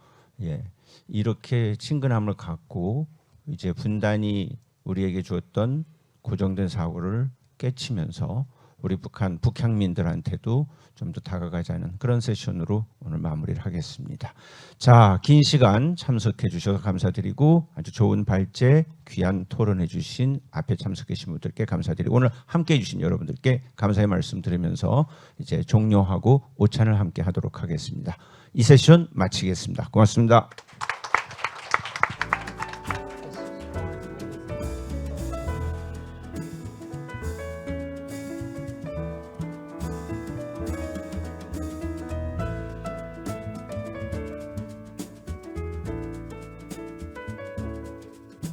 예, 이렇게 친근함을 갖고 이제 분단이 우리에게 주었던 고정된 사고를 깨치면서 우리 북향민들한테도 좀 더 다가가자는 그런 세션으로 오늘 마무리를 하겠습니다. 자, 긴 시간 참석해 주셔서 감사드리고 아주 좋은 발제, 귀한 토론해 주신 앞에 참석해 주신 분들께 감사드리고 오늘 함께 해 주신 여러분들께 감사의 말씀 드리면서 이제 종료하고 오찬을 함께 하도록 하겠습니다. 이 세션 마치겠습니다. 고맙습니다.